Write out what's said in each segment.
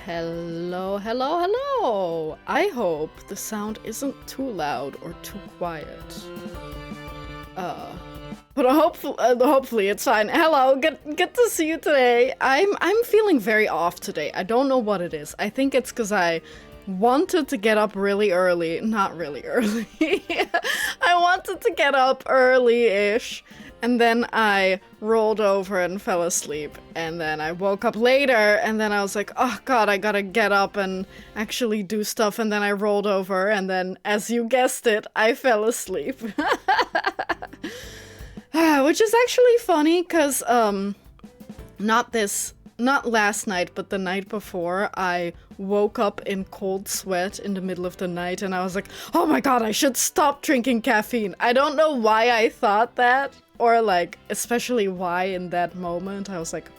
Hello, hello, hello! I hope the sound isn't too loud or too quiet. But hopefully it's fine. Hello, good to see you today. I'm feeling very off today. I don't know what it is. I think it's because I wanted to get up really early. Not really early. I wanted to get up early-ish. And then I rolled over and fell asleep. And then I woke up later, and then I was like, oh god, I gotta get up and actually do stuff. And then I rolled over, and then, as you guessed it, I fell asleep. Which is actually funny, because, not last night, but the night before, I woke up in cold sweat in the middle of the night, and I was like, oh my god, I should stop drinking caffeine. I don't know why I thought that. Or, like, especially why in that moment, I was like,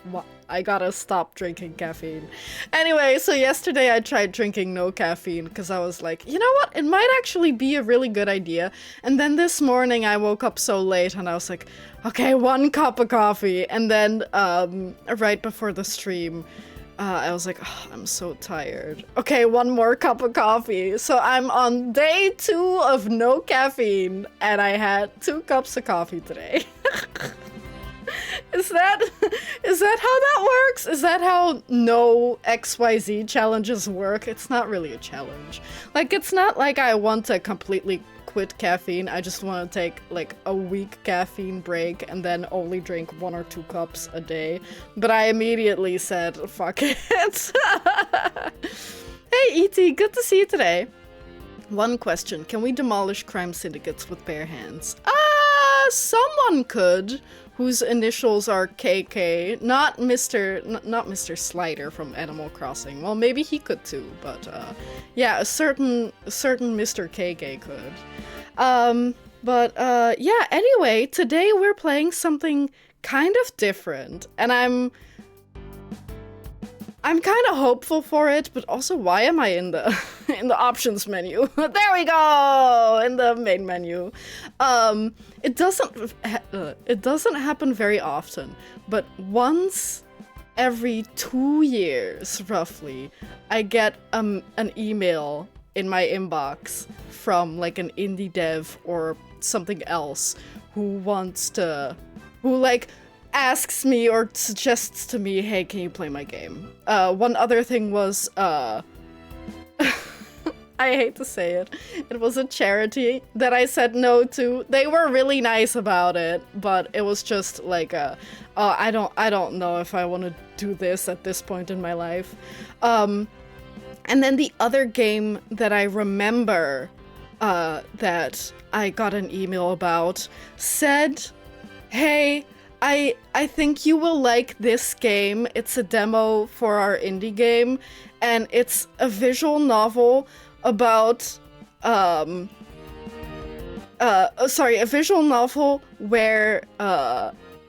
I gotta stop drinking caffeine. Anyway, so yesterday I tried drinking no caffeine, because I was like, you know what, it might actually be a really good idea. And then this morning I woke up so late, and I was like, okay, 1 cup of coffee. And then, right before the stream, I was like, oh, I'm so tired. Okay, 1 more cup of coffee. So I'm on day 2 of no caffeine, and I had 2 cups of coffee today. Is that how that works? Is that how no XYZ challenges work? It's not really a challenge. Like, it's not like I want to completely quit caffeine. I just want to take like a week caffeine break and then only drink 1 or 2 cups a day. But I immediately said, fuck it. Hey E.T., good to see you today. 1 question, can we demolish crime syndicates with bare hands? Someone could, whose initials are KK. Not Mr. Slider from Animal Crossing. Well, maybe he could too, but yeah, a certain Mr. KK could. Yeah, anyway, today we're playing something kind of different, and I'm kind of hopeful for it, but also, why am I in the in the options menu? There we go, in the main menu. It doesn't happen very often, but once every 2 years, roughly, I get an email in my inbox from like an indie dev or something else who asks me or suggests to me, hey, can you play my game? 1 other thing was, I hate to say it, it was a charity that I said no to. They were really nice about it, but it was just like, I don't know if I want to do this at this point in my life. And then the other game that I remember, that I got an email about said, hey, I think you will like this game. It's a demo for our indie game, and it's a visual novel about, a visual novel where,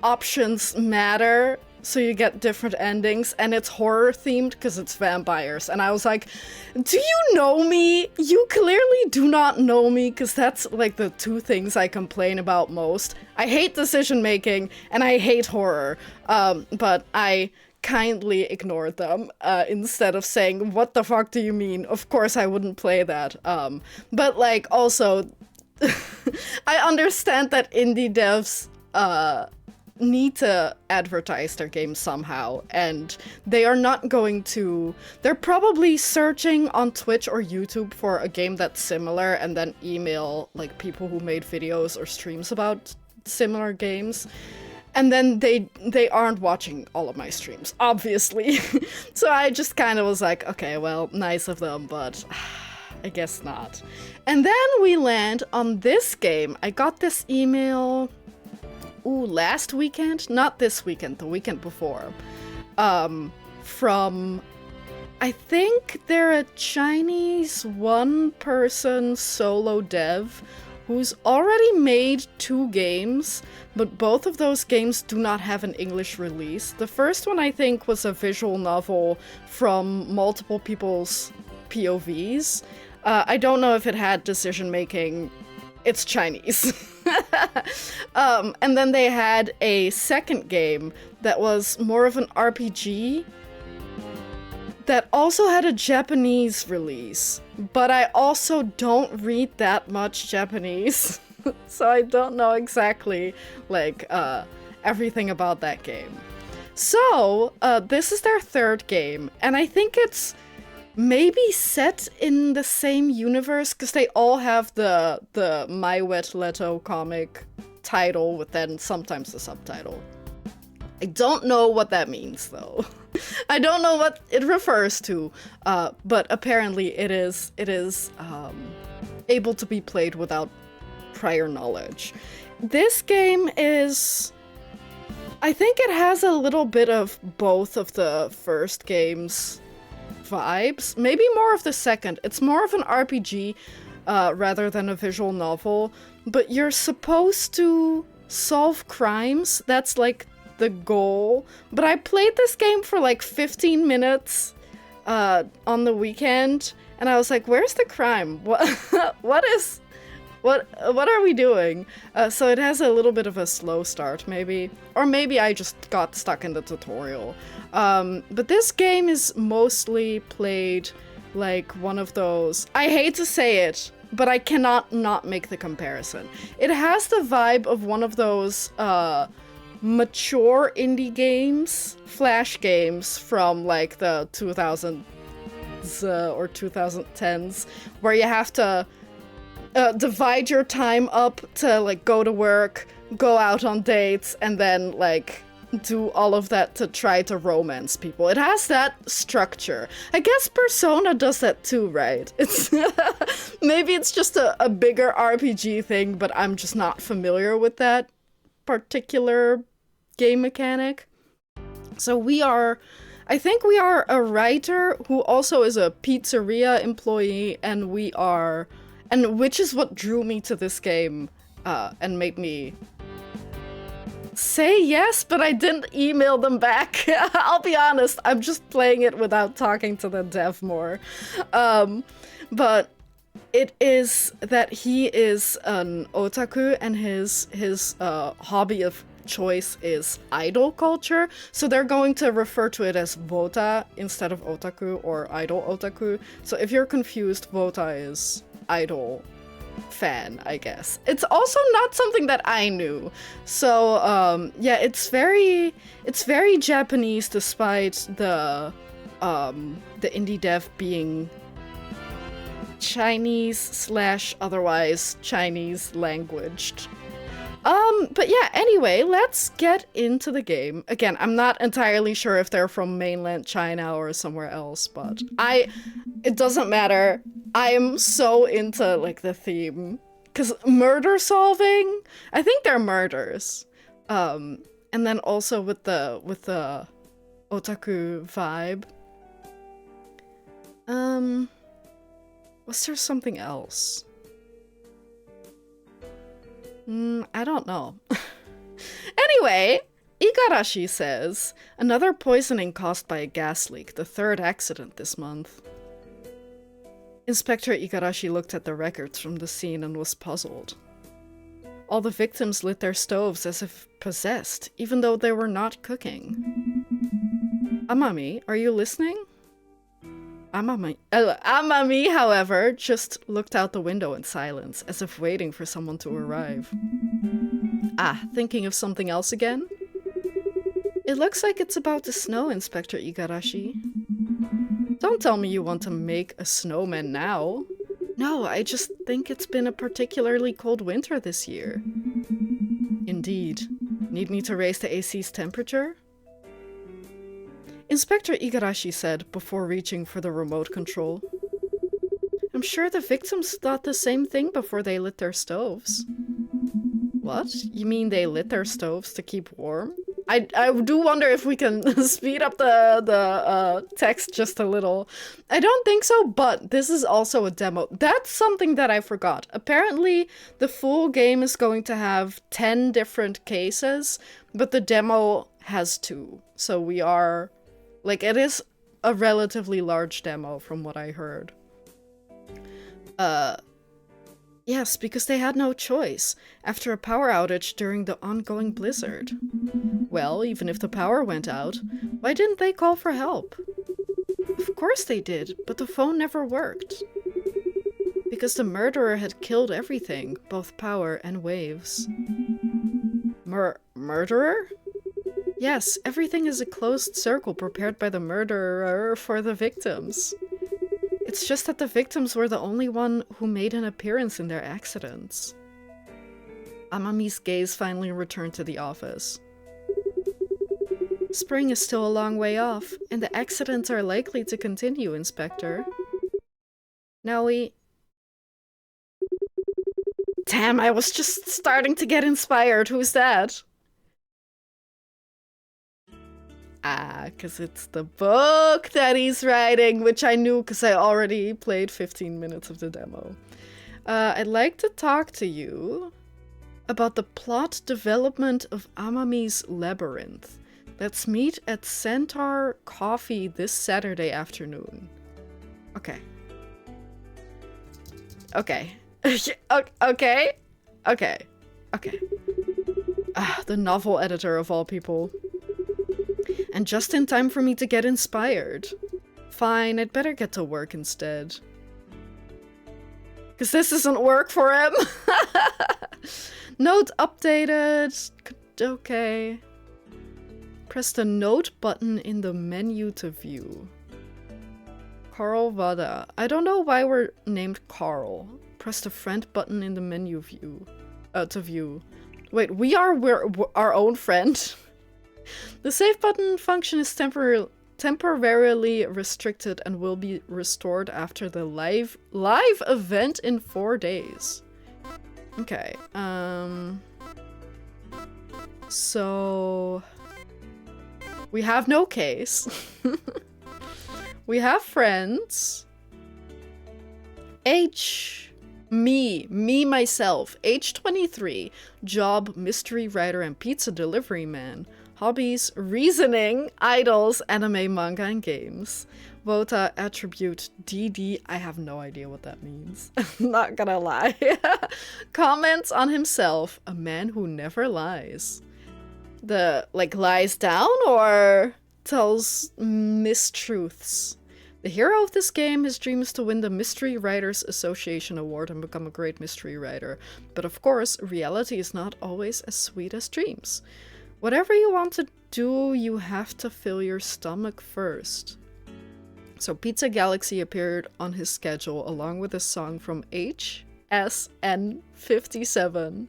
options matter, so you get different endings, and it's horror themed because it's vampires. And I was like, do you know me? You clearly do not know me, because that's like the 2 things I complain about most. I hate decision making and I hate horror, but I kindly ignored them instead of saying, what the fuck do you mean? Of course I wouldn't play that. But like, also, I understand that indie devs need to advertise their game somehow, and they are not going to. They're probably searching on Twitch or YouTube for a game that's similar and then email like people who made videos or streams about similar games, and then they aren't watching all of my streams, obviously. So I just kind of was like, okay, well, nice of them, but I guess not. And then we land on this game. I got this email last weekend? Not this weekend, the weekend before. From, I think they're a Chinese 1-person solo dev who's already made 2 games, but both of those games do not have an English release. The first one, I think, was a visual novel from multiple people's POVs. I don't know if it had decision making. It's Chinese. And then they had a second game that was more of an RPG that also had a Japanese release, but I also don't read that much Japanese, so I don't know exactly, like, everything about that game. So, this is their third game, and I think it's maybe set in the same universe, because they all have the My Wet Leto comic title with then sometimes the subtitle. I don't know what that means, though. I don't know what it refers to, but apparently it is able to be played without prior knowledge. This game is... I think it has a little bit of both of the first game's vibes, maybe more of the second. It's more of an RPG rather than a visual novel, but you're supposed to solve crimes. That's like the goal. But I played this game for like 15 minutes on the weekend, and I was like, where's the crime? What are we doing? So it has a little bit of a slow start, maybe. Or maybe I just got stuck in the tutorial. But this game is mostly played like one of those... I hate to say it, but I cannot not make the comparison. It has the vibe of one of those mature indie games, flash games from like the 2000s or 2010s, where you have to divide your time up to like go to work, go out on dates, and then like do all of that to try to romance people. It has that structure. I guess Persona does that too, right? It's maybe it's just a bigger RPG thing, but I'm just not familiar with that particular game mechanic. So I think we are a writer who also is a pizzeria employee, and which is what drew me to this game and made me say yes, but I didn't email them back. I'll be honest, I'm just playing it without talking to the dev more. But it is that he is an otaku, and his hobby of choice is idol culture. So they're going to refer to it as Vota instead of otaku or idol otaku. So if you're confused, Vota is idol fan, I guess. It's also not something that I knew. So yeah, it's very Japanese, despite the indie dev being Chinese / otherwise Chinese languaged. But yeah, anyway, let's get into the game. Again, I'm not entirely sure if they're from mainland China or somewhere else, but it doesn't matter. I am so into, like, the theme. 'Cause murder solving, I think they're murders. And then also with the otaku vibe. Was there something else? I don't know. Anyway, Igarashi says, another poisoning caused by a gas leak, the third accident this month. Inspector Igarashi looked at the records from the scene and was puzzled. All the victims lit their stoves as if possessed, even though they were not cooking. Amami, are you listening? Amami, however, just looked out the window in silence, as if waiting for someone to arrive. Ah, thinking of something else again? It looks like it's about to snow, Inspector Igarashi. Don't tell me you want to make a snowman now. No, I just think it's been a particularly cold winter this year. Indeed. Need me to raise the AC's temperature? Inspector Igarashi said before reaching for the remote control. I'm sure the victims thought the same thing before they lit their stoves. What? You mean they lit their stoves to keep warm? I do wonder if we can speed up the text just a little. I don't think so, but this is also a demo. That's something that I forgot. Apparently, the full game is going to have 10 different cases, but the demo has 2. So we are... Like, it is a relatively large demo from what I heard. Yes, because they had no choice after a power outage during the ongoing blizzard. Well, even if the power went out, why didn't they call for help? Of course they did, but the phone never worked. Because the murderer had killed everything, both power and waves. Murderer? Yes, everything is a closed circle prepared by the murderer for the victims. It's just that the victims were the only one who made an appearance in their accidents. Amami's gaze finally returned to the office. Spring is still a long way off, and the accidents are likely to continue, Inspector. Now we... Damn, I was just starting to get inspired. Who's that? Ah, because it's the book that he's writing, which I knew because I already played 15 minutes of the demo. I'd like to talk to you about the plot development of Amami's Labyrinth. Let's meet at Centaur Coffee this Saturday afternoon. Okay. Okay. Okay. Okay. Okay. The novel editor of all people. And just in time for me to get inspired. Fine, I'd better get to work instead. Because this doesn't work for him. Note updated. Okay. Press the note button in the menu to view. Carl Vada. I don't know why we're named Carl. Press the friend button in the menu view. To view. Wait, we're our own friend? The save button function is temporarily restricted and will be restored after the live event in 4 days. Okay, so we have no case. We have friends. Me, myself, age 23, job, mystery writer and pizza delivery man. Hobbies, reasoning, idols, anime, manga, and games. Vota, attribute, DD, I have no idea what that means. Not gonna lie. Comments on himself, a man who never lies. Lies down or tells mistruths? The hero of this game, his dream is to win the Mystery Writers Association Award and become a great mystery writer. But of course, reality is not always as sweet as dreams. Whatever you want to do, you have to fill your stomach first. So Pizza Galaxy appeared on his schedule along with a song from HSN57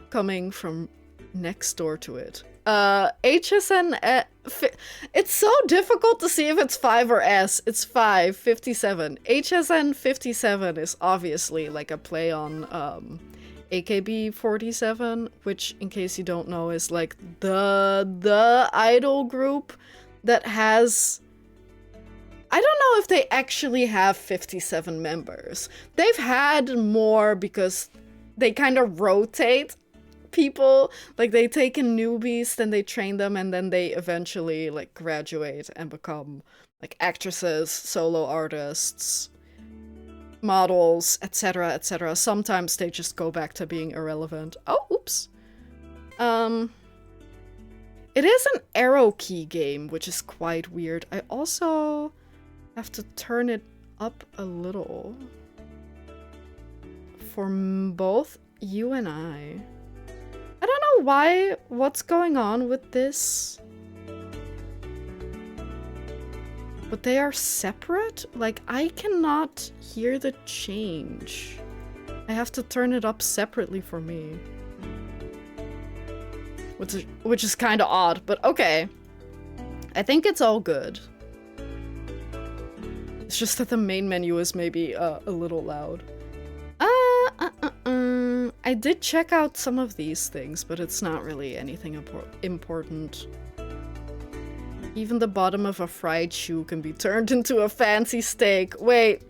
coming from next door to it. HSN... it's so difficult to see if it's 5 or S. It's 5, 57. HSN 57 is obviously like a play on AKB 47, which, in case you don't know, is like the idol group that has... I don't know if they actually have 57 members. They've had more because they kind of rotate people. Like, they take in newbies, then they train them, and then they eventually like graduate and become like actresses, solo artists, models, etc., etc. Sometimes they just go back to being irrelevant. Oh, oops. It is an arrow key game, which is quite weird. I also have to turn it up a little for both you and I. I don't know what's going on with this. But they are separate? Like, I cannot hear the change. I have to turn it up separately for me. Which is kind of odd, but okay. I think it's all good. It's just that the main menu is maybe a little loud. I did check out some of these things, but it's not really anything important. Even the bottom of a fried shoe can be turned into a fancy steak. Wait,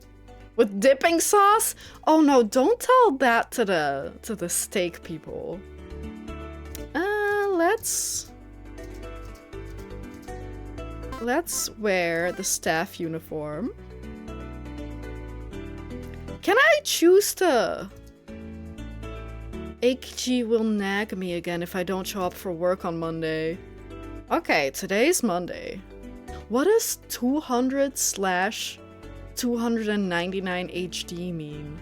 with dipping sauce? Oh no, don't tell that to the steak people. Let's wear the staff uniform. Can I choose to... Eikichi will nag me again if I don't show up for work on Monday. Okay, today's Monday. What does 200/299 HD mean?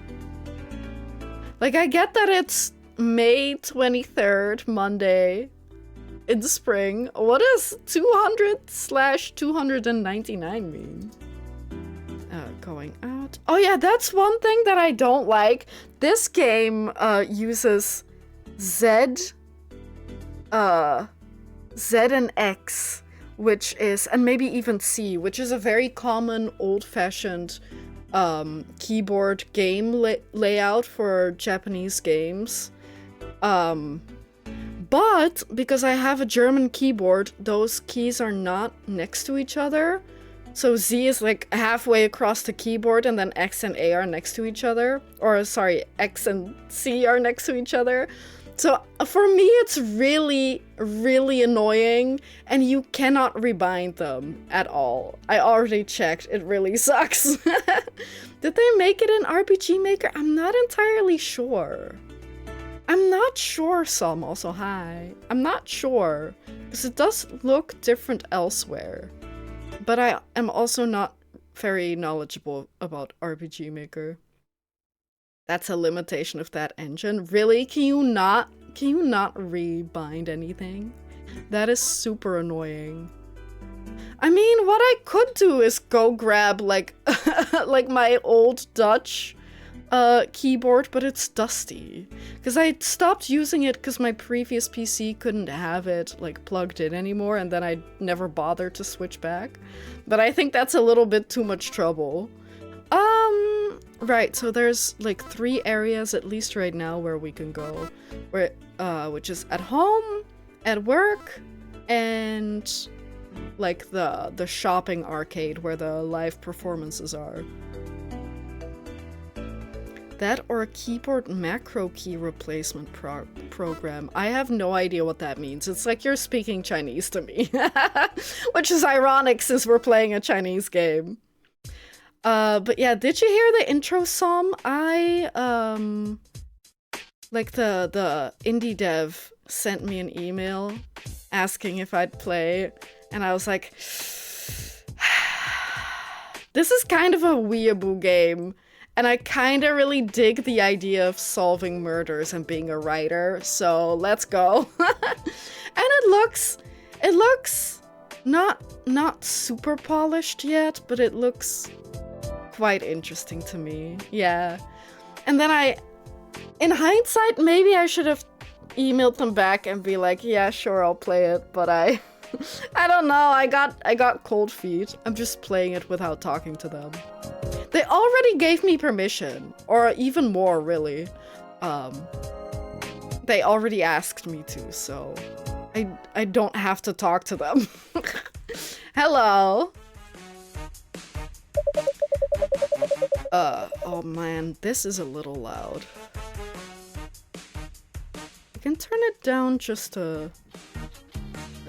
Like, I get that it's May 23rd, Monday, in the spring. What does 200/299 mean? Going out. Oh yeah, that's one thing that I don't like. This game uses Z and X, which is, and maybe even C, which is a very common old-fashioned keyboard game layout for Japanese games. But because I have a German keyboard, those keys are not next to each other. So Z is like halfway across the keyboard, and then X and A are next to each other. Or sorry, X and C are next to each other. So for me, it's really, really annoying, and you cannot rebind them at all. I already checked, it really sucks. Did they make it in RPG Maker? I'm not entirely sure. I'm not sure, Some, also hi. I'm not sure, because it does look different elsewhere. But I am also not very knowledgeable about RPG Maker. That's a limitation of that engine. Really? Can you not rebind anything? That is super annoying. I mean, what I could do is go grab like like my old Dutch keyboard, but it's dusty. Because I stopped using it because my previous PC couldn't have it like plugged in anymore, and then I never bothered to switch back. But I think that's a little bit too much trouble. Right, so there's like 3 areas at least right now where we can go. Which is at home, at work, and like the shopping arcade where the live performances are. That or a keyboard macro key replacement program. I have no idea what that means. It's like you're speaking Chinese to me. Which is ironic since we're playing a Chinese game. But yeah, did you hear the intro song? Like the indie dev sent me an email asking if I'd play, and I was like, this is kind of a weeaboo game. And I kinda really dig the idea of solving murders and being a writer, so let's go. And it looks not super polished yet, but it looks quite interesting to me. Yeah. And then in hindsight, maybe I should have emailed them back and be like, yeah, sure, I'll play it, but I don't know, I got cold feet. I'm just playing it without talking to them. They already gave me permission, or even more, really. They already asked me to, so I don't have to talk to them. Hello. Oh man, this is a little loud. I can turn it down just a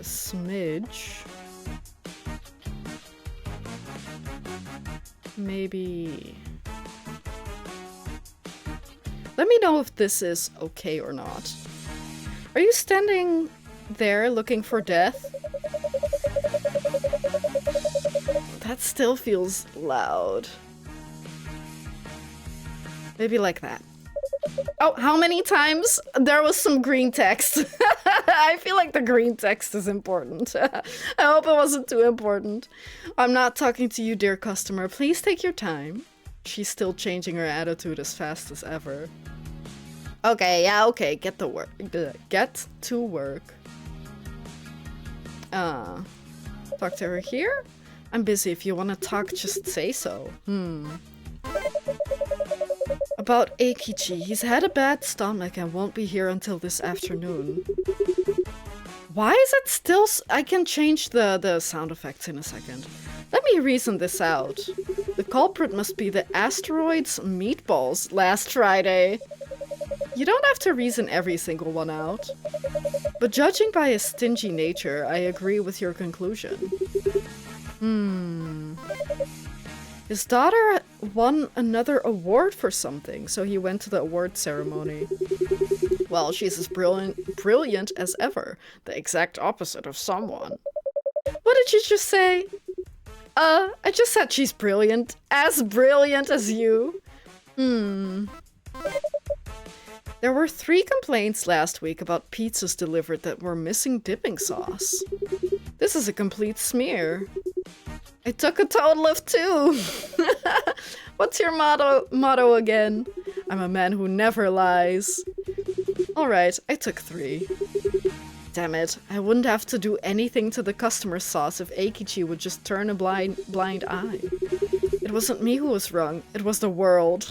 smidge. Maybe... Let me know if this is okay or not. Are you standing there looking for death? That still feels loud. Maybe like that. Oh, how many times? There was some green text. I feel like the green text is important. I hope it wasn't too important. I'm not talking to you, dear customer. Please take your time. She's still changing her attitude as fast as ever. Okay, yeah, okay. Get to work. Get to work. Talk to her here? I'm busy. If you want to talk, just say so. About Eikichi, he's had a bad stomach and won't be here until this afternoon. Why is it still I can change the sound effects in a second. Let me reason this out. The culprit must be the asteroid's meatballs last Friday. You don't have to reason every single one out. But judging by his stingy nature, I agree with your conclusion. His daughter won another award for something, so he went to the award ceremony. Well, she's as brilliant as ever. The exact opposite of someone. What did you just say? I just said she's brilliant. As brilliant as you. There were 3 complaints last week about pizzas delivered that were missing dipping sauce. This is a complete smear. I took a total of 2. What's your motto again? I'm a man who never lies. Alright, I took 3. Damn it, I wouldn't have to do anything to the customer sauce if Eikichi would just turn a blind eye. It wasn't me who was wrong, it was the world.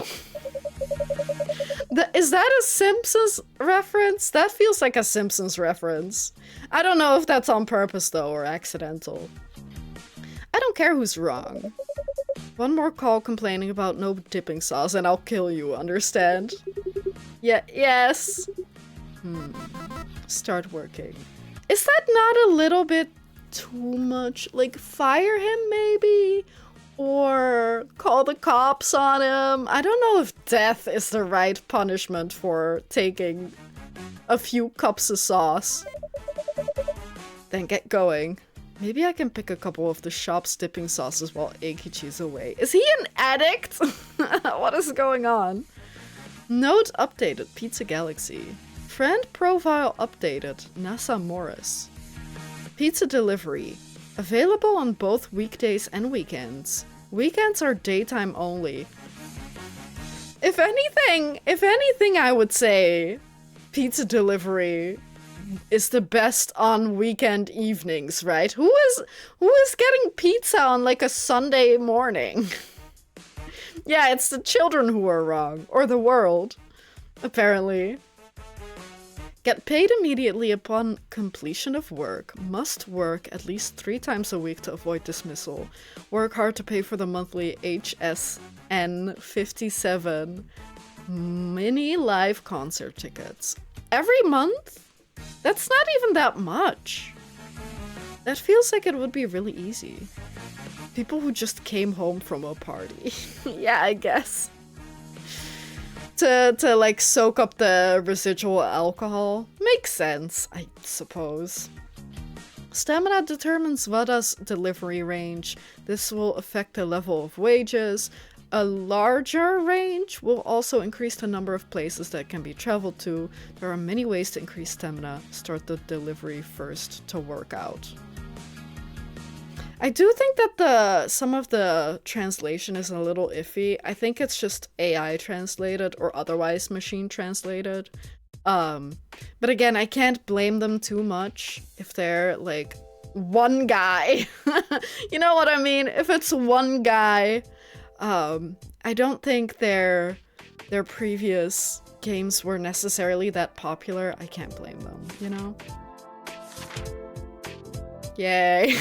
Is that a Simpsons reference? That feels like a Simpsons reference. I don't know if that's on purpose though, or accidental. I don't care who's wrong. One more call complaining about no dipping sauce and I'll kill you, understand? Yeah, yes. Start working. Is that not a little bit too much? Like, fire him maybe? Or call the cops on him? I don't know if death is the right punishment for taking a few cups of sauce. Then get going. Maybe I can pick a couple of the shop's dipping sauces while Eikichi's away. Is he an addict? What is going on? Note updated, Pizza Galaxy. Friend profile updated, NASA Morris. Pizza delivery. Available on both weekdays and weekends. Weekends are daytime only. If anything, I would say pizza delivery is the best on weekend evenings, right? Who is getting pizza on like a Sunday morning? Yeah, it's the children who are wrong. Or the world, apparently. Get paid immediately upon completion of work. Must work at least 3 times a week to avoid dismissal. Work hard to pay for the monthly HSN 57 mini live concert tickets. Every month? That's not even that much. That feels like it would be really easy. People who just came home from a party. Yeah, I guess. To like soak up the residual alcohol. Makes sense, I suppose. Stamina determines Wada's delivery range. This will affect the level of wages. A larger range will also increase the number of places that can be traveled to. There are many ways to increase stamina. Start the delivery first to work out. I do think that some of the translation is a little iffy. I think it's just AI translated or otherwise machine translated. But again, I can't blame them too much if they're like one guy. You know what I mean? If it's one guy, I don't think their previous games were necessarily that popular. I can't blame them, you know? Yay.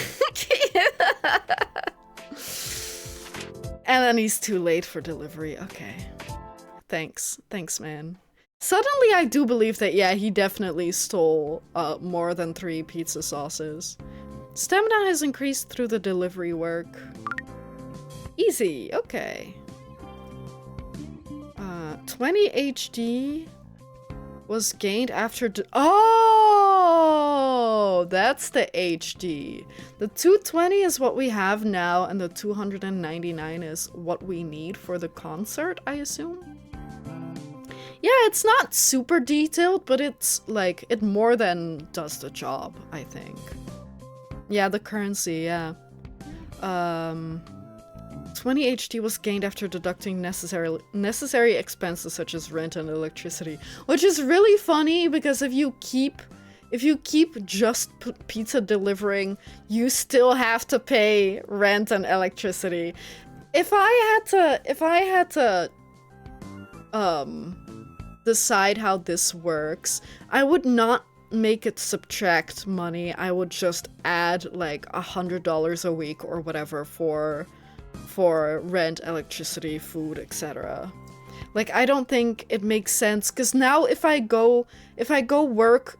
And then he's too late for delivery. Okay. Thanks, man. Suddenly I do believe that, yeah, he definitely stole more than 3 pizza sauces. Stamina has increased through the delivery work. Easy, okay. 20 HD was gained after oh, that's the HD. The 220 is what we have now, and the 299 is what we need for the concert, I assume? Yeah, it's not super detailed, but it's like, it more than does the job, I think. Yeah, the currency, yeah. 20 HD was gained after deducting necessary expenses such as rent and electricity, which is really funny because if you keep just pizza delivering, you still have to pay rent and electricity. If I had to decide how this works, I would not make it subtract money. I would just add like $100 a week or whatever for rent, electricity, food, etc. Like, I don't think it makes sense, because now if I go work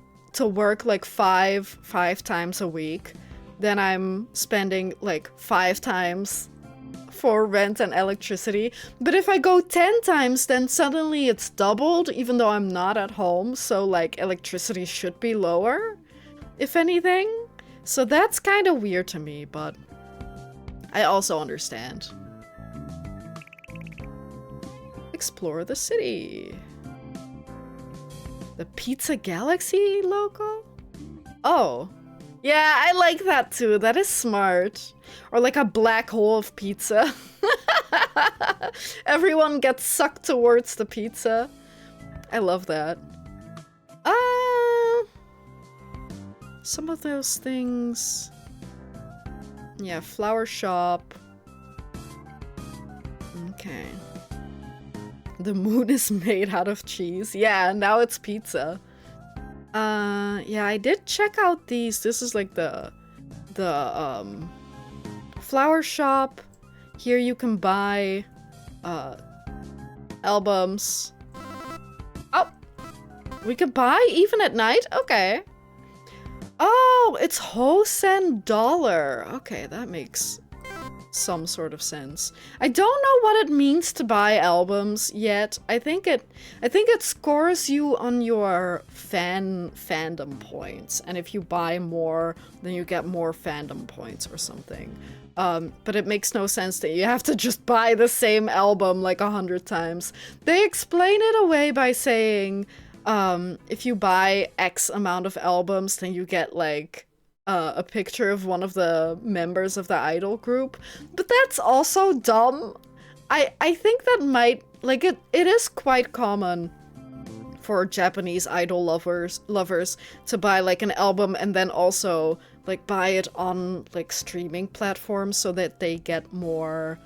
like five times a week, then I'm spending like 5 times for rent and electricity. But if I go 10 times, then suddenly it's doubled, even though I'm not at home, so like electricity should be lower, if anything. So that's kind of weird to me, but I also understand. Explore the city. The Pizza Galaxy logo? Oh. Yeah, I like that too. That is smart. Or like a black hole of pizza. Everyone gets sucked towards the pizza. I love that. Some of those things. Yeah, flower shop. Okay. The moon is made out of cheese. Yeah, now it's pizza. Yeah, I did check out these. This is like the flower shop. Here you can buy albums. Oh, we can buy even at night? Okay. Oh, it's Hosen dollar. Okay, that makes some sort of sense. I don't know what it means to buy albums yet. I think it scores you on your fandom points, and if you buy more, then you get more fandom points or something. But it makes no sense that you have to just buy the same album like 100 times. They explain it away by saying, if you buy X amount of albums, then you get like a picture of one of the members of the idol group. But that's also dumb. I think that might, like, it is quite common for Japanese idol lovers to buy like an album and then also like buy it on like streaming platforms so that they get more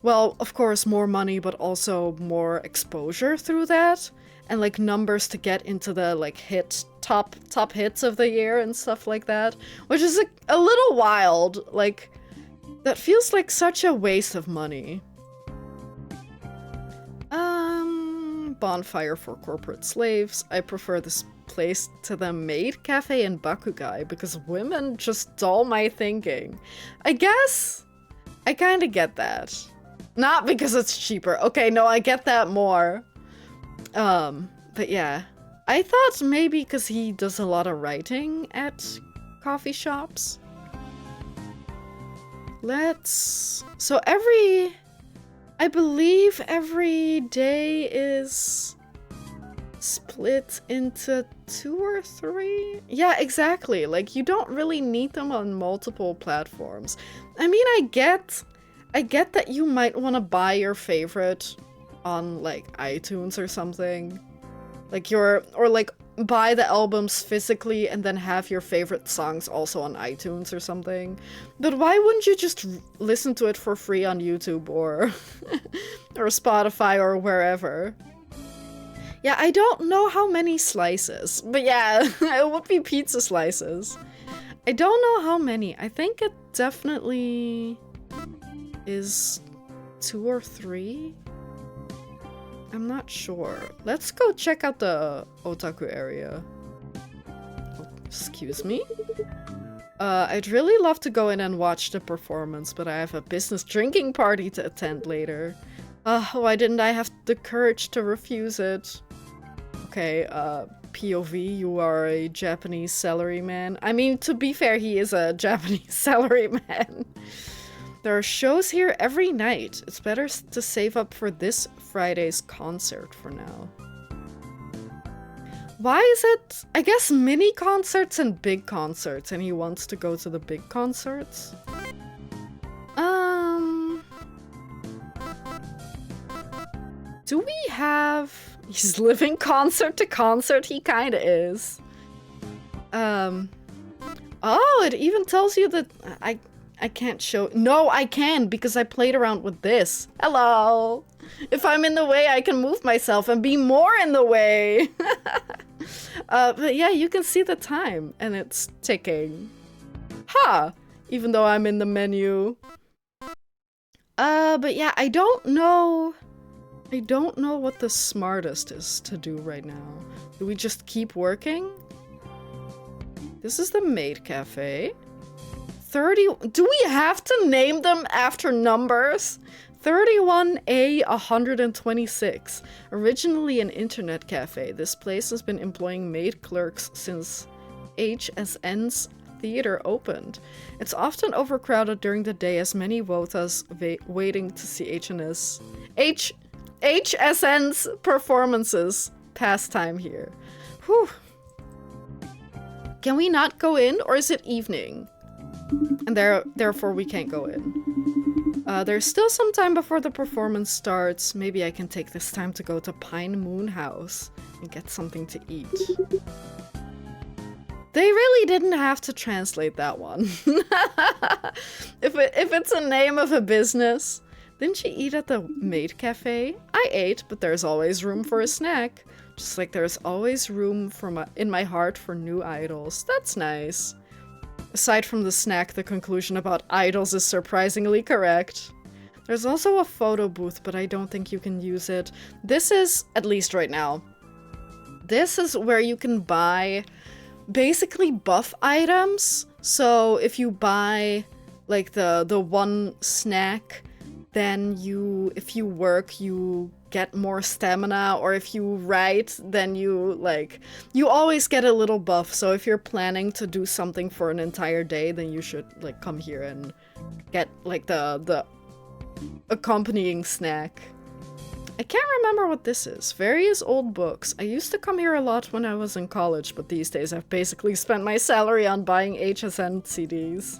well, of course, more money, but also more exposure through that, and like numbers to get into the like top hits of the year and stuff like that, which is a little wild. Like, that feels like such a waste of money. Bonfire for corporate slaves. I prefer this place to the maid cafe in Bakugai because women just dull my thinking. I guess I kind of get that. Not because it's cheaper. Okay, no, I get that more. But yeah. I thought maybe because he does a lot of writing at coffee shops. So I believe every day is split into 2 or 3? Yeah, exactly. Like, you don't really need them on multiple platforms. I mean, I get that you might want to buy your favorite on, like, iTunes or something. Like, or like, buy the albums physically and then have your favorite songs also on iTunes or something. But why wouldn't you just listen to it for free on YouTube or or Spotify or wherever? Yeah, I don't know how many slices, but yeah, it would be pizza slices. I don't know how many. I think it definitely is 2 or 3. I'm not sure. Let's go check out the otaku area. Excuse me? I'd really love to go in and watch the performance, but I have a business drinking party to attend later. Why didn't I have the courage to refuse it? Okay, POV, you are a Japanese salaryman. I mean, to be fair, he is a Japanese salaryman. There are shows here every night. It's better to save up for this Friday's concert for now. Why is it, I guess, mini concerts and big concerts, and he wants to go to the big concerts? Do we have... He's living concert to concert? He kinda is. Oh, it even tells you that I can't show... No, I can, because I played around with this. Hello! If I'm in the way, I can move myself and be more in the way! But yeah, you can see the time, and it's ticking. Huh! Even though I'm in the menu. But yeah, I don't know what the smartest is to do right now. Do we just keep working? This is the maid cafe. 30... Do we have to name them after numbers? 31A 126. Originally an internet cafe, this place has been employing maid clerks since HSN's theater opened. It's often overcrowded during the day as many wotas waiting to see HSN's performances pass time here. Whew. Can we not go in, or is it evening? And therefore we can't go in. There's still some time before the performance starts. Maybe I can take this time to go to Pine Moon House and get something to eat. They really didn't have to translate that one. If it's a name of a business. Didn't she eat at the maid cafe? I ate, but there's always room for a snack. Just like there's always room in my heart for new idols. That's nice. Aside from the snack, the conclusion about idols is surprisingly correct. There's also a photo booth, but I don't think you can use it. This is, at least right now, this is where you can buy basically buff items. So if you buy like the one snack, then if you work, you get more stamina, or if you write, then you always get a little buff. So if you're planning to do something for an entire day, then you should like come here and get like the accompanying snack. I can't remember what this is. Various old books. I used to come here a lot when I was in college, but these days I've basically spent my salary on buying HSN CDs.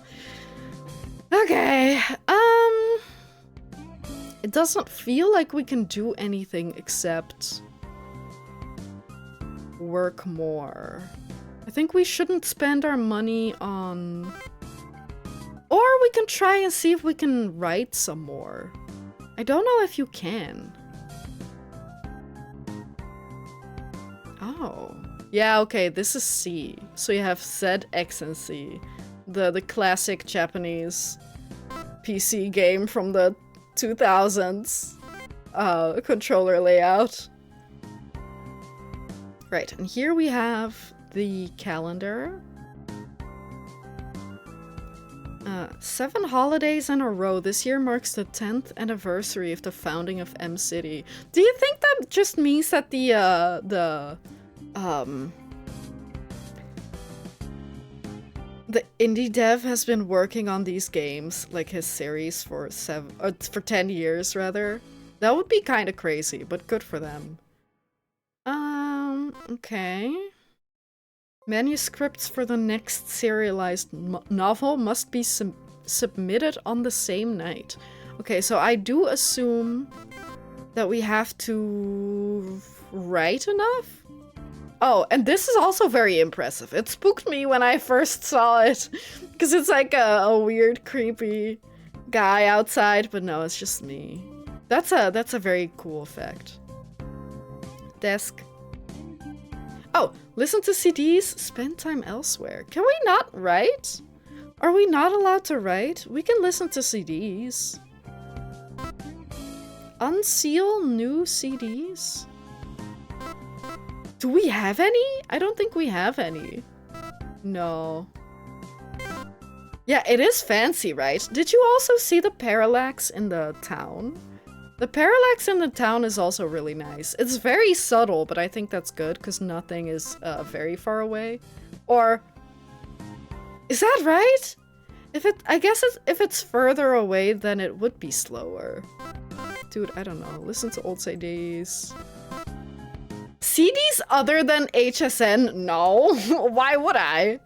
Okay, it doesn't feel like we can do anything except work more. I think we shouldn't spend our money on... Or we can try and see if we can write some more. I don't know if you can. Oh. Yeah, okay, this is C. So you have Z, X, and C. The classic Japanese PC game from the 2000s controller layout. Right, and here we have the calendar. 7 holidays in a row. This year marks the 10th anniversary of the founding of M City. Do you think that just means that the indie dev has been working on these games, like his series, for 10 years, rather? That would be kind of crazy, but good for them. Okay. Manuscripts for the next serialized novel must be submitted on the same night. Okay, so I do assume that we have to write enough? Oh, and this is also very impressive. It spooked me when I first saw it, because it's like a weird, creepy guy outside, but no, it's just me. That's a very cool effect. Desk. Oh, listen to CDs, spend time elsewhere. Can we not write? Are we not allowed to write? We can listen to CDs. Unseal new CDs? Do we have any? I don't think we have any. No. Yeah, it is fancy, right? Did you also see the parallax in the town? The parallax in the town is also really nice. It's very subtle, but I think that's good because nothing is very far away. Or is that right? I guess if it's further away, then it would be slower. Dude, I don't know. Listen to old CDs. CDs other than HSN? No. Why would I?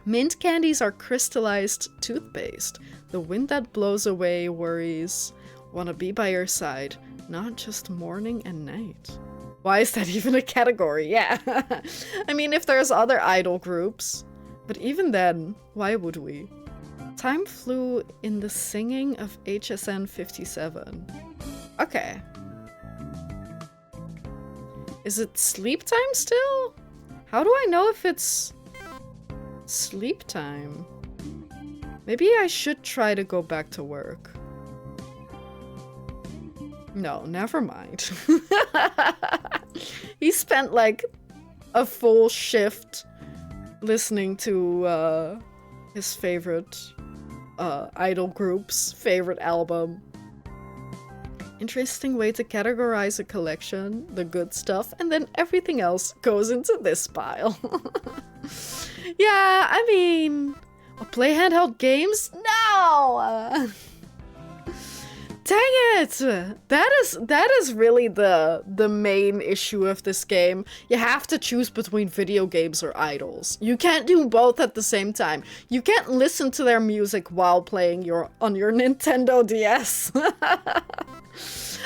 Mint candies are crystallized toothpaste. The wind that blows away worries. Wanna be by your side, not just morning and night. Why is that even a category? Yeah. I mean, if there's other idol groups. But even then, why would we? Time flew in the singing of HSN 57. Okay. Is it sleep time still? How do I know if it's sleep time? Maybe I should try to go back to work. No, never mind. He spent like a full shift listening to his favorite idol group's favorite album. Interesting way to categorize a collection, the good stuff, and then everything else goes into this pile. Yeah, I mean... play handheld games? No! Dang it! That is really the main issue of this game. You have to choose between video games or idols. You can't do both at the same time. You can't listen to their music while playing on your Nintendo DS.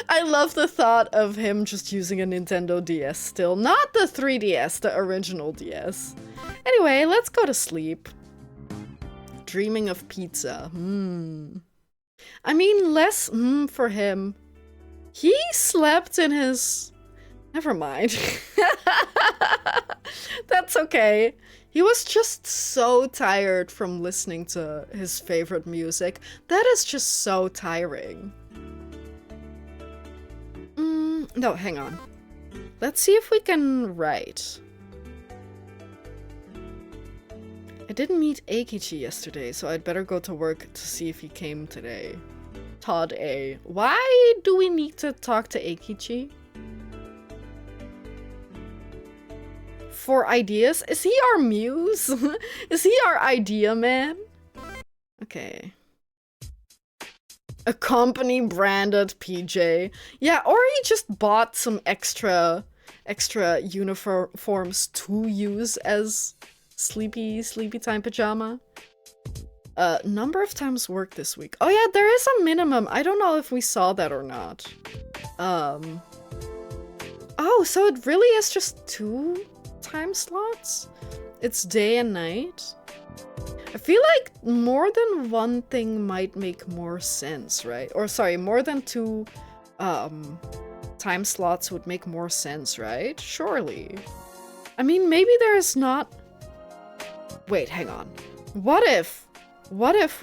I love the thought of him just using a Nintendo DS still. Not the 3DS, the original DS. Anyway, let's go to sleep. Dreaming of pizza. I mean, less for him. He slept in his... Never mind. That's okay. He was just so tired from listening to his favorite music. That is just so tiring. No, hang on. Let's see if we can write. I didn't meet Eikichi yesterday, so I'd better go to work to see if he came today. Todd A. Why do we need to talk to Eikichi? For ideas? Is he our muse? Is he our idea man? Okay. A company branded PJ. Yeah, or he just bought some extra uniforms to use as sleepy time pajama. Number of times worked this week. Oh yeah, there is a minimum. I don't know if we saw that or not. Oh, so it really is just 2 time slots? It's day and night? I feel like more than one thing might make more sense, right? Or sorry, more than 2 time slots would make more sense, right? Surely. I mean, maybe there's not... Wait, hang on. What if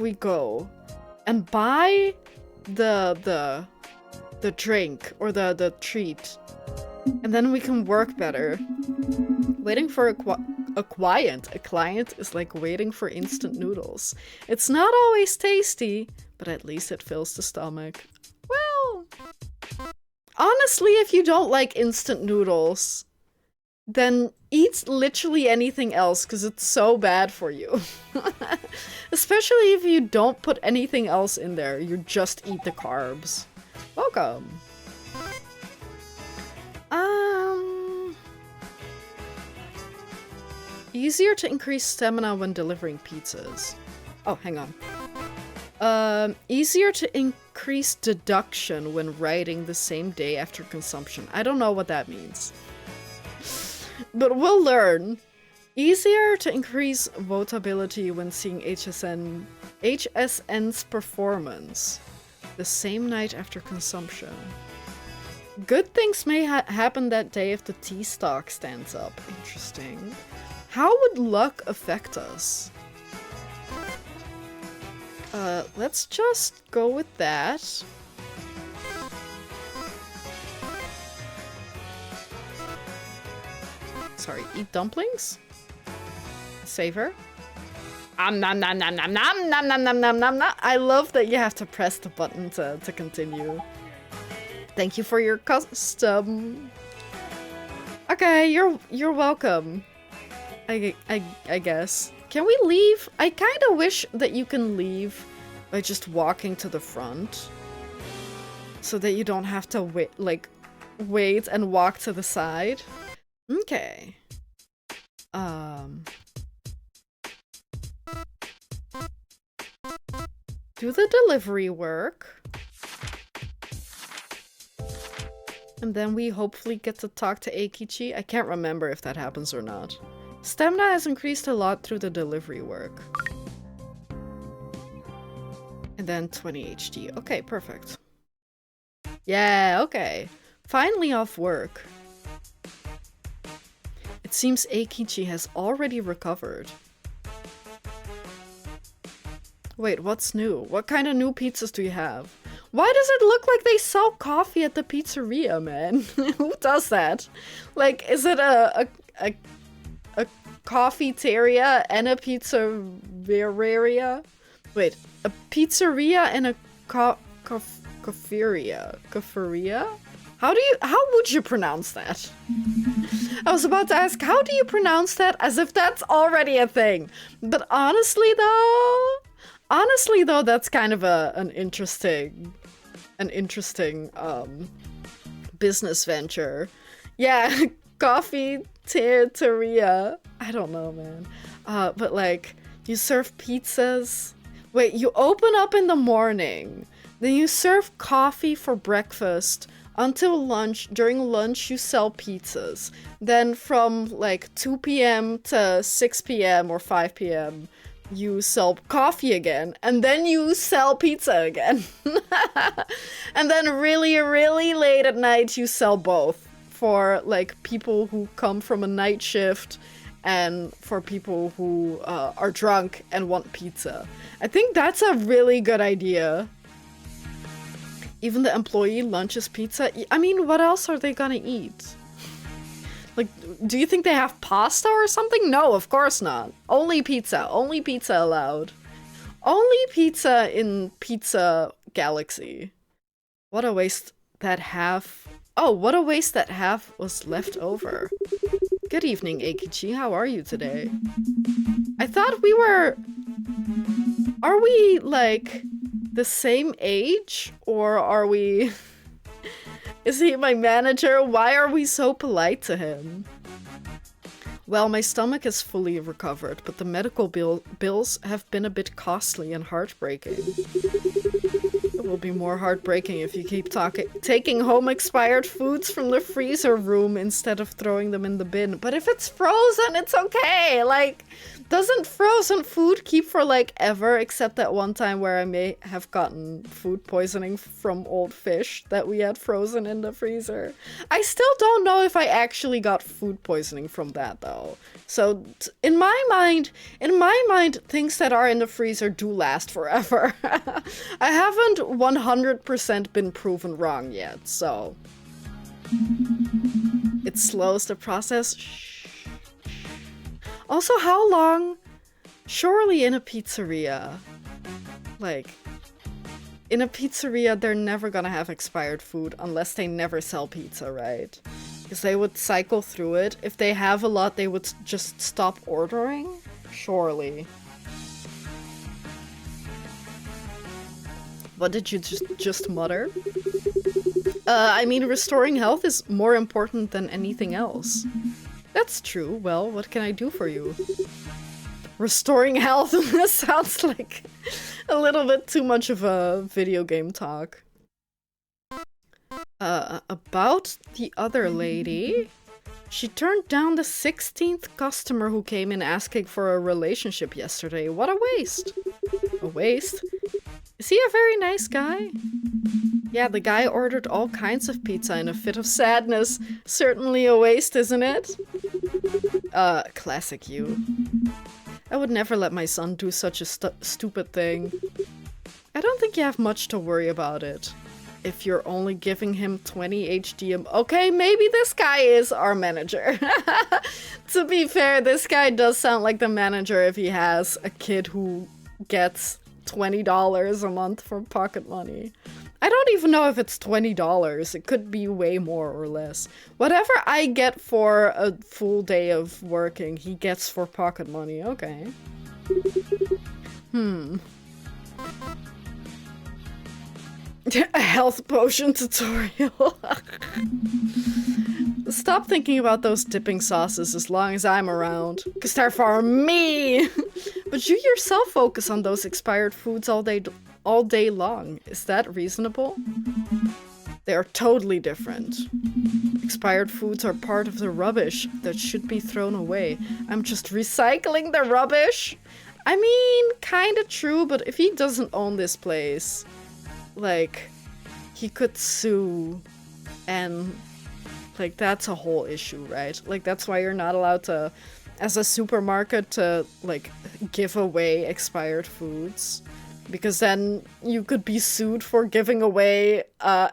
we go and buy the drink or the treat, and then we can work better? Waiting for a client. A client is like waiting for instant noodles. It's not always tasty, but at least it fills the stomach. Well, honestly, if you don't like instant noodles, then eat literally anything else, because it's so bad for you. Especially if you don't put anything else in there, you just eat the carbs. Welcome. Easier to increase stamina when delivering pizzas. Oh, hang on. Easier to increase deduction when writing the same day after consumption. I don't know what that means. But we'll learn. Easier to increase votability when seeing HSN's performance the same night after consumption. Good things may happen that day if the tea stock stands up. Interesting. How would luck affect us? Let's just go with that. Sorry, eat dumplings? Savor? Nom nom nom nom nom nom nom nom nom nom nom nom. I love that you have to press the button to continue. Thank you for your custom. Okay, you're welcome. I guess. Can we leave? I kind of wish that you can leave by just walking to the front, so that you don't have to wait and walk to the side. Okay. Do the delivery work. And then we hopefully get to talk to Eikichi. I can't remember if that happens or not. Stamina has increased a lot through the delivery work. And then 20 HD. Okay, perfect. Yeah, okay. Finally off work. It seems Eikichi has already recovered. Wait, what's new? What kind of new pizzas do you have? Why does it look like they sell coffee at the pizzeria, man? Who does that? Like, is it a coffeeteria and a pizzeria? Wait, a pizzeria and a Kafiria? How would you pronounce that? I was about to ask, how do you pronounce that? As if that's already a thing. But honestly though, that's kind of an interesting business venture. Yeah, coffee teria. I don't know, man. But like, you serve pizzas. Wait, you open up in the morning. Then you serve coffee for breakfast until lunch. During lunch, you sell pizzas. Then from like 2 p.m. to 6 p.m. or 5 p.m., you sell coffee again. And then you sell pizza again. And then really, really late at night, you sell both. For like people who come from a night shift and for people who are drunk and want pizza. I think that's a really good idea. Even the employee lunches pizza. I mean, what else are they gonna eat? Like, do you think they have pasta or something? No, of course not. Only pizza. Only pizza allowed. Only pizza in Pizza Galaxy. What a waste that half... Oh, what a waste that half was left over. Good evening, Eikichi. How are you today? I thought we were... Are we, like, the same age? Or are we... Is he my manager? Why are we so polite to him? Well, my stomach is fully recovered, but the medical bills have been a bit costly and heartbreaking. It will be more heartbreaking if you keep taking home expired foods from the freezer room instead of throwing them in the bin. But if it's frozen, it's okay! Like, doesn't frozen food keep for like ever, except that one time where I may have gotten food poisoning from old fish that we had frozen in the freezer. I still don't know if I actually got food poisoning from that though. So in my mind, things that are in the freezer do last forever. I haven't 100% been proven wrong yet, so it slows the process. Also, how long? Surely in a pizzeria. Like, in a pizzeria, they're never gonna have expired food unless they never sell pizza, right? Because they would cycle through it. If they have a lot, they would just stop ordering? Surely. What did you just mutter? I mean, restoring health is more important than anything else. That's true. Well, what can I do for you? Restoring health? This sounds like a little bit too much of a video game talk. About the other lady? She turned down the 16th customer who came in asking for a relationship yesterday. What a waste. A waste? Is he a very nice guy? Yeah, the guy ordered all kinds of pizza in a fit of sadness. Certainly a waste, isn't it? Classic you. I would never let my son do such a stupid thing. I don't think you have much to worry about it. If you're only giving him 20 HDM... Okay, maybe this guy is our manager. To be fair, this guy does sound like the manager if he has a kid who gets $20 a month for pocket money. I don't even know if it's $20. It could be way more or less. Whatever I get for a full day of working, he gets for pocket money. Okay. A health potion tutorial. Stop thinking about those dipping sauces as long as I'm around. Because they're for me! But you yourself focus on those expired foods all day long. Is that reasonable? They are totally different. Expired foods are part of the rubbish that should be thrown away. I'm just recycling the rubbish? I mean, kinda true, but if he doesn't own this place, like, he could sue, and, like, that's a whole issue, right? Like, that's why you're not allowed to, as a supermarket, to, like, give away expired foods. Because then you could be sued for giving away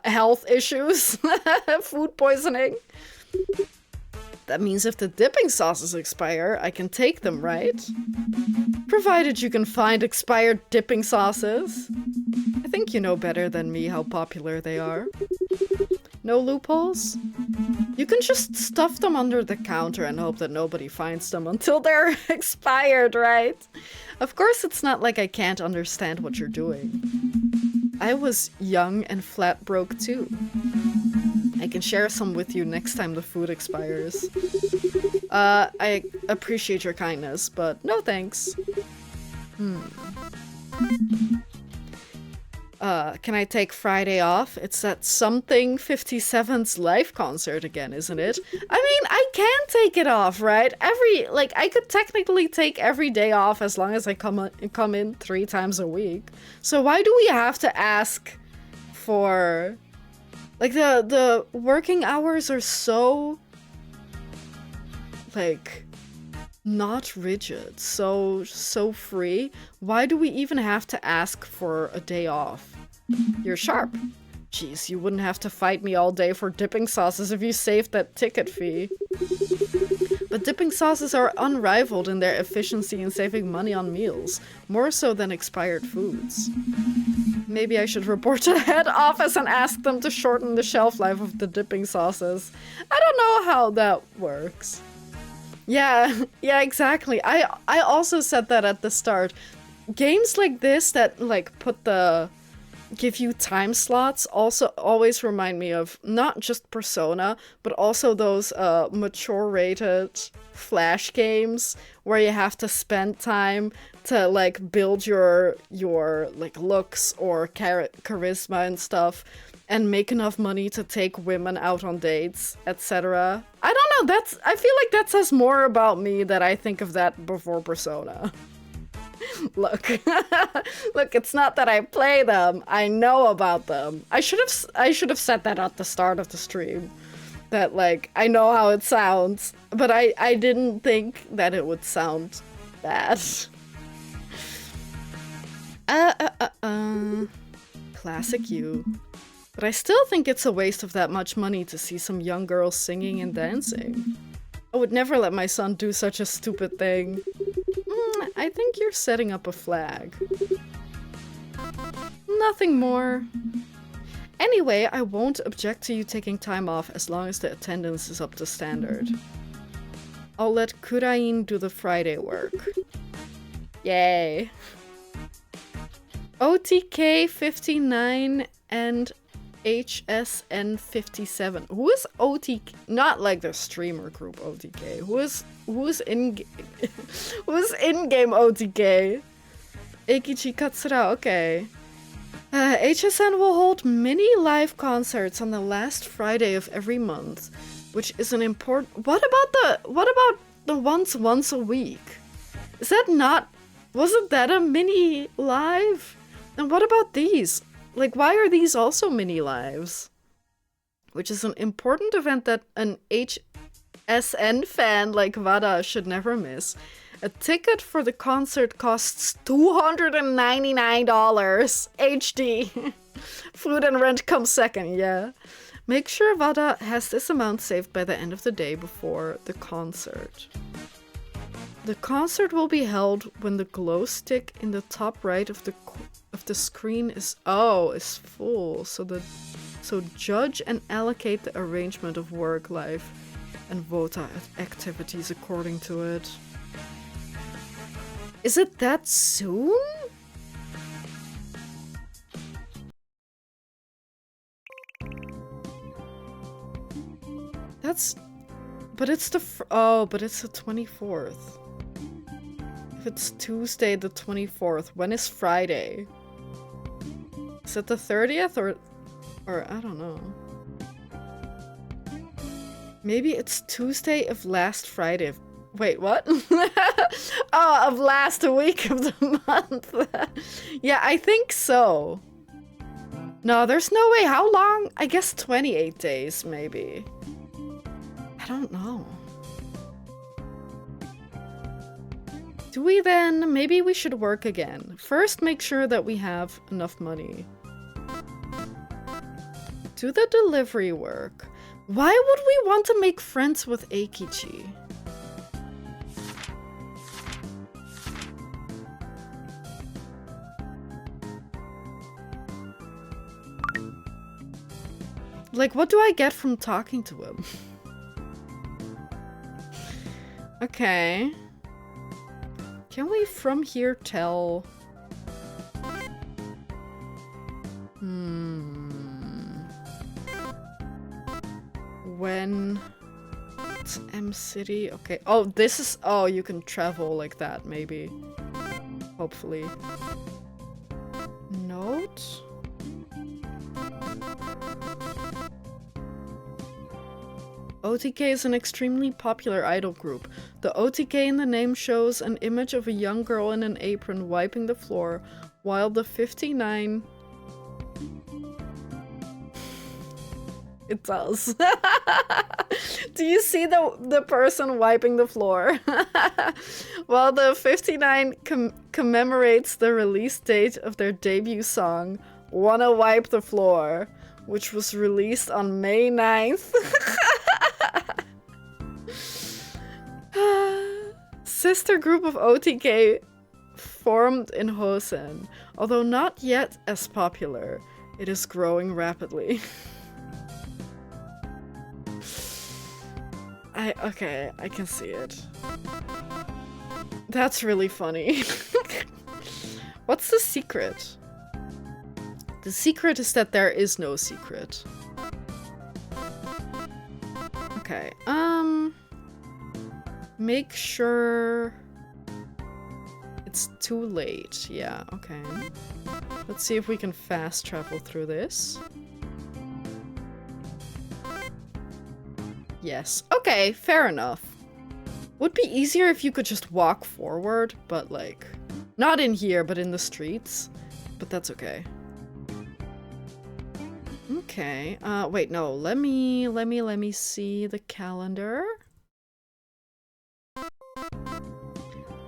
health issues, food poisoning. That means if the dipping sauces expire, I can take them, right? Provided you can find expired dipping sauces. I think you know better than me how popular they are. No loopholes? You can just stuff them under the counter and hope that nobody finds them until they're expired, right? Of course, it's not like I can't understand what you're doing. I was young and flat broke too. I can share some with you next time the food expires. I appreciate your kindness, but no thanks. Can I take Friday off? It's that Something 57's live concert again, isn't it? I mean, I can take it off, right? I could technically take every day off as long as I come in 3 times a week. So why do we have to ask for... Like, the working hours are so... like... not rigid, so free. Why do we even have to ask for a day off? You're sharp. Jeez, you wouldn't have to fight me all day for dipping sauces if you saved that ticket fee. But dipping sauces are unrivaled in their efficiency in saving money on meals, more so than expired foods. Maybe I should report to the head office and ask them to shorten the shelf life of the dipping sauces. I don't know how that works. Yeah, exactly. I also said that at the start. Games like this that like give you time slots also always remind me of not just Persona, but also those mature rated Flash games where you have to spend time to like build your like looks or charisma and stuff, and make enough money to take women out on dates, etc. I don't know, I feel like that says more about me that I think of that before Persona. Look, it's not that I play them, I know about them. I should have said that at the start of the stream. That like, I know how it sounds, but I didn't think that it would sound bad. Classic you. But I still think it's a waste of that much money to see some young girls singing and dancing. I would never let my son do such a stupid thing. I think you're setting up a flag. Nothing more. Anyway, I won't object to you taking time off as long as the attendance is up to standard. I'll let Kurain do the Friday work. Yay. OTK 59 and HSN 57. Who is OTK? Not like the streamer group OTK. Who's in-game OTK? Eikichi Katsura, okay. HSN will hold mini live concerts on the last Friday of every month, which is an important... What about the once a week? Is that not... Wasn't that a mini live? And what about these? Like, why are these also mini lives? Which is an important event that an HSN fan like Vada should never miss. A ticket for the concert costs $299 HD. Food and rent come second, yeah. Make sure Vada has this amount saved by the end of the day before the concert. The concert will be held when the glow stick in the top right of the screen is full. So judge and allocate the arrangement of work life and VOTA activities according to it. Is it that soon? But it's the 24th. If it's Tuesday the 24th, when is Friday? Is it the 30th or I don't know. Maybe it's Tuesday of last Friday. Wait, what? Oh, of last week of the month. Yeah, I think so. No, there's no way. How long? I guess 28 days, maybe. I don't know. Do we then? Maybe we should work again. First, make sure that we have enough money. Do the delivery work. Why would we want to make friends with Eikichi? Like, what do I get from talking to him? Okay. Can we from here tell? When it's M City? Okay. Oh, this is. Oh, you can travel like that, maybe. Hopefully. Note? OTK is an extremely popular idol group. The OTK in the name shows an image of a young girl in an apron wiping the floor, while the 59... It does. Do you see the person wiping the floor? While the 59 commemorates the release date of their debut song, Wanna Wipe the Floor, which was released on May 9th. Sister group of OTK formed in Hosen. Although not yet as popular, it is growing rapidly. Okay, I can see it. That's really funny. What's the secret? The secret is that there is no secret. Okay, make sure it's too late. Yeah, okay. Let's see if we can fast travel through this. Yes. Okay, fair enough. Would be easier if you could just walk forward, but like, not in here, but in the streets. But that's okay. Okay. Wait, no. Let me see the calendar.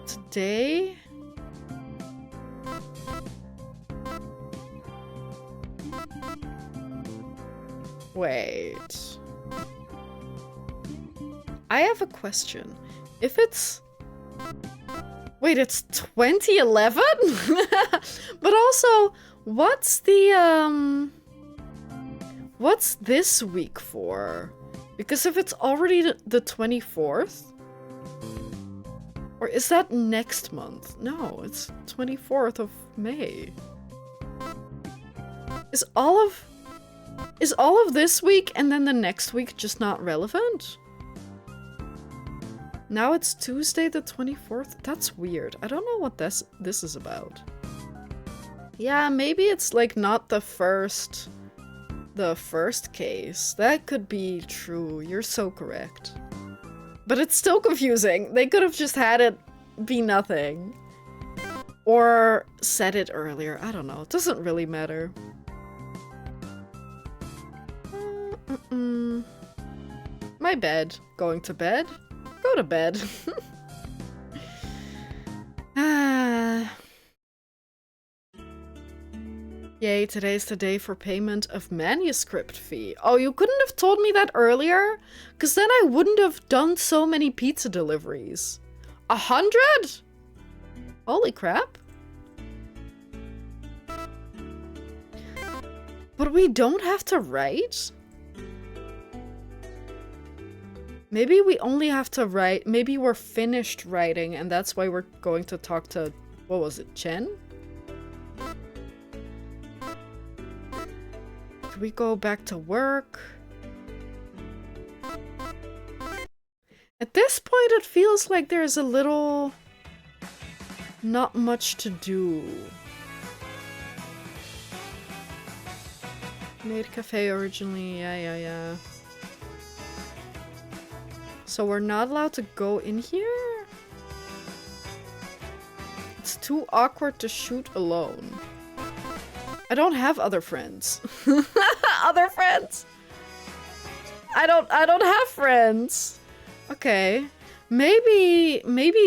Today. Wait. I have a question. If it's... Wait, it's 2011? But also, what's the, what's this week for? Because if it's already the 24th... Or is that next month? No, it's 24th of May. Is all of this week and then the next week just not relevant? Now it's Tuesday the 24th? That's weird. I don't know what this is about. Yeah, maybe it's like not the first case. That could be true. You're so correct. But it's still confusing. They could have just had it be nothing. Or said it earlier. I don't know. It doesn't really matter. My bed. Going to bed? Go to bed. Yay, today's the day for payment of manuscript fee. Oh, you couldn't have told me that earlier? Because then I wouldn't have done so many pizza deliveries. 100? Holy crap. But we don't have to write? Maybe we only have to write, maybe we're finished writing and that's why we're going to talk to, what was it, Chen? Can we go back to work? At this point it feels like there's a little... not much to do. Made cafe originally, yeah. So we're not allowed to go in here? It's too awkward to shoot alone. I don't have other friends. Other friends? I don't have friends. Okay. Maybe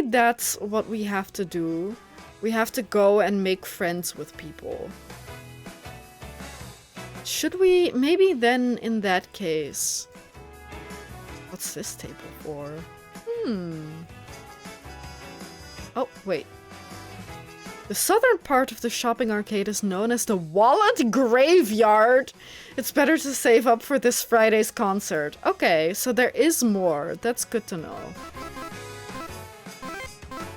that's what we have to do. We have to go and make friends with people. Should we, maybe then in that case, What's this table for? Oh, wait. The southern part of the shopping arcade is known as the Wallet Graveyard. It's better to save up for this Friday's concert. Okay, so there is more. That's good to know.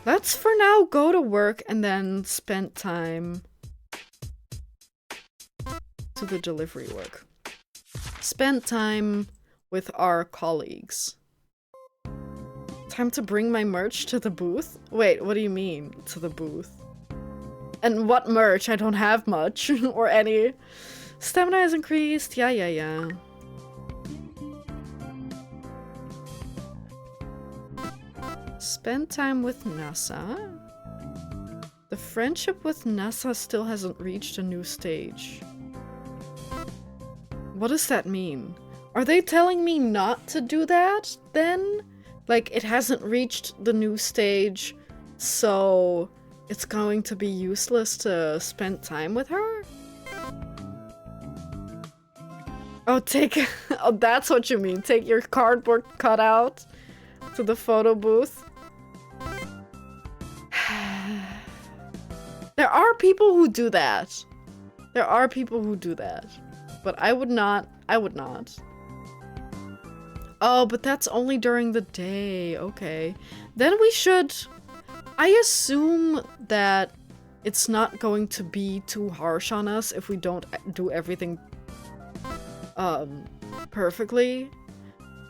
Let's for now go to work and then spend time to the delivery work. Spend time with our colleagues. Time to bring my merch to the booth? Wait, what do you mean, to the booth? And what merch? I don't have much, or any. Stamina has increased, yeah. Spend time with NASA. The friendship with NASA still hasn't reached a new stage. What does that mean? Are they telling me not to do that, then? Like, it hasn't reached the new stage, so it's going to be useless to spend time with her? Oh, oh, that's what you mean. Take your cardboard cutout to the photo booth. There are people who do that. There are people who do that. But I would not. I would not. Oh, but that's only during the day. Okay. Then we should... I assume that it's not going to be too harsh on us if we don't do everything perfectly.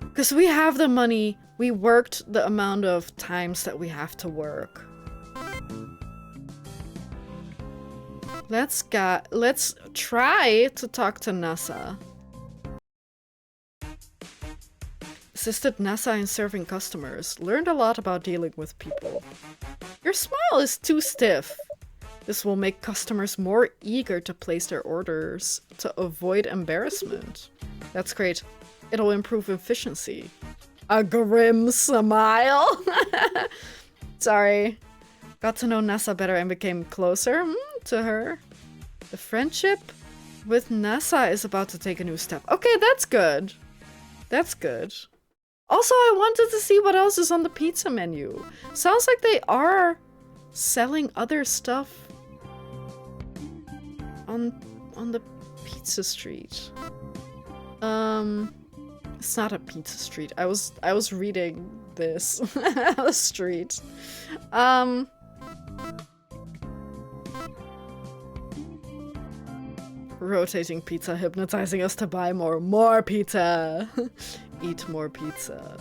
Because we have the money, we worked the amount of times that we have to work. Let's try to talk to NASA. Assisted NASA in serving customers. Learned a lot about dealing with people. Your smile is too stiff. This will make customers more eager to place their orders to avoid embarrassment. That's great. It'll improve efficiency. A grim smile. Sorry. Got to know NASA better and became closer to her. The friendship with NASA is about to take a new step. Okay, that's good. That's good. Also, I wanted to see what else is on the pizza menu. Sounds like they are selling other stuff on the pizza street. It's not a pizza street. I was reading this street. Rotating pizza, hypnotizing us to buy more pizza. Eat more pizza.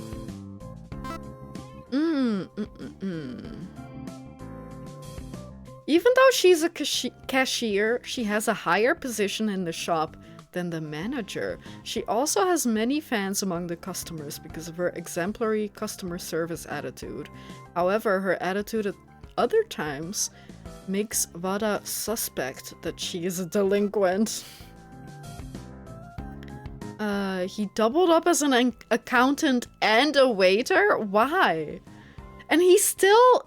Even though she's a cashier, she has a higher position in the shop than the manager. She also has many fans among the customers because of her exemplary customer service attitude. However, her attitude at other times makes Vada suspect that she is a delinquent. He doubled up as an accountant and a waiter? Why? And he's still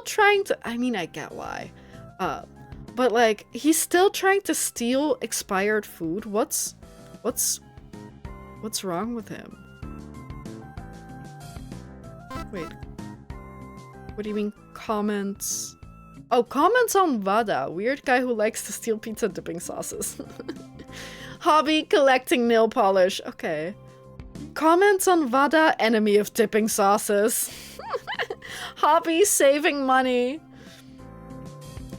trying to, I mean, I get why. But like, he's still trying to steal expired food? What's wrong with him? Wait. What do you mean, comments? Oh, comments on Vada. Weird guy who likes to steal pizza dipping sauces. Hobby, collecting nail polish. Okay. Comments on Vada, enemy of dipping sauces. Hobby, saving money.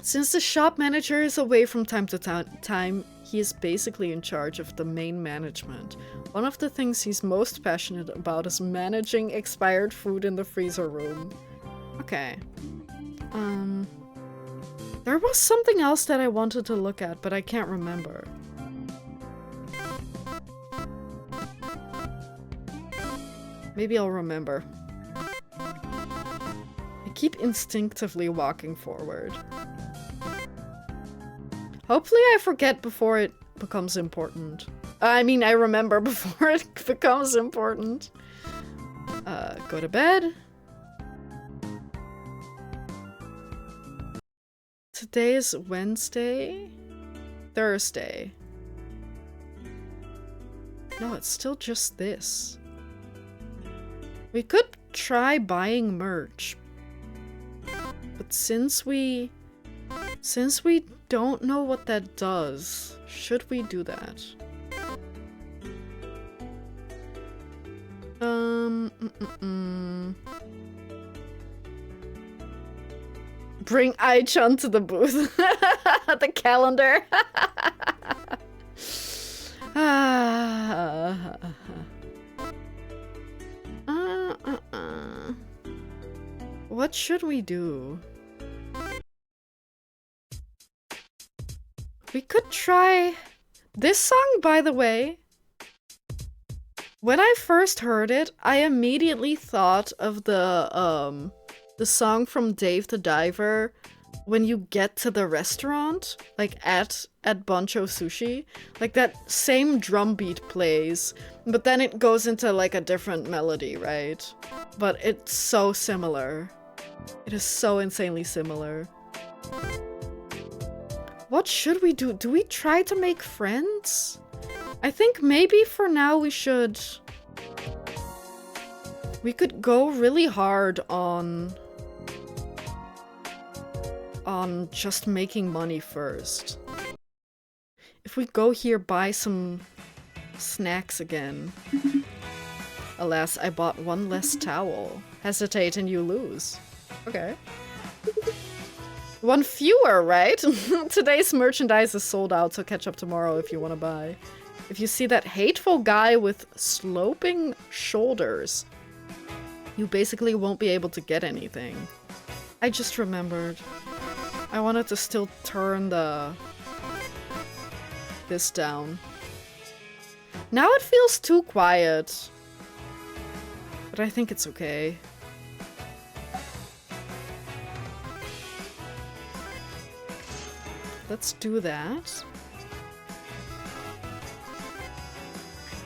Since the shop manager is away from time to time, he is basically in charge of the main management. One of the things he's most passionate about is managing expired food in the freezer room. Okay. There was something else that I wanted to look at, but I can't remember. Maybe I'll remember. I keep instinctively walking forward. Hopefully I forget before it becomes important. I mean, I remember before it becomes important. Go to bed. Today is Wednesday? Thursday. No, it's still just this. We could try buying merch. But since we don't know what that does, should we do that? Bring Ai-chan to the booth. The calendar. What should we do? We could try this song, by the way. When I first heard it, I immediately thought of the song from Dave the Diver when you get to the restaurant, like at Bancho Sushi. Like that same drum beat plays, but then it goes into like a different melody, right? But it's so similar. It is so insanely similar. What should we do? Do we try to make friends? I think maybe for now we should... We could go really hard on just making money first. If we go here, buy some snacks again. Alas, I bought one less towel. Hesitate and you lose. Okay. One fewer, right? Today's merchandise is sold out, so catch up tomorrow if you want to buy. If you see that hateful guy with sloping shoulders, you basically won't be able to get anything. I just remembered. I wanted to still turn this down. Now it feels too quiet. But I think it's okay. Let's do that.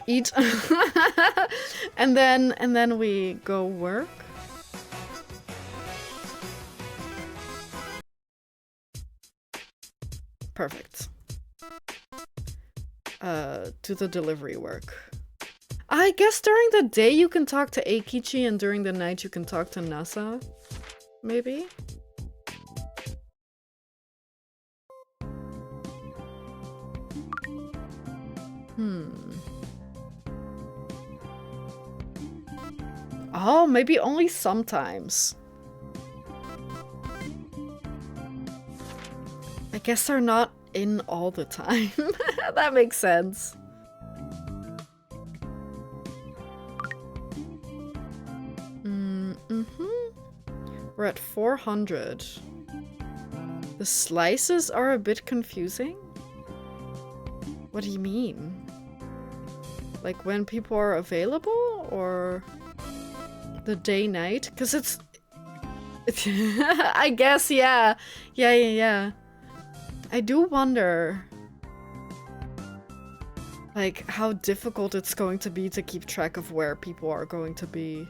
Eat. and then we go work. Perfect. Do the delivery work. I guess during the day you can talk to Eikichi and during the night you can talk to Nasa. Maybe? Oh, maybe only sometimes. I guess they're not in all the time. That makes sense. We're at 400. The slices are a bit confusing. What do you mean? Like when people are available or the day-night? Because it's... I guess, yeah. Yeah. I do wonder like how difficult it's going to be to keep track of where people are going to be.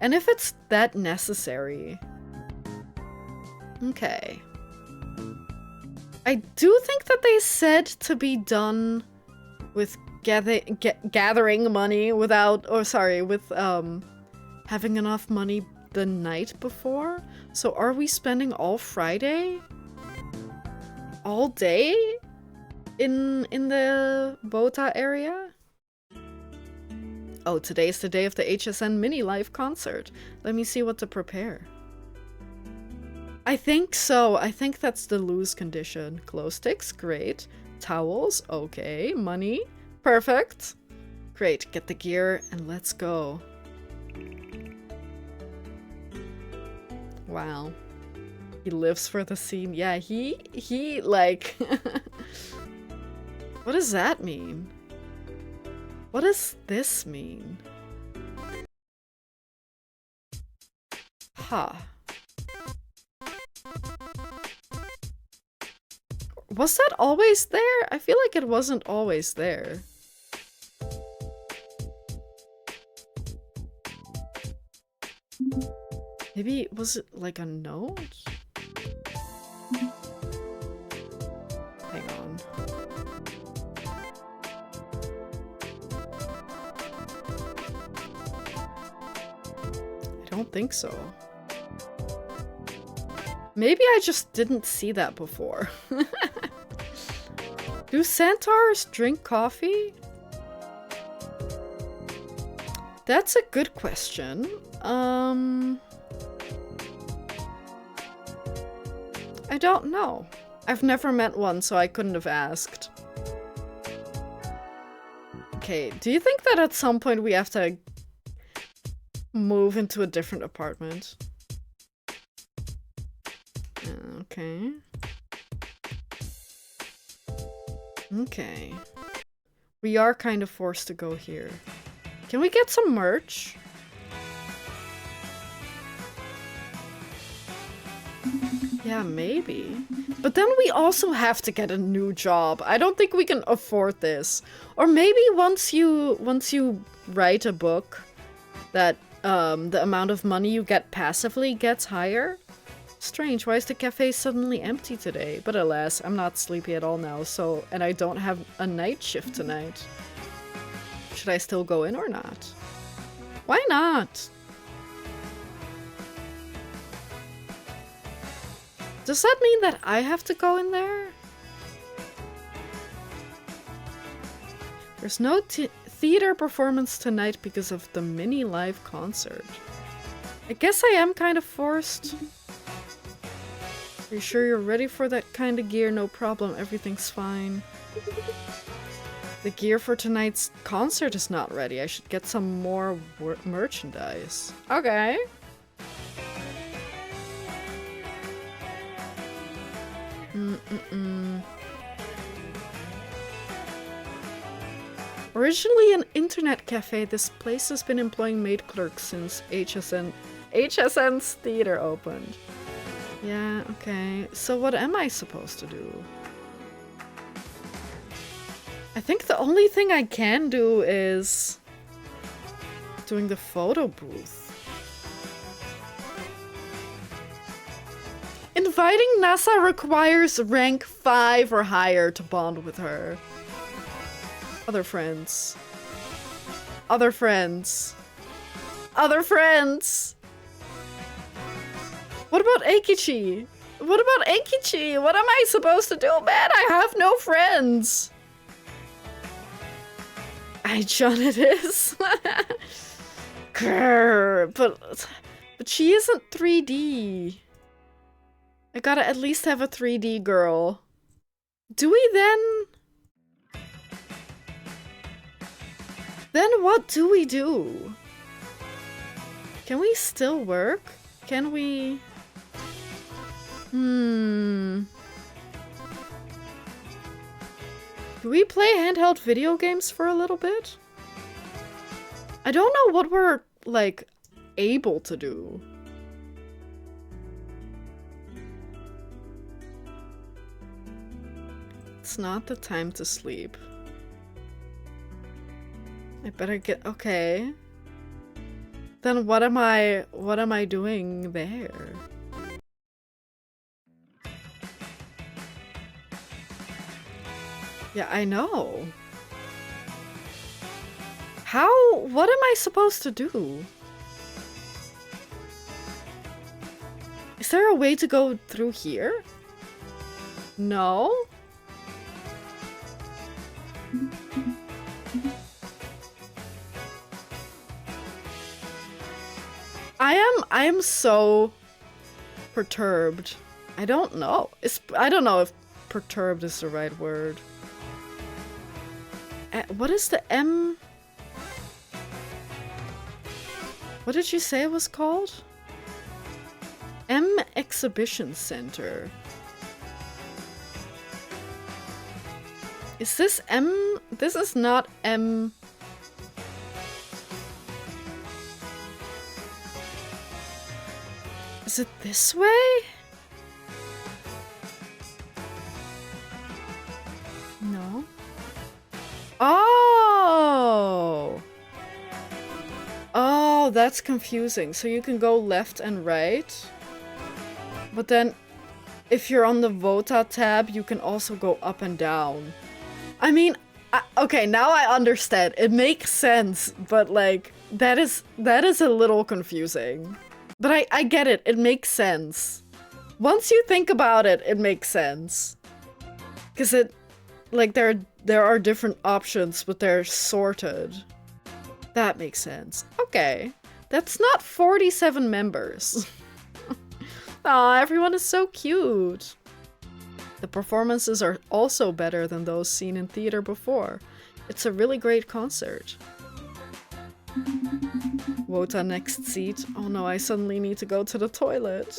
And if it's that necessary. Okay. I do think that they said to be done with gathering money without, or sorry, with having enough money the night before. So are we spending all Friday? All day? In the Bota area? Oh, today's the day of the HSN mini live concert. Let me see what to prepare. I think so. I think that's the lose condition. Glow sticks, great. Towels, okay. Money, perfect. Great, get the gear and let's go. Wow. He lives for the scene. Yeah, he like... What does that mean? What does this mean? Huh. Was that always there? I feel like it wasn't always there. Maybe, was it like a note? Hang on. don't think so. Maybe I just didn't see that before. Do centaurs drink coffee? That's a good question. I don't know. I've never met one, so I couldn't have asked. Okay, do you think that at some point we have to move into a different apartment? Okay. Okay. We are kind of forced to go here. Can we get some merch? Yeah, maybe. But then we also have to get a new job. I don't think we can afford this. Or maybe once you write a book, that the amount of money you get passively gets higher. Strange, why is the cafe suddenly empty today? But alas, I'm not sleepy at all now, so... And I don't have a night shift tonight. Should I still go in or not? Why not? Does that mean that I have to go in there? There's no theater performance tonight because of the mini live concert. I guess I am kind of forced. Are you sure you're ready for that kind of gear? No problem, everything's fine. The gear for tonight's concert is not ready. I should get some more merchandise. Okay. Originally an internet cafe, this place has been employing maid clerks since HSN's theater opened. Yeah, okay. So what am I supposed to do? I think the only thing I can do is doing the photo booth. Inviting NASA requires rank 5 or higher to bond with her. Other friends. Other friends. Other friends! What about Eikichi? What about Eikichi? What am I supposed to do? Man, I have no friends! John it is. Grr, but she isn't 3D. I gotta at least have a 3D girl. Do we then? Then what do we do? Can we still work? Can we? Do we play handheld video games for a little bit? I don't know what we're, like, able to do. It's not the time to sleep. I better get... Okay. Then what am I doing there? Yeah, I know. What am I supposed to do? Is there a way to go through here? No? I am so perturbed. I don't know. I don't know if perturbed is the right word. What is the M? What did you say it was called? M Exhibition Center. Is this M? This is not M. Is it this way? No. Oh! Oh, that's confusing. So you can go left and right. But then, if you're on the Vota tab, you can also go up and down. I mean, Okay, now I understand. It makes sense, but like that is a little confusing. But I get it. It makes sense. Once you think about it, it makes sense. Cause it like there are different options, but they're sorted. That makes sense. Okay. That's not 47 members. Aw, everyone is so cute. The performances are also better than those seen in theater before. It's a really great concert. Wota next seat. Oh no, I suddenly need to go to the toilet.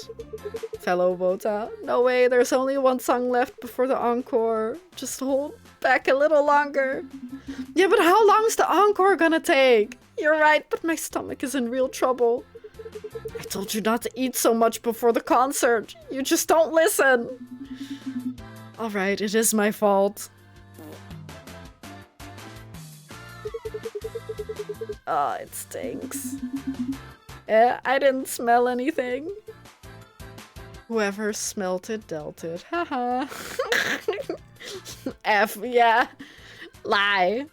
Fellow Wota. No way, there's only one song left before the encore. Just hold back a little longer. Yeah, but how long's the encore gonna take? You're right, but my stomach is in real trouble. I told you not to eat so much before the concert. You just don't listen. Alright, it is my fault. Oh, it stinks. I didn't smell anything. Whoever smelt it dealt it. Haha. F, yeah. Lie.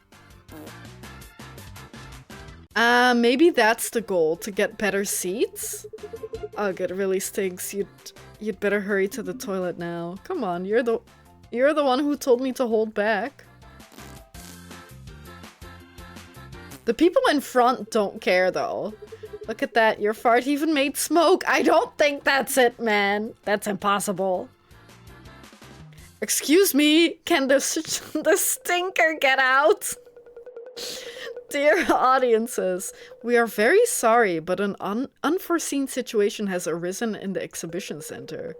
Maybe that's the goal, to get better seats? Ugh, it really stinks. You'd better hurry to the toilet now. Come on, you're the one who told me to hold back. The people in front don't care though. Look at that, your fart even made smoke. I don't think that's it, man. That's impossible. Excuse me, can the stinker get out? Dear audiences, we are very sorry, but an unforeseen situation has arisen in the exhibition center.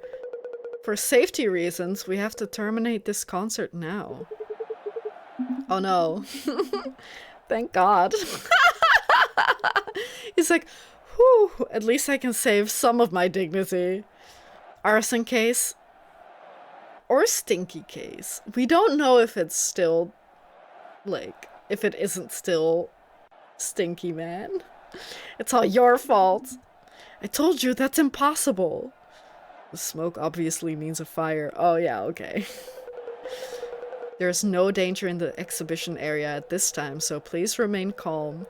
For safety reasons, we have to terminate this concert now. Oh no. Thank God. He's like, whew, at least I can save some of my dignity. Arson case. Or stinky case. We don't know if it's still, like, if it isn't still stinky, man. It's all your fault. I told you that's impossible. The smoke obviously means a fire. Oh yeah, okay. There's no danger in the exhibition area at this time, so please remain calm.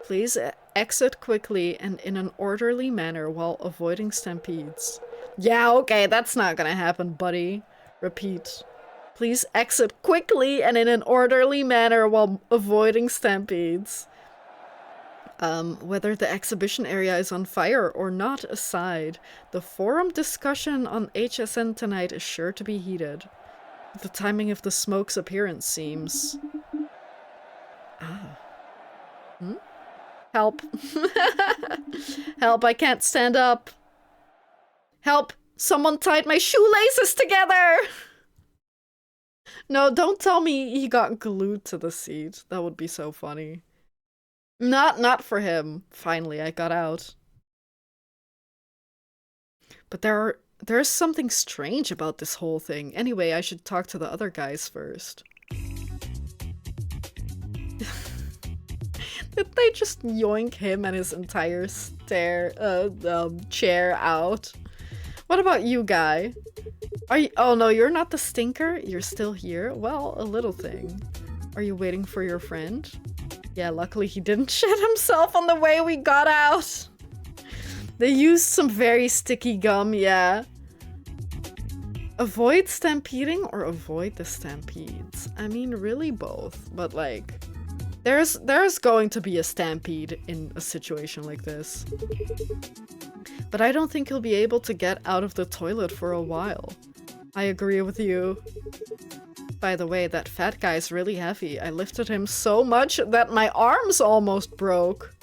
Please exit quickly and in an orderly manner while avoiding stampedes. Yeah, okay, that's not gonna happen, buddy. Repeat. Please exit quickly and in an orderly manner while avoiding stampedes. Whether the exhibition area is on fire or not aside, the forum discussion on HSN tonight is sure to be heated. The timing of the smoke's appearance seems... Ah. Hmm? Help. Help, I can't stand up. Help! Someone tied my shoelaces together! No, don't tell me he got glued to the seat. That would be so funny. Not for him. Finally, I got out. But there's something strange about this whole thing. Anyway, I should talk to the other guys first. Did they just yoink him and his entire chair out? What about you, guy? Are you— oh no, you're not the stinker? You're still here? Well, a little thing. Are you waiting for your friend? Yeah, luckily he didn't shit himself on the way we got out. They used some very sticky gum, yeah. Avoid stampeding or avoid the stampedes? I mean, really both, but like, there's going to be a stampede in a situation like this. But I don't think he'll be able to get out of the toilet for a while. I agree with you. By the way, that fat guy's really heavy. I lifted him so much that my arms almost broke.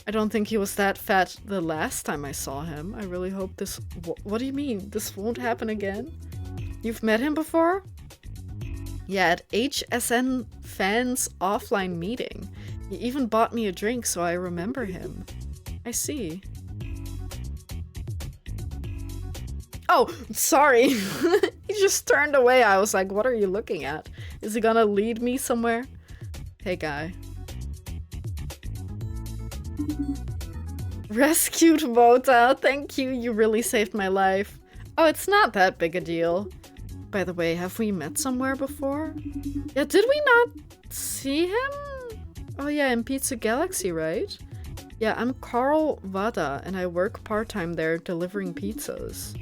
I don't think he was that fat the last time I saw him. I really hope this— what do you mean? This won't happen again? You've met him before? Yeah, at HSN fans offline meeting. He even bought me a drink, so I remember him. I see. Oh, sorry. He just turned away. I was like, what are you looking at? Is he gonna lead me somewhere? Hey, guy. Rescued Vota. Thank you. You really saved my life. Oh, it's not that big a deal. By the way, have we met somewhere before? Yeah, did we not see him? Oh yeah, in Pizza Galaxy, right? Yeah, I'm Carl Wada, and I work part-time there delivering pizzas.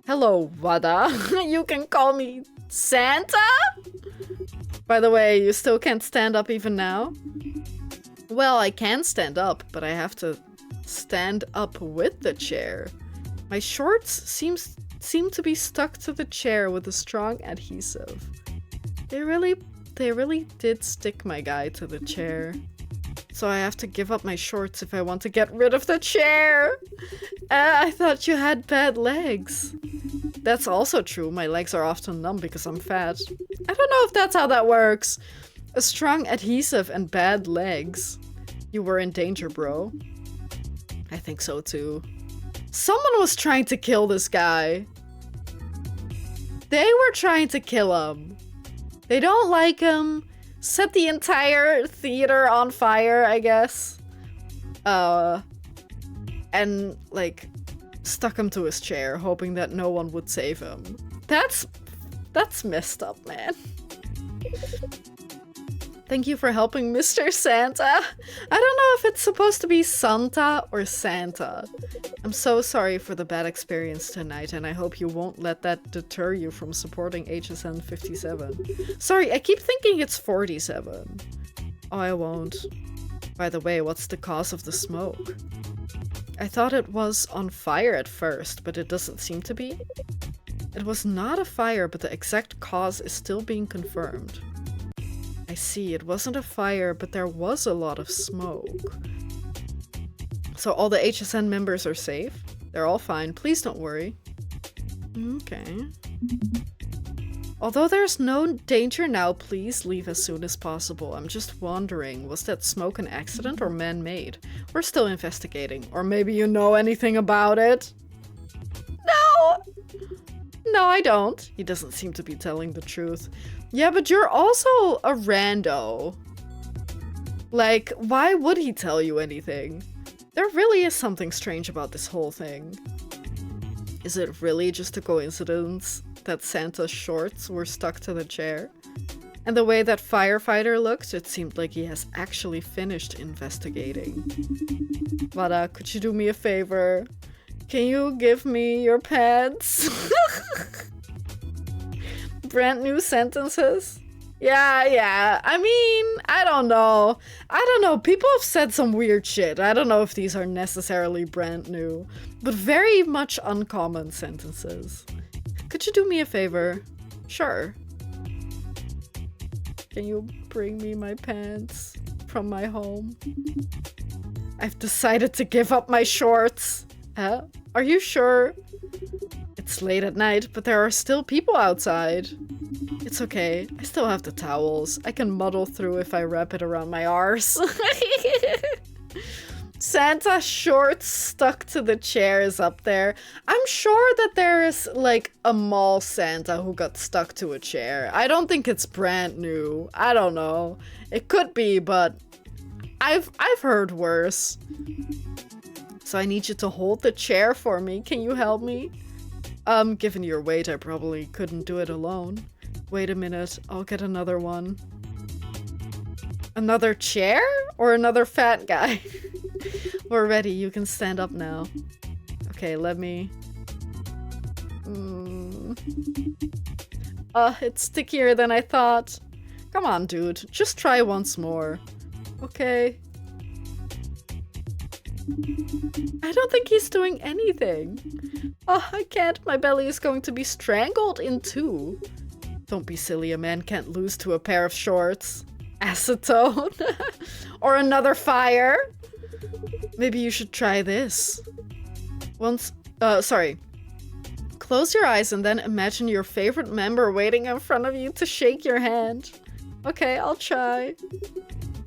Hello, Wada. You can call me Santa? By the way, you still can't stand up even now? Well, I can stand up, but I have to stand up with the chair. My shorts seem to be stuck to the chair with a strong adhesive. They really did stick my guy to the chair. So I have to give up my shorts if I want to get rid of the chair. I thought you had bad legs. That's also true. My legs are often numb because I'm fat. I don't know if that's how that works. A strong adhesive and bad legs. You were in danger, bro. I think so too. Someone was trying to kill this guy. They were trying to kill him. They don't like him. Set the entire theater on fire, I guess. And, like, stuck him to his chair, hoping that no one would save him. That's messed up, man. Thank you for helping, Mr. Santa. I don't know if it's supposed to be Santa or Santa. I'm so sorry for the bad experience tonight, and I hope you won't let that deter you from supporting HSN 57. Sorry, I keep thinking it's 47. Oh, I won't. By the way, what's the cause of the smoke? I thought it was on fire at first, but it doesn't seem to be. It was not a fire, but the exact cause is still being confirmed. I see, it wasn't a fire, but there was a lot of smoke. So all the HSN members are safe? They're all fine, please don't worry. Okay. Although there's no danger now, please leave as soon as possible. I'm just wondering, was that smoke an accident or man-made? We're still investigating. Or maybe you know anything about it? No! No, I don't. He doesn't seem to be telling the truth. Yeah, but you're also a rando. Like, why would he tell you anything? There really is something strange about this whole thing. Is it really just a coincidence that Santa's shorts were stuck to the chair? And the way that firefighter looked, it seemed like he has actually finished investigating. Vada, could you do me a favor? Can you give me your pants? Brand new sentences? Yeah. I mean, I don't know. People have said some weird shit. I don't know if these are necessarily brand new, but very much uncommon sentences. Could you do me a favor? Sure. Can you bring me my pants from my home? I've decided to give up my shorts. Are you sure? It's late at night, but there are still people outside. It's okay. I still have the towels. I can muddle through if I wrap it around my arse. Santa's shorts stuck to the chair is up there. I'm sure that there is, like, a mall Santa who got stuck to a chair. I don't think it's brand new. I don't know. It could be, but I've heard worse. So I need you to hold the chair for me. Can you help me? Given your weight, I probably couldn't do it alone. Wait a minute, I'll get another one. Another chair? Or another fat guy? We're ready, you can stand up now. Okay, let me... it's stickier than I thought. Come on, dude, just try once more. Okay. I don't think he's doing anything. Oh, I can't. My belly is going to be strangled in two. Don't be silly. A man can't lose to a pair of shorts. Acetone. Or another fire. Maybe you should try this. Sorry. Close your eyes and then imagine your favorite member waiting in front of you to shake your hand. Okay, I'll try.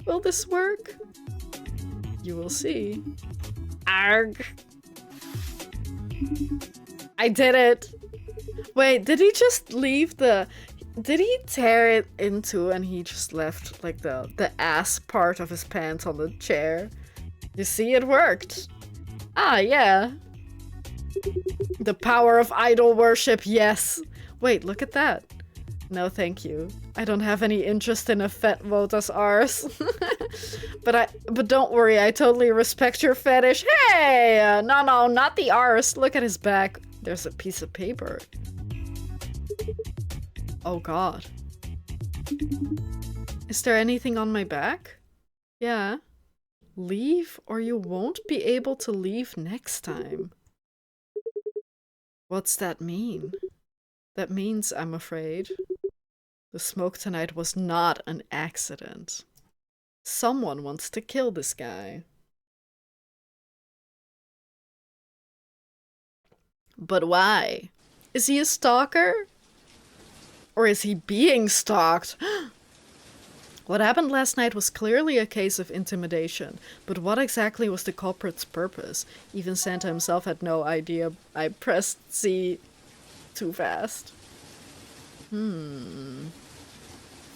Will this work? You will see. Arg. I did it. Wait, did he just leave the... Did he tear it in two and he just left, like, the ass part of his pants on the chair? You see, it worked. Ah, yeah. The power of idol worship, yes. Wait, look at that. No, thank you. I don't have any interest in a fat vote as ours. But don't worry, I totally respect your fetish. Hey! No, not the arse. Look at his back. There's a piece of paper. Oh god. Is there anything on my back? Yeah. Leave or you won't be able to leave next time. What's that mean? That means, I'm afraid, the smoke tonight was not an accident. Someone wants to kill this guy. But why? Is he a stalker? Or is he being stalked? What happened last night was clearly a case of intimidation, but what exactly was the culprit's purpose? Even Santa himself had no idea. I pressed C too fast.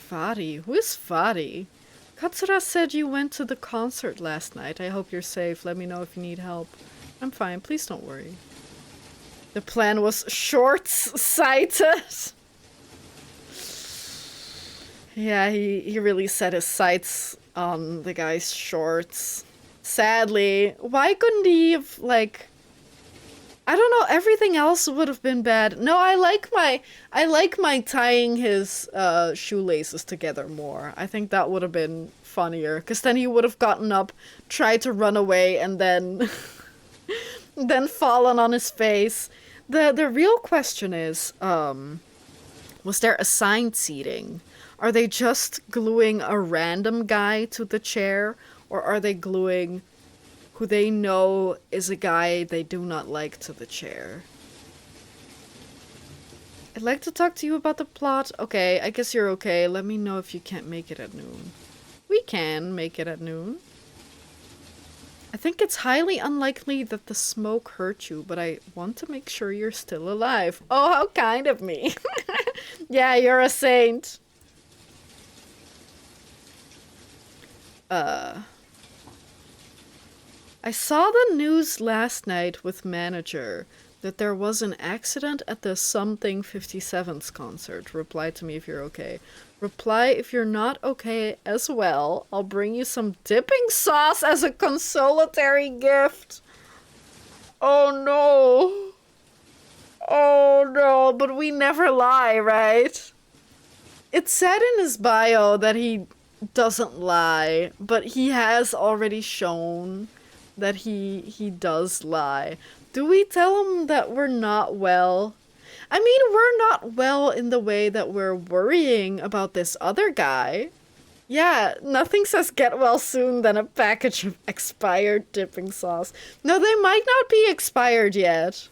Fadi? Who is Fadi? Katsura said you went to the concert last night. I hope you're safe. Let me know if you need help. I'm fine. Please don't worry. The plan was short-sighted. Yeah, he really set his sights on the guy's shorts. Sadly. Why couldn't he have, like... I don't know, everything else would have been bad. No, I like my tying his shoelaces together more. I think that would have been funnier, because then he would have gotten up, tried to run away, and then then fallen on his face. The real question is, was there assigned seating? Are they just gluing a random guy to the chair, or are they gluing who they know is a guy they do not like to the chair? I'd like to talk to you about the plot. Okay, I guess you're okay. Let me know if you can't make it at noon. We can make it at noon. I think it's highly unlikely that the smoke hurt you, but I want to make sure you're still alive. Oh, how kind of me. Yeah, you're a saint. I saw the news last night with manager that there was an accident at the Something 57's concert. Reply to me if you're okay. Reply if you're not okay as well. I'll bring you some dipping sauce as a consolatory gift. Oh no. Oh no, but we never lie, right? It said in his bio that he doesn't lie, but he has already shown that he does lie. Do we tell him that we're not well? I mean, we're not well in the way that we're worrying about this other guy. Yeah, nothing says get well soon than a package of expired dipping sauce. No, they might not be expired yet.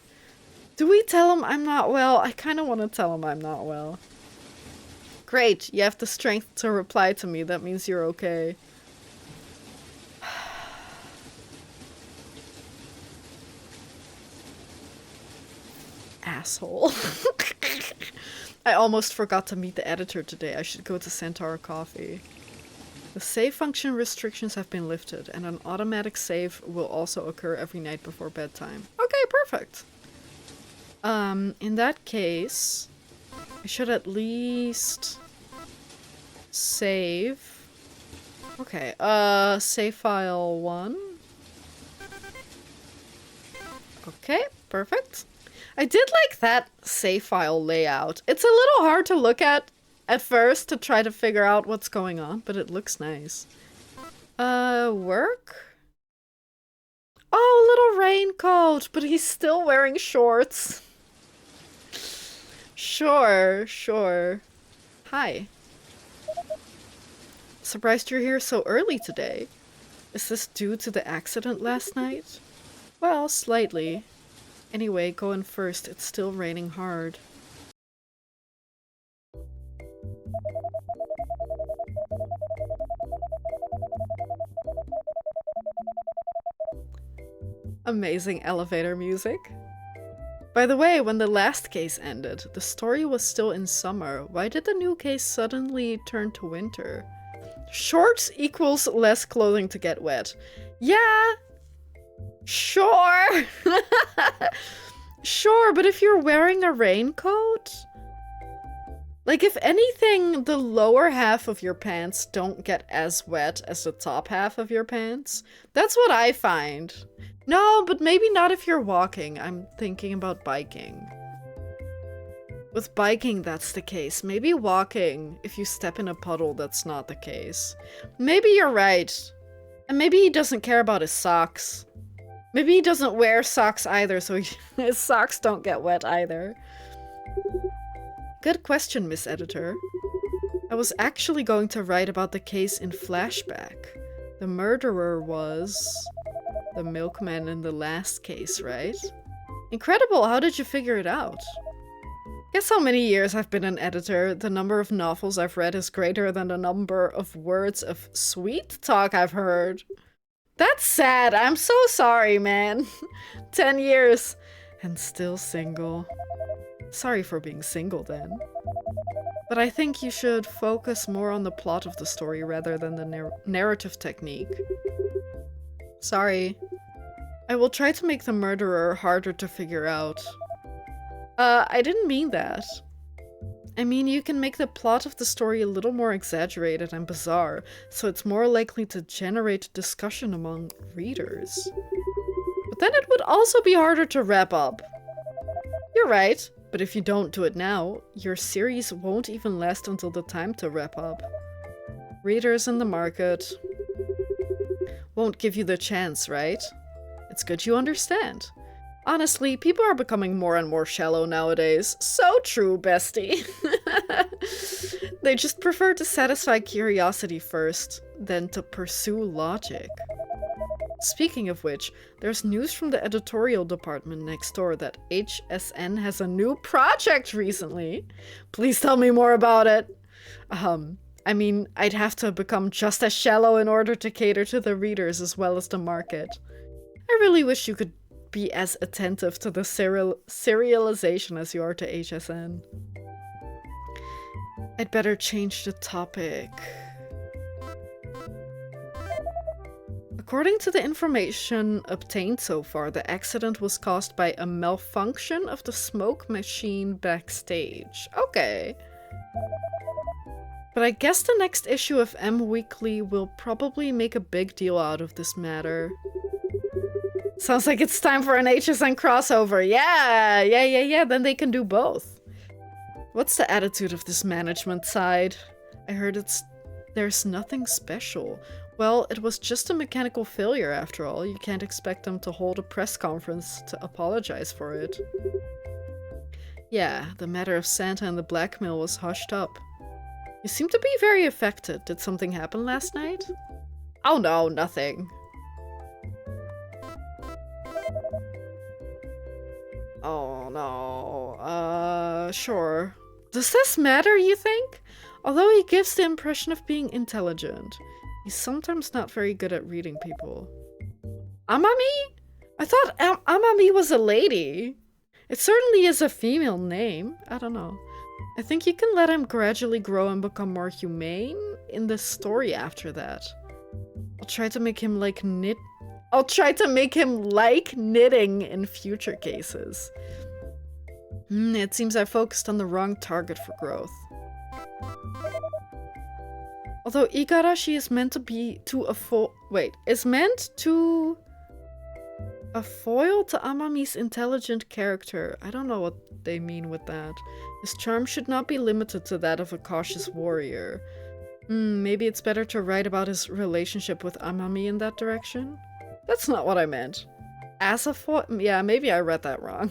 Do we tell him I'm not well? I kind of want to tell him I'm not well. Great, you have the strength to reply to me. That means you're okay. Asshole. I almost forgot to meet the editor today. I should go to Centaur Coffee. The save function restrictions have been lifted, and an automatic save will also occur every night before bedtime. Okay, perfect. In that case, I should at least save. Okay, save file 1. Okay, perfect. I did like that save file layout. It's a little hard to look at first to try to figure out what's going on, but it looks nice. Work? Oh, little raincoat, but he's still wearing shorts. Sure, sure. Hi. Surprised you're here so early today. Is this due to the accident last night? Well, slightly. Anyway, go in first. It's still raining hard. Amazing elevator music. By the way, when the last case ended, the story was still in summer. Why did the new case suddenly turn to winter? Shorts equals less clothing to get wet. Yeah, sure. Sure, but if you're wearing a raincoat, Like, if anything, the lower half of your pants don't get as wet as the top half of your pants. That's what I find. No, but maybe not if you're walking. I'm thinking about biking. With biking, that's the case. Maybe walking, if you step in a puddle, that's not the case. Maybe you're right. And maybe he doesn't care about his socks. Maybe he doesn't wear socks either, so his socks don't get wet either. Good question, Miss Editor. I was actually going to write about the case in flashback. The murderer was the milkman in the last case, right? Incredible, how did you figure it out? Guess how many years I've been an editor? The number of novels I've read is greater than the number of words of sweet talk I've heard. That's sad. I'm so sorry, man. 10 years and still single. Sorry for being single then. But I think you should focus more on the plot of the story rather than the narrative technique. Sorry. I will try to make the murderer harder to figure out. I didn't mean that. I mean, you can make the plot of the story a little more exaggerated and bizarre, so it's more likely to generate discussion among readers. But then it would also be harder to wrap up. You're right, but if you don't do it now, your series won't even last until the time to wrap up. Readers in the market won't give you the chance, right? It's good you understand. Honestly, people are becoming more and more shallow nowadays. So true, bestie. They just prefer to satisfy curiosity first, than to pursue logic. Speaking of which, there's news from the editorial department next door that HSN has a new project recently. Please tell me more about it. I mean, I'd have to become just as shallow in order to cater to the readers as well as the market. I really wish you could be as attentive to the serialization as you are to HSN. I'd better change the topic. According to the information obtained so far, the accident was caused by a malfunction of the smoke machine backstage. Okay. But I guess the next issue of M Weekly will probably make a big deal out of this matter. Sounds like it's time for an HSN crossover. Yeah, then they can do both. What's the attitude of this management side? I heard there's nothing special. Well, it was just a mechanical failure after all. You can't expect them to hold a press conference to apologize for it. Yeah, the matter of Santa and the blackmail was hushed up. You seem to be very affected. Did something happen last night? Oh no, nothing. Oh no, sure. Does this matter, you think? Although he gives the impression of being intelligent, he's sometimes not very good at reading people. Amami? I thought Amami was a lady. It certainly is a female name. I don't know. I think you can let him gradually grow and become more humane in the story after that. I'll try to make him like knitting in future cases. It seems I focused on the wrong target for growth. Although Igarashi is meant to be a foil to Amami's intelligent character. I don't know what they mean with that. His charm should not be limited to that of a cautious warrior. Maybe it's better to write about his relationship with Amami in that direction? That's not what I meant. As a foil? Yeah, maybe I read that wrong.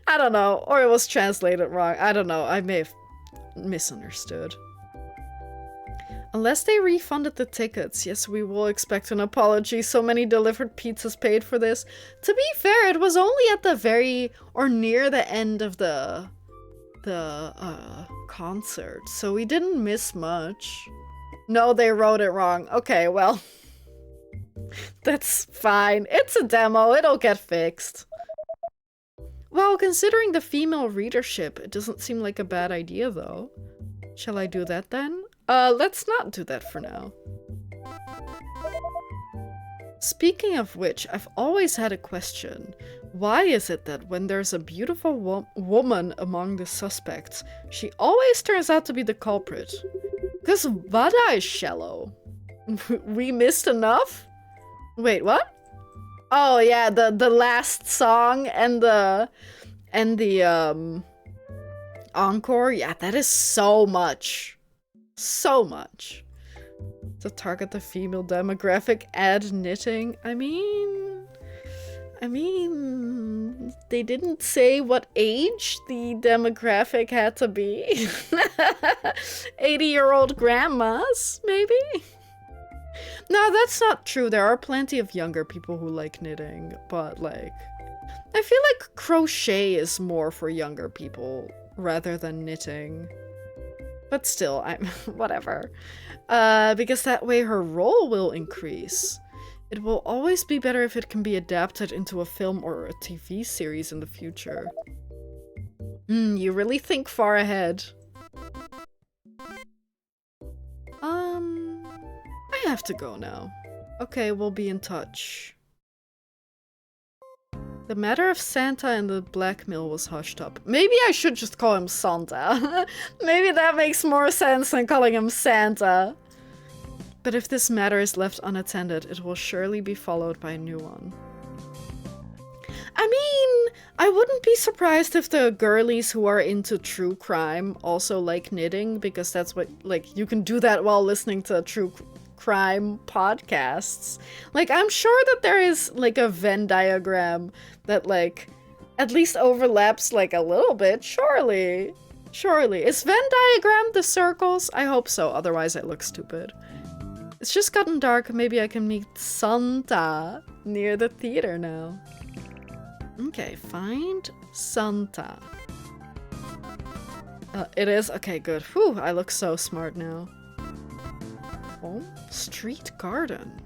I don't know. Or it was translated wrong. I don't know. I may have misunderstood. Unless they refunded the tickets, yes, we will expect an apology. So many delivered pizzas paid for this. To be fair, it was only at the very or near the end of the concert, so we didn't miss much. No, they wrote it wrong. Okay, well, that's fine. It's a demo. It'll get fixed. Well, considering the female readership, it doesn't seem like a bad idea, though. Shall I do that then? Let's not do that for now. Speaking of which, I've always had a question. Why is it that when there's a beautiful woman among the suspects, she always turns out to be the culprit? Because Vada is shallow. We missed enough? Wait, what? Oh yeah, the last song and the encore. Yeah, that is so much. So much. To target the female demographic, add knitting. I mean, they didn't say what age the demographic had to be. 80-year-old grandmas, maybe? No, that's not true. There are plenty of younger people who like knitting, but like, I feel like crochet is more for younger people rather than knitting. But still, I'm whatever. Because that way her role will increase. It will always be better if it can be adapted into a film or a TV series in the future. You really think far ahead. I have to go now. Okay, we'll be in touch. The matter of Santa and the blackmail was hushed up. Maybe I should just call him Santa. Maybe that makes more sense than calling him Santa. But if this matter is left unattended, it will surely be followed by a new one. I mean, I wouldn't be surprised if the girlies who are into true crime also like knitting, because that's what, like, you can do that while listening to true crime podcasts. Like, I'm sure that there is, like, a Venn diagram that, like, at least overlaps, like, a little bit. Surely. Surely. Is Venn diagram the circles? I hope so, otherwise I look stupid. It's just gotten dark. Maybe I can meet Santa near the theater now. Okay, find Santa. It is? Okay, good. Whew, I look so smart now. Oh, street garden.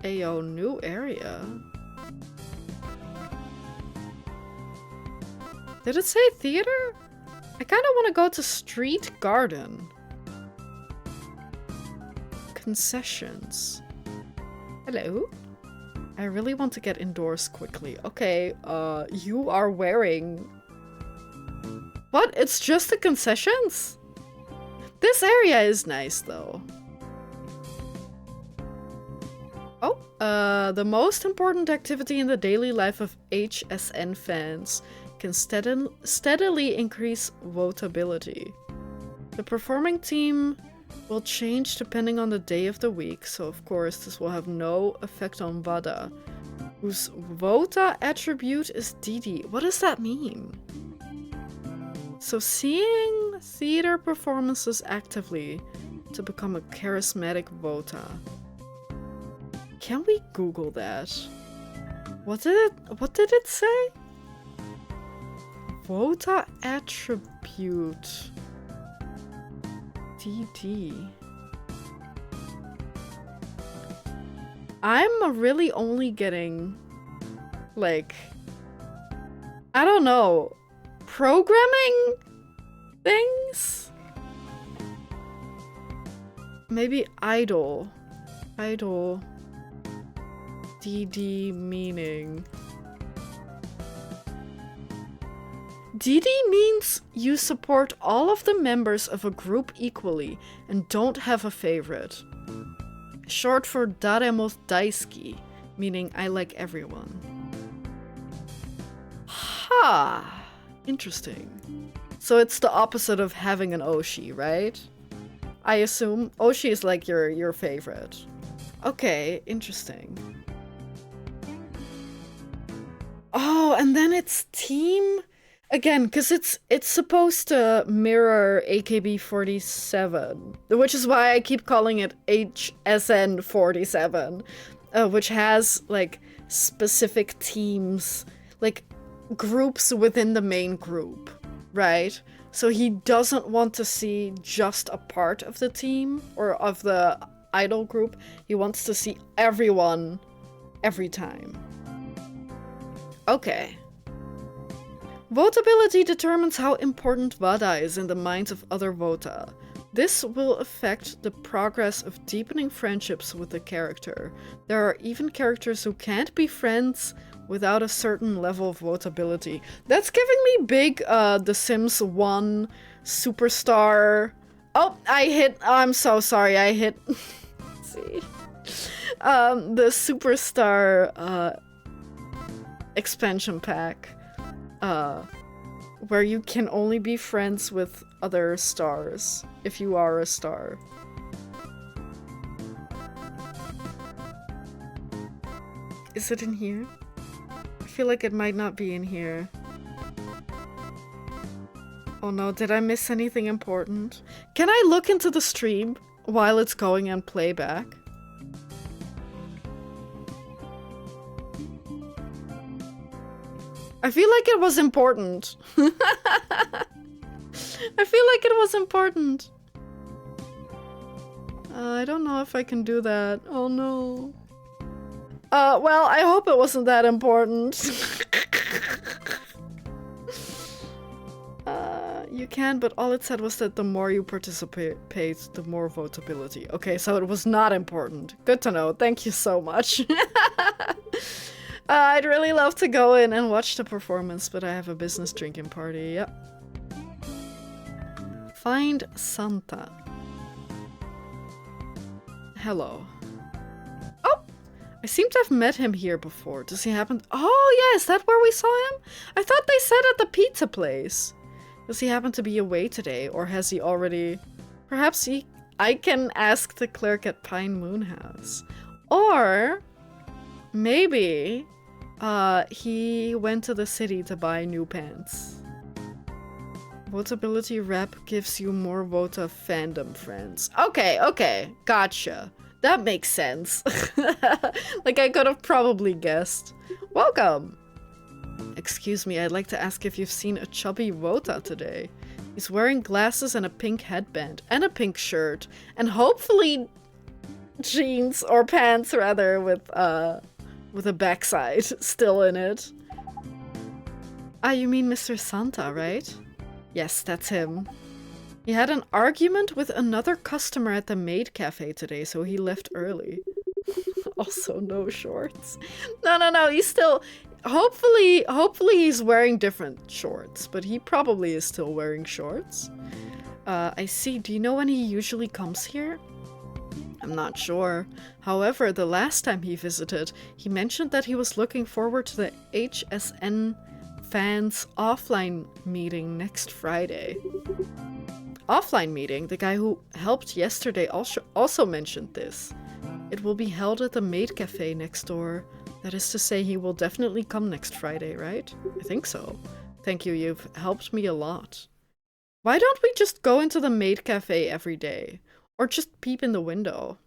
Ayo, new area. Did it say theater? I kind of want to go to street garden. Concessions. Hello? I really want to get indoors quickly. Okay, you are wearing... What? It's just the concessions? This area is nice, though. Oh, the most important activity in the daily life of HSN fans can steadily increase votability. The performing team will change depending on the day of the week, so of course this will have no effect on Vada, whose Vota attribute is Didi. What does that mean? So seeing theater performances actively to become a charismatic Vota. Can we Google that? What did it say? Vota attribute. DD. I'm really only getting, like, I don't know, programming things? Maybe idol. Idol. DD meaning. DD means you support all of the members of a group equally and don't have a favorite. Short for Daremos Daisuki, meaning I like everyone. Ha! Interesting. So it's the opposite of having an Oshi, right? I assume Oshi is like your favorite. Okay, interesting. Oh, and then it's team again, because it's supposed to mirror AKB47, which is why I keep calling it HSN47, which has like specific teams, like groups within the main group, right? So he doesn't want to see just a part of the team or of the idol group. He wants to see everyone every time. Okay. Votability determines how important Vada is in the minds of other Vota. This will affect the progress of deepening friendships with the character. There are even characters who can't be friends without a certain level of votability. That's giving me big The Sims 1 superstar. Oh, I'm so sorry, I hit. Let's see. The superstar expansion pack. Where you can only be friends with other stars if you are a star. Is it in here? I feel like it might not be in here. Oh no, did I miss anything important? Can I look into the stream while it's going on playback? I feel like it was important. I feel like it was important. I don't know if I can do that. Oh no. Well, I hope it wasn't that important. You can, but all it said was that the more you participate, the more votability. Okay, so it was not important. Good to know. Thank you so much. I'd really love to go in and watch the performance, but I have a business drinking party. Yep. Find Santa. Hello. Oh! I seem to have met him here before. Does he happen— oh yeah, is that where we saw him? I thought they said at the pizza place. Does he happen to be away today, or has he already— perhaps I can ask the clerk at Pine Moon House. Or maybe he went to the city to buy new pants. Votability rep gives you more Vota fandom friends. Okay, gotcha. That makes sense. Like I could have probably guessed. Welcome! Excuse me, I'd like to ask if you've seen a chubby Vota today. He's wearing glasses and a pink headband, and a pink shirt, and hopefully jeans, or pants rather, with a backside still in it. Ah, you mean Mr. Santa, right? Yes, that's him. He had an argument with another customer at the maid cafe today, so he left early. Also, no shorts. No, he's still— hopefully he's wearing different shorts, but he probably is still wearing shorts. I see. Do you know when he usually comes here? I'm not sure. However, the last time he visited, he mentioned that he was looking forward to the HSN fans offline meeting next Friday. Offline meeting? The guy who helped yesterday also mentioned this. It will be held at the maid cafe next door. That is to say, he will definitely come next Friday, right? I think so. Thank you, you've helped me a lot. Why don't we just go into the maid cafe every day? Or just peep in the window?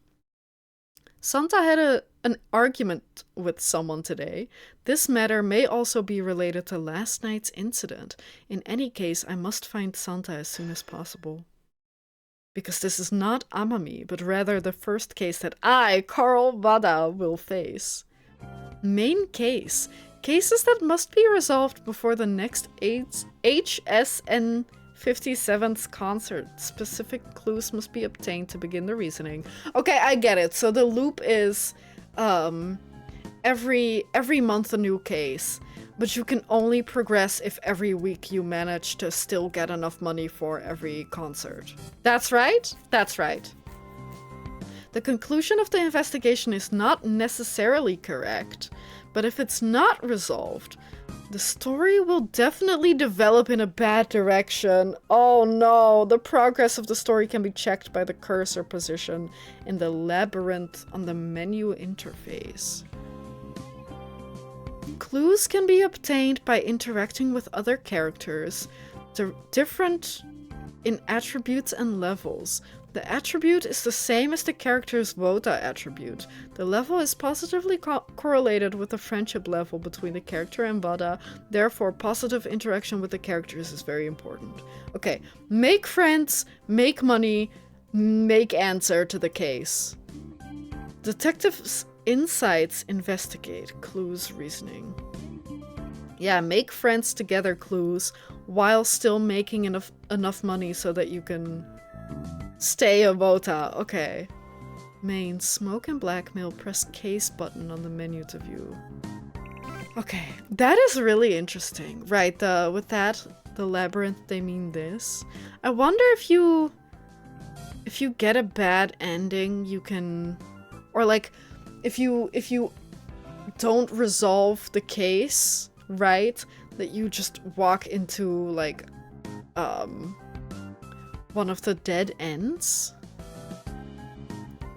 Santa had an argument with someone today. This matter may also be related to last night's incident. In any case, I must find Santa as soon as possible. Because this is not Amami, but rather the first case that I, Carl Vada, will face. Main case. Cases that must be resolved before the next HSN 57's concert. Specific clues must be obtained to begin the reasoning. Okay, I get it. So the loop is every month a new case, but you can only progress if every week you manage to still get enough money for every concert. That's right? That's right. The conclusion of the investigation is not necessarily correct, but if it's not resolved, the story will definitely develop in a bad direction. Oh no, the progress of the story can be checked by the cursor position in the labyrinth on the menu interface. Clues can be obtained by interacting with other characters, different in attributes and levels. The attribute is the same as the character's Vota attribute. The level is positively correlated with the friendship level between the character and Vada, therefore positive interaction with the characters is very important. Okay, make friends, make money, make answer to the case. Detective's insights investigate, clues reasoning. Yeah, make friends together clues while still making enough money so that you can Stay a Vota. Okay. Main, smoke and blackmail, press case button on the menu to view. Okay, that is really interesting. Right, with that, the labyrinth, they mean this. I wonder if you get a bad ending, you can, or like, if you don't resolve the case, right, that you just walk into like, one of the dead ends.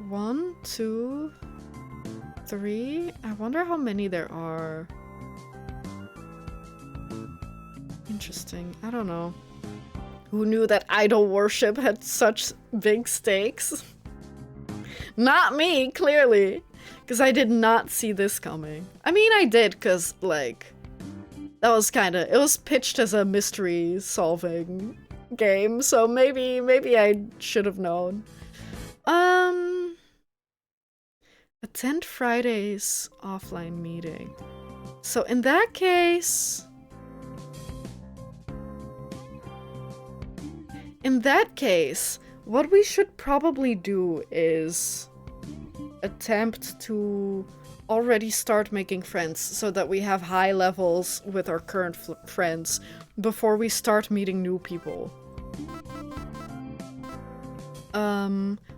1, 2, 3. I wonder how many there are. Interesting. I don't know. Who knew that idol worship had such big stakes? Not me, clearly. Because I did not see this coming. I mean, I did, because, like, that was kind of... It was pitched as a mystery-solving game, so maybe I should have known. Attend Friday's offline meeting. So in that case... what we should probably do is attempt to already start making friends so that we have high levels with our current friends before we start meeting new people.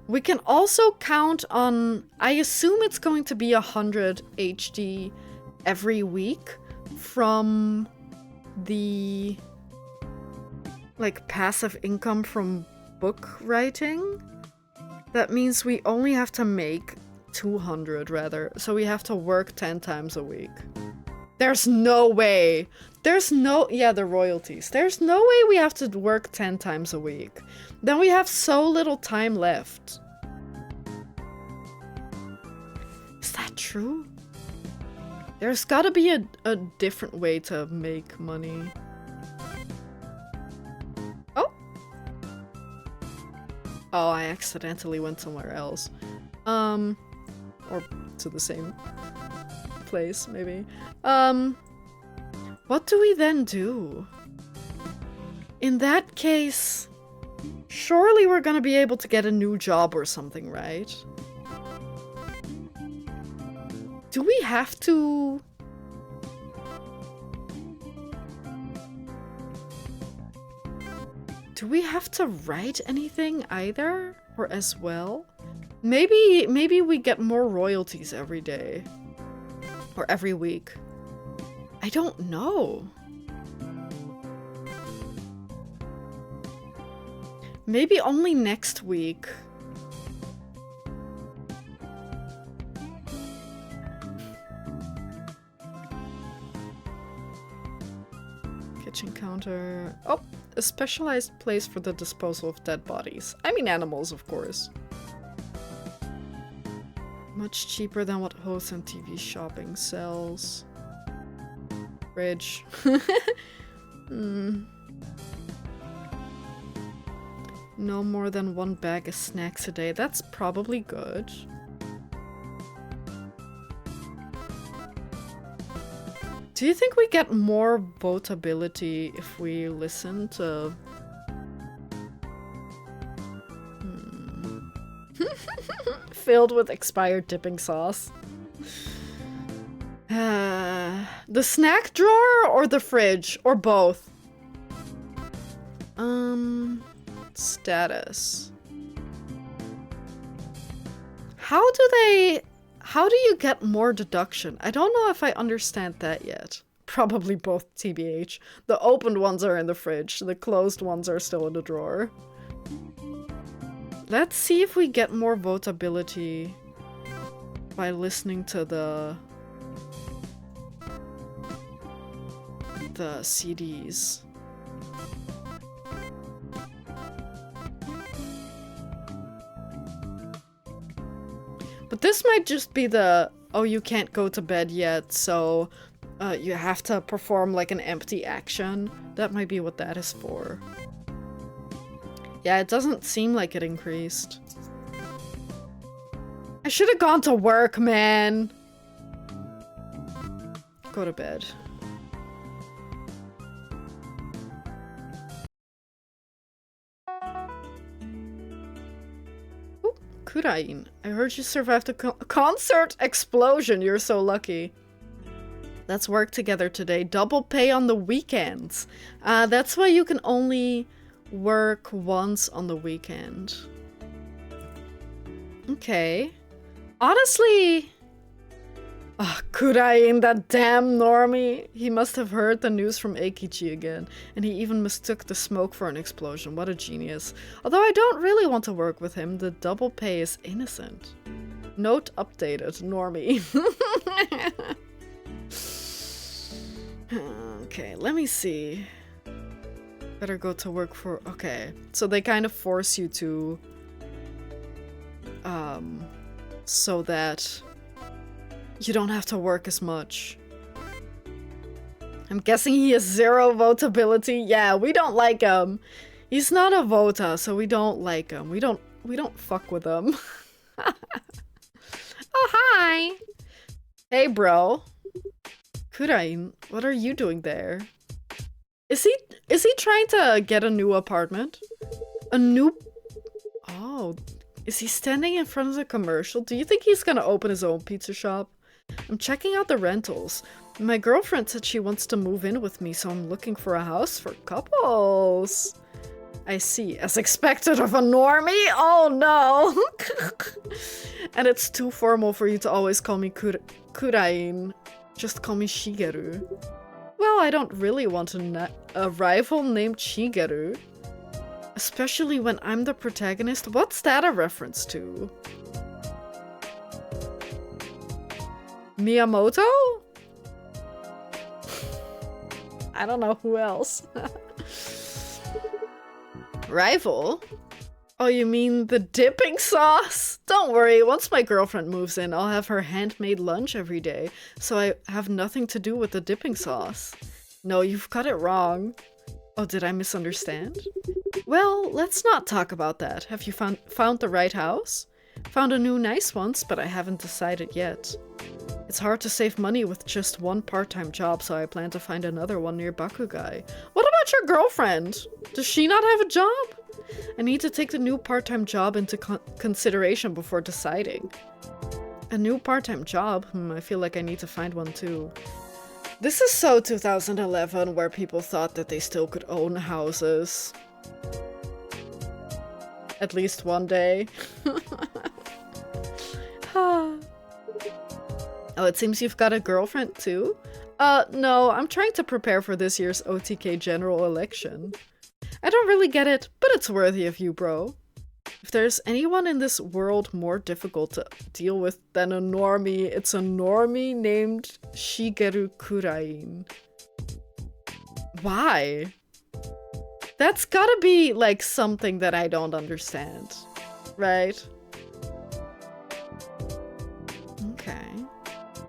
We can also count on, I assume it's going to be 100 HD every week from the, like, passive income from book writing. That means we only have to make 200 rather, so we have to work 10 times a week. There's no way. Yeah, the royalties. There's no way we have to work 10 times a week. Then we have so little time left. Is that true? There's gotta be a different way to make money. Oh! Oh, I accidentally went somewhere else. Or to the same place, maybe. What do we then do? In that case, surely we're gonna be able to get a new job or something, right? Do we have to... Do we have to write anything either? Or as well? Maybe we get more royalties every day. Or every week. I don't know. Maybe only next week. Kitchen counter. Oh, a specialized place for the disposal of dead bodies. I mean animals, of course. Much cheaper than what hosts and TV shopping sells. Fridge. No more than 1 bag of snacks a day. That's probably good. Do you think we get more votability if we listen to... Filled with expired dipping sauce. The snack drawer or the fridge? Or both? Status. How do you get more deduction? I don't know if I understand that yet. Probably both, TBH. The opened ones are in the fridge, the closed ones are still in the drawer. Let's see if we get more votability by listening to the CDs. But this might just be the, oh, you can't go to bed yet, so you have to perform like an empty action. That might be what that is for. Yeah, it doesn't seem like it increased. I should have gone to work, man. Go to bed. Kurain, I heard you survived a concert explosion. You're so lucky. Let's work together today. Double pay on the weekends. That's why you can only work once on the weekend. Okay. Honestly... Ah, Kurain, that damn normie. He must have heard the news from Eikichi again, and he even mistook the smoke for an explosion. What a genius. Although I don't really want to work with him, the double pay is innocent. Note updated, normie. Okay, let me see. Better go to work for... Okay, so they kind of force you to... so that... you don't have to work as much. I'm guessing he has 0 votability. Yeah, we don't like him. He's not a vota, so we don't like him. We don't fuck with him. Oh, hi! Hey, bro. Kurain, what are you doing there? Is he trying to get a new apartment? A new... Oh, is he standing in front of the commercial? Do you think he's gonna open his own pizza shop? I'm checking out the rentals. My girlfriend said she wants to move in with me, so I'm looking for a house for couples. I see. As expected of a normie? Oh no! And it's too formal for you to always call me Kurain. Just call me Shigeru. Well, I don't really want a rival named Shigeru. Especially when I'm the protagonist. What's that a reference to? Miyamoto? I don't know who else. Rival? Oh, you mean the dipping sauce? Don't worry, once my girlfriend moves in, I'll have her handmade lunch every day, so I have nothing to do with the dipping sauce. No, you've got it wrong. Oh, did I misunderstand? Well, let's not talk about that. Have you found the right house? Found a new nice once, but I haven't decided yet. It's hard to save money with just one part-time job, so I plan to find another one near Bakugai. What about your girlfriend? Does she not have a job? I need to take the new part-time job into consideration before deciding. A new part-time job? I feel like I need to find one too. This is so 2011, where people thought that they still could own houses. At least one day. Oh, it seems you've got a girlfriend too? No, I'm trying to prepare for this year's OTK general election. I don't really get it, but it's worthy of you, bro. If there's anyone in this world more difficult to deal with than a normie, it's a normie named Shigeru Kurain. Why? That's gotta be, like, something that I don't understand, right? Okay.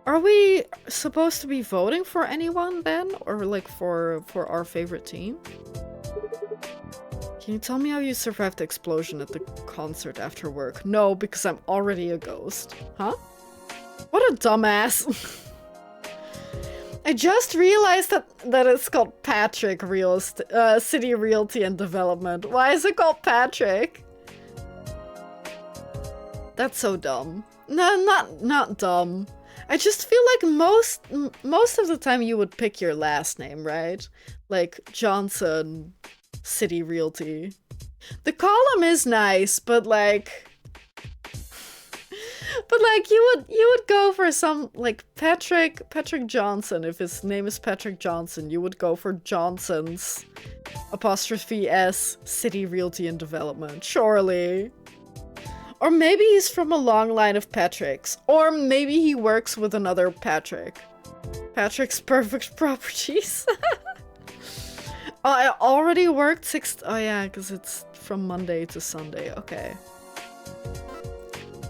Are we supposed to be voting for anyone then? Or, like, for our favorite team? Can you tell me how you survived the explosion at the concert after work? No, because I'm already a ghost. Huh? What a dumbass. I just realized that it's called Patrick City Realty and Development. Why is it called Patrick? That's so dumb. No, not dumb. I just feel like most of the time you would pick your last name, right? Like Johnson City Realty. The column is nice, but like you would go for some like Patrick Johnson. If his name is Patrick Johnson, you would go for Johnson's 'S City Realty and Development, surely. Or maybe he's from a long line of Patricks. Or maybe he works with another Patrick. Patrick's Perfect Properties. Oh, I already worked oh yeah, because it's from Monday to Sunday. Okay.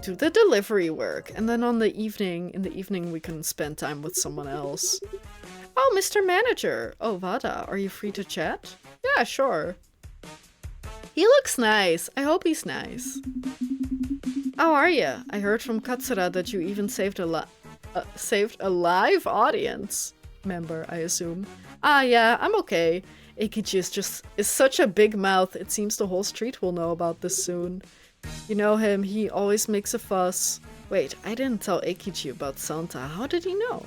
Do the delivery work, and then in the evening we can spend time with someone else. Oh, Mr. Manager! Oh, Vada, are you free to chat? Yeah, sure. He looks nice. I hope he's nice. How are you? I heard from Katsura that you even saved a live audience member, I assume. Ah, yeah, I'm okay. Eikichi is such a big mouth, it seems the whole street will know about this soon. You know him, he always makes a fuss. Wait, I didn't tell Eikichi about Santa. How did he know?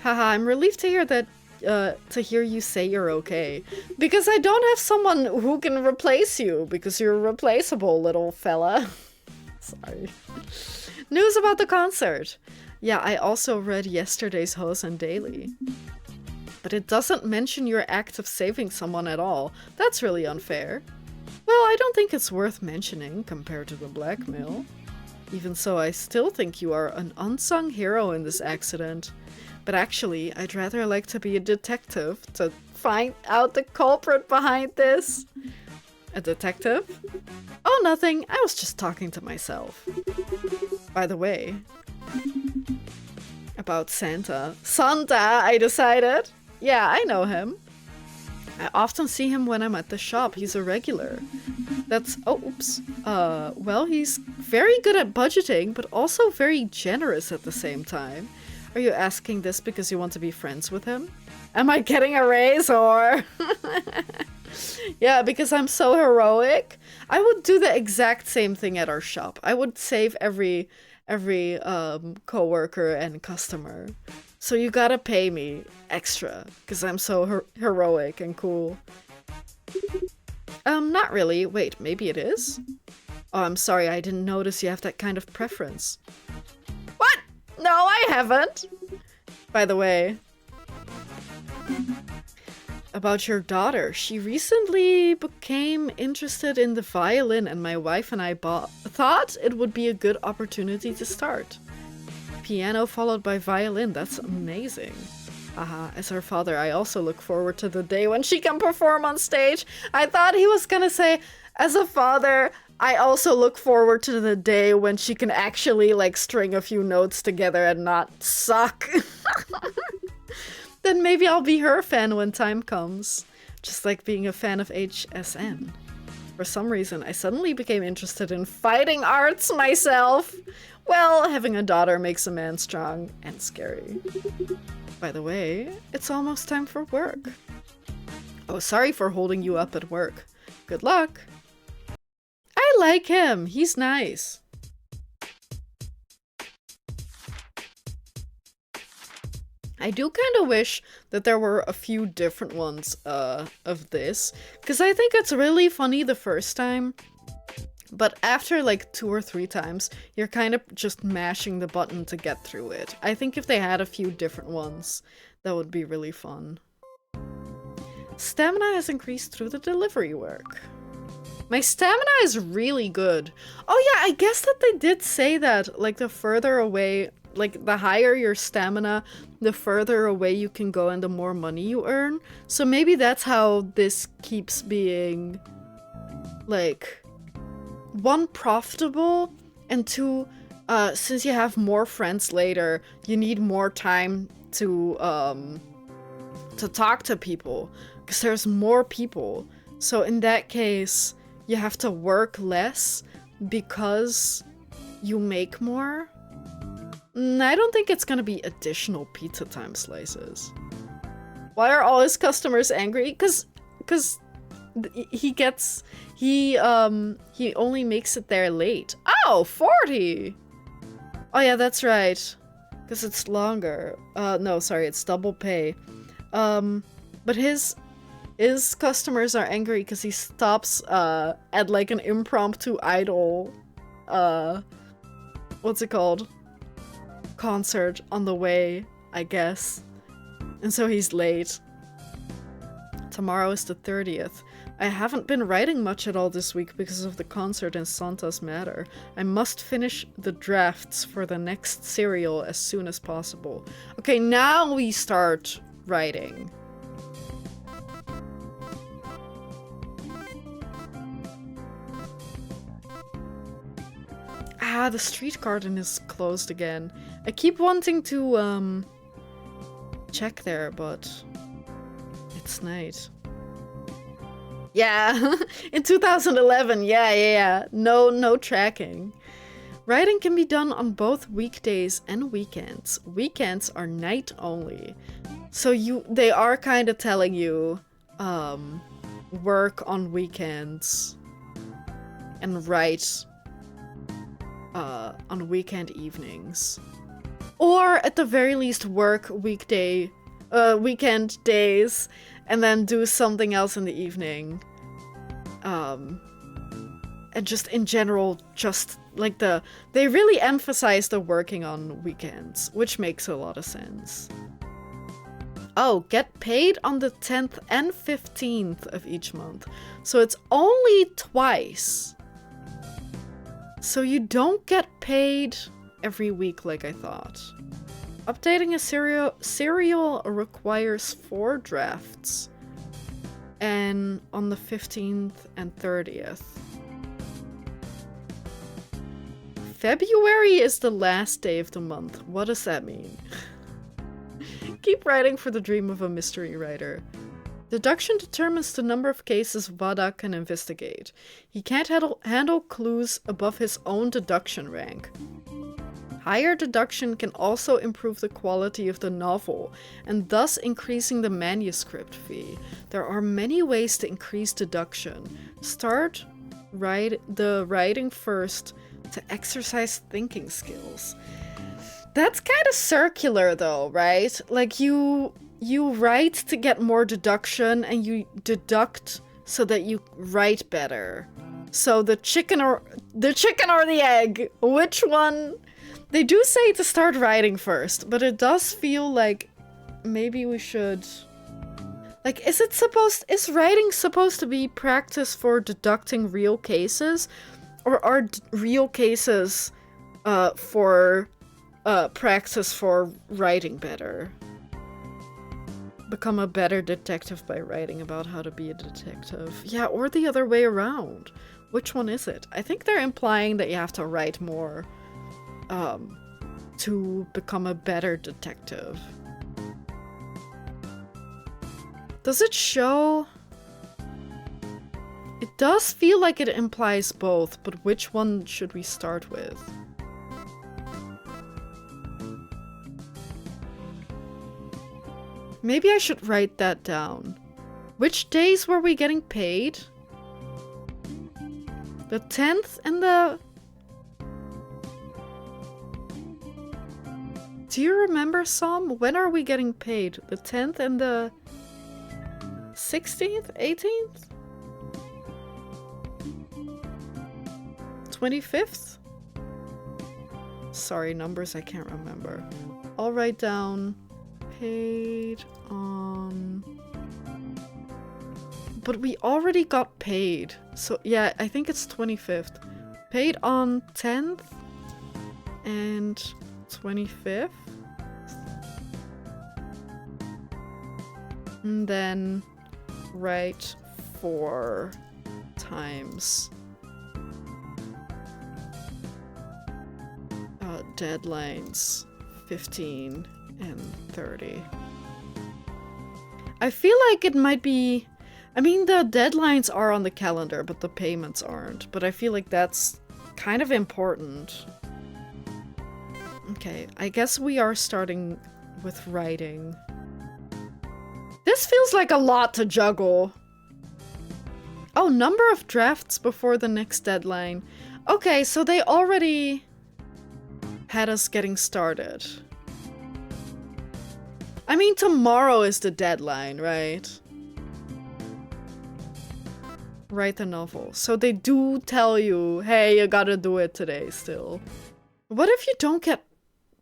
Haha, I'm relieved to hear that to hear you say you're okay. Because I don't have someone who can replace you, because you're replaceable, little fella. Sorry. News about the concert. Yeah, I also read yesterday's Hosen Daily. But it doesn't mention your act of saving someone at all. That's really unfair. Well, I don't think it's worth mentioning compared to the blackmail. Even so, I still think you are an unsung hero in this accident. But actually, I'd rather like to be a detective to find out the culprit behind this. A detective? Oh, nothing. I was just talking to myself. By the way, about Santa. Santa, I decided. Yeah, I know him. I often see him when I'm at the shop. He's a regular. That's... oh, oops. Well, he's very good at budgeting, but also very generous at the same time. Are you asking this because you want to be friends with him? Am I getting a raise or... Yeah, because I'm so heroic. I would do the exact same thing at our shop. I would save every coworker and customer. So you gotta pay me extra, because I'm so heroic and cool. Not really. Wait, maybe it is? Oh, I'm sorry, I didn't notice you have that kind of preference. What? No, I haven't! By the way, about your daughter. She recently became interested in the violin, and my wife and I thought it would be a good opportunity to start. Piano followed by violin, that's amazing. As her father, I also look forward to the day when she can perform on stage. I thought he was gonna say, as a father, I also look forward to the day when she can actually, like, string a few notes together and not suck. Then maybe I'll be her fan when time comes. Just like being a fan of HSN. For some reason, I suddenly became interested in fighting arts myself. Well, having a daughter makes a man strong and scary. By the way, it's almost time for work. Oh, sorry for holding you up at work. Good luck. I like him. He's nice. I do kind of wish that there were a few different ones of this, because I think it's really funny the first time, but after like 2 or 3 times, you're kind of just mashing the button to get through it. I think if they had a few different ones, that would be really fun. Stamina has increased through the delivery work. My stamina is really good. Oh yeah, I guess that they did say that, like, the further away, like, the higher your stamina, the further away you can go and the more money you earn. So maybe that's how this keeps being, like, 1, profitable, and 2, since you have more friends later, you need more time to talk to people, because there's more people. So in that case, you have to work less because you make more. I don't think it's gonna be additional pizza time slices. Why are all his customers angry? Cause he only makes it there late. Oh, 40! Oh yeah, that's right. Cause it's longer. No, sorry, it's double pay. But his customers are angry because he stops at like an impromptu idol, what's it called? Concert on the way, I guess. And so he's late. Tomorrow is the 30th. I haven't been writing much at all this week because of the concert and Santa's matter. I must finish the drafts for the next serial as soon as possible. Okay, now we start writing. Ah, the street garden is closed again. I keep wanting to, check there, but it's night. Yeah, in 2011, yeah. No tracking. Writing can be done on both weekdays and weekends. Weekends are night only. So they are kind of telling you, work on weekends. and write on weekend evenings. Or at the very least work weekend days and then do something else in the evening. And just in general, just like they really emphasize the working on weekends, which makes a lot of sense. Oh, get paid on the 10th and 15th of each month. So it's only twice. So you don't get paid every week like I thought. Updating a serial requires 4 drafts. And on the 15th and 30th. February is the last day of the month. What does that mean? Keep writing for the dream of a mystery writer. Deduction determines the number of cases Vada can investigate. He can't handle clues above his own deduction rank. Higher deduction can also improve the quality of the novel, and thus increasing the manuscript fee. There are many ways to increase deduction. Start the writing first to exercise thinking skills. That's kind of circular though, right? Like you write to get more deduction and you deduct so that you write better. So the chicken or the egg? Which one? They do say to start writing first, but it does feel like maybe we should... Like, is writing supposed to be practice for deducting real cases? Or are real cases for practice for writing better? Become a better detective by writing about how to be a detective. Yeah, or the other way around. Which one is it? I think they're implying that you have to write more to become a better detective. Does it show? It does feel like it implies both, but which one should we start with? Maybe I should write that down. Which days were we getting paid? The 10th and the... Do you remember some? When are we getting paid? The 10th and the 16th? 18th? 25th? Sorry, numbers I can't remember. I'll write down paid on... But we already got paid. So yeah, I think it's 25th. Paid on 10th and 25th. And then write 4 times deadlines 15 and 30. I feel like it might be... I mean, the deadlines are on the calendar, but the payments aren't. But I feel like that's kind of important. Okay, I guess we are starting with writing. This feels like a lot to juggle. Oh, number of drafts before the next deadline. Okay, so they already had us getting started. I mean, tomorrow is the deadline, right? Write the novel. So they do tell you, hey, you gotta do it today still. What if you don't get...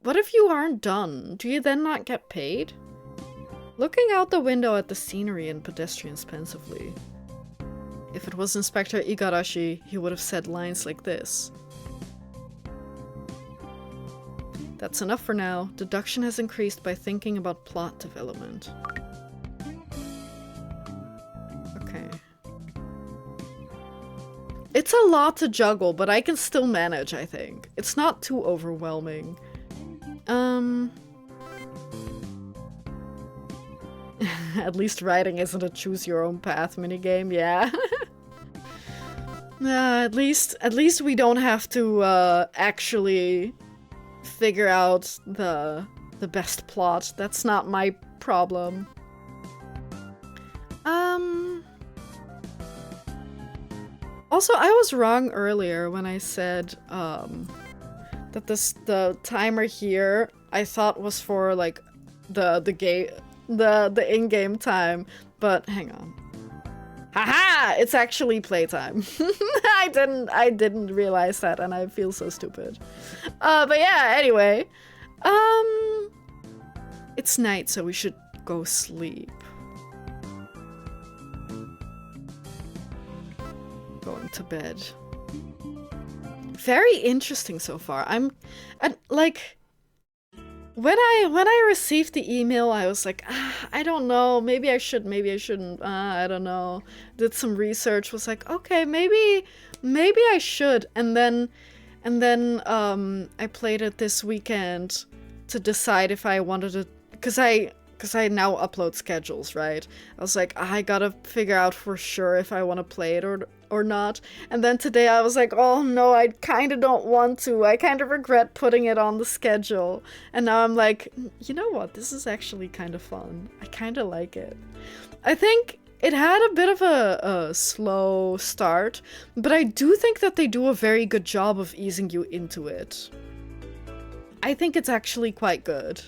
What if you aren't done? Do you then not get paid? Looking out the window at the scenery and pedestrians pensively. If it was Inspector Igarashi, he would have said lines like this. That's enough for now. Deduction has increased by thinking about plot development. Okay. It's a lot to juggle, but I can still manage, I think. It's not too overwhelming. At least writing isn't a choose your own path minigame, yeah. At least we don't have to actually figure out the best plot. That's not my problem. Also, I was wrong earlier when I said that the timer here I thought was for like the in-game time, but hang on. Haha! It's actually playtime. I didn't realize that, and I feel so stupid. But yeah, anyway. It's night, so we should go sleep. Going to bed. Very interesting so far. Like when I received the email, I was like, I don't know, maybe I should, maybe I shouldn't, I don't know. Did some research, was like, okay, maybe I should. And then I played it this weekend to decide if I wanted to, because I now upload schedules, right? I was like, I gotta figure out for sure if I want to play it or not. And then today I was like, oh no, I kind of don't want to. I kind of regret putting it on the schedule. And now I'm like, you know what? This is actually kind of fun. I kind of like it. I think it had a bit of a slow start, but I do think that they do a very good job of easing you into it. I think it's actually quite good.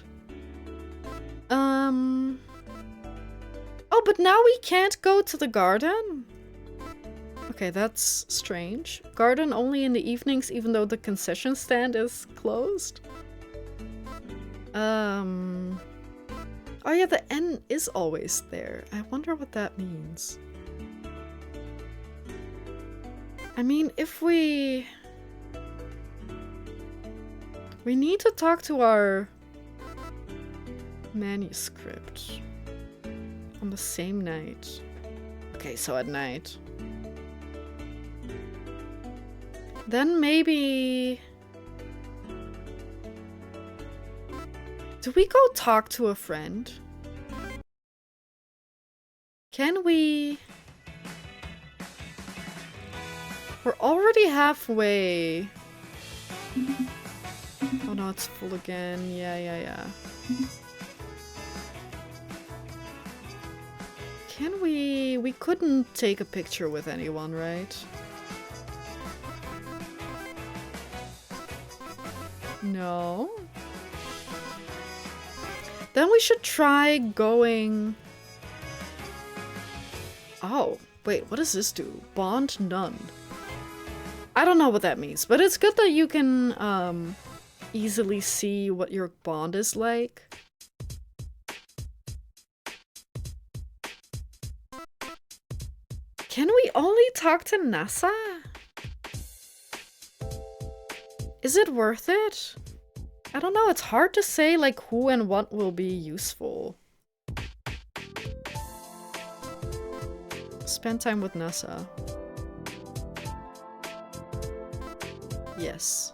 Oh, but now we can't go to the garden? Okay, that's strange. Garden only in the evenings, even though the concession stand is closed? Oh yeah, the N is always there. I wonder what that means. I mean, if we need to talk to our manuscript on the same night. Okay, so at night. Then maybe... Do we go talk to a friend? Can we... We're already halfway. Oh no, it's full again. Yeah. Can we... We couldn't take a picture with anyone, right? No. Then we should try going... Oh, wait, what does this do? Bond none. I don't know what that means, but it's good that you can easily see what your bond is like. Can we only talk to NASA? Is it worth it? I don't know, it's hard to say like who and what will be useful. Spend time with NASA. Yes.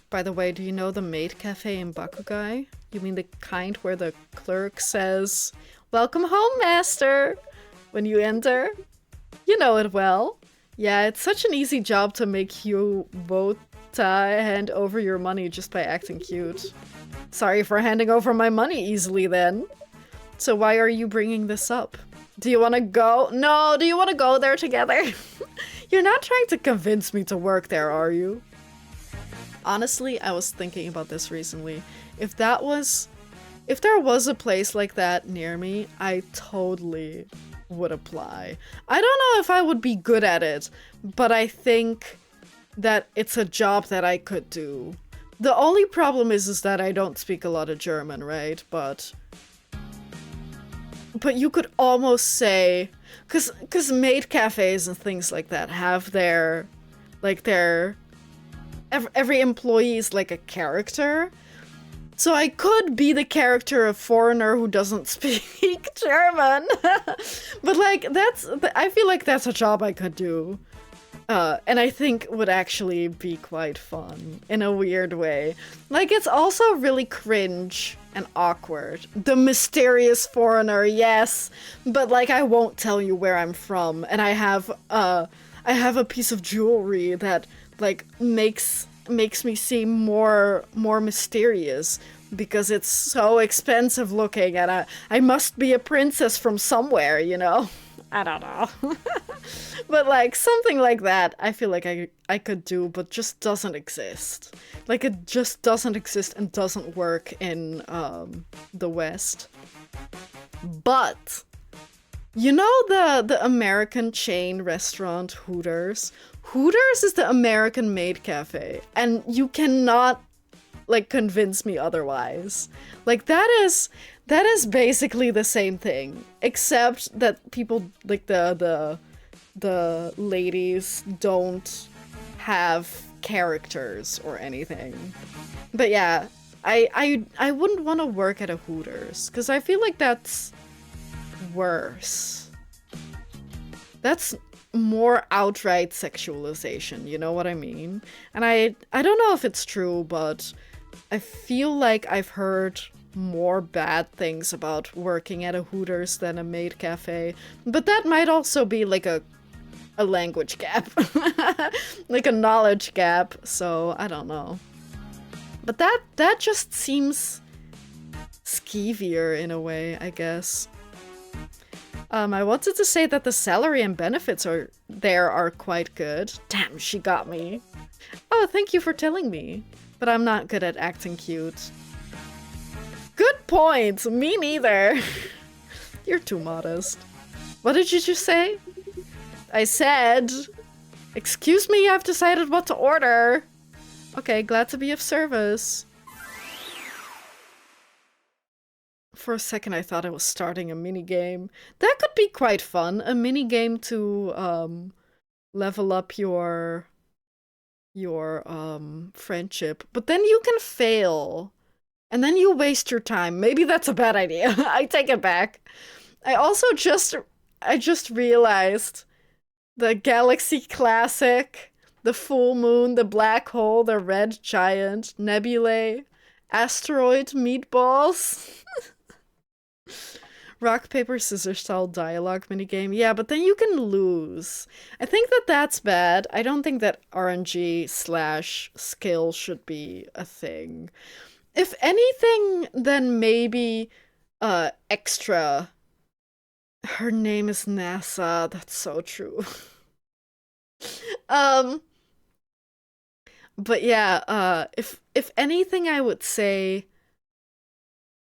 By the way, do you know the maid cafe in Bakugai? You mean the kind where the clerk says, "Welcome home, master," when you enter? You know it well. Yeah, it's such an easy job to make you both hand over your money just by acting cute. Sorry for handing over my money easily then. So why are you bringing this up? Do you want to go? No, do you want to go there together? You're not trying to convince me to work there, are you? Honestly, I was thinking about this recently. If there was a place like that near me, I totally would apply. I don't know if I would be good at it, but I think that it's a job that I could do. The only problem is that I don't speak a lot of German, right? But you could almost say, cause maid cafes and things like that have their, like every employee is like a character. So I could be the character of foreigner who doesn't speak German. But like, I feel like that's a job I could do. And I think would actually be quite fun in a weird way. Like, it's also really cringe and awkward. The mysterious foreigner, yes, but like I won't tell you where I'm from, and I have a piece of jewelry that like makes me seem more mysterious because it's so expensive looking, and I must be a princess from somewhere, you know? I don't know. But like something like that, I feel like I could do, but just doesn't exist. Like it just doesn't exist and doesn't work in the West. But you know the American chain restaurant Hooters? Hooters is the American maid cafe, and you cannot like convince me otherwise. Like that is basically the same thing, except that people like the ladies don't have characters or anything. But yeah, I wouldn't want to work at a Hooters because I feel like that's worse. That's more outright sexualization, you know what I mean? And I don't know if it's true, but I feel like I've heard more bad things about working at a Hooters than a maid cafe. But that might also be like a language gap. Like a knowledge gap, so I don't know. But that just seems skeevier in a way, I guess. I wanted to say that the salary and benefits are quite good. Damn, she got me. Oh, thank you for telling me. But I'm not good at acting cute. Good point! Me neither. You're too modest. What did you just say? I said... Excuse me, I've decided what to order. Okay, glad to be of service. For a second I thought I was starting a minigame. That could be quite fun. A minigame to level up your friendship. But then you can fail. And then you waste your time. Maybe that's a bad idea. I take it back. I also just realized the Galaxy Classic, the Full Moon, the Black Hole, the Red Giant, Nebulae, Asteroid Meatballs. Rock, paper, scissors style dialogue minigame. Yeah, but then you can lose. I think that's bad. I don't think that RNG/skill should be a thing. If anything, then maybe extra. Her name is NASA. That's so true. But yeah, if anything, I would say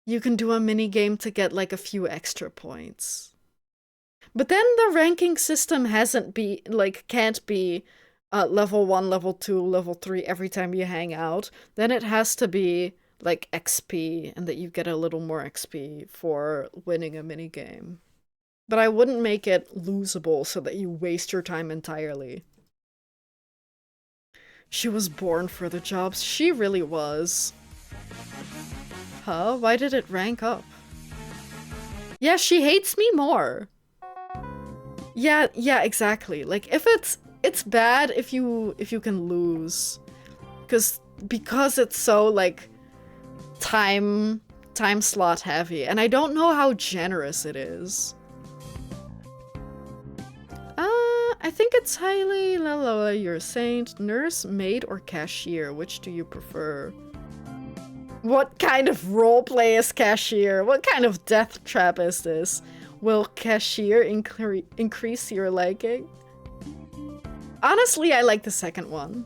you can do a mini game to get like a few extra points. But then the ranking system can't be level 1, level 2, level 3 every time you hang out. Then it has to be like XP, and that you get a little more XP for winning a mini game. But I wouldn't make it losable so that you waste your time entirely. She was born for the jobs. She really was. Huh? Why did it rank up? Yeah, she hates me more. Yeah, exactly. Like if it's bad if you can lose. Because it's so like time slot heavy, and I don't know how generous it is. I think it's highly low. You're a saint, nurse, maid, or cashier. Which do you prefer? What kind of roleplay is cashier? What kind of death trap is this? Will cashier increase your liking? Honestly, I like the second one.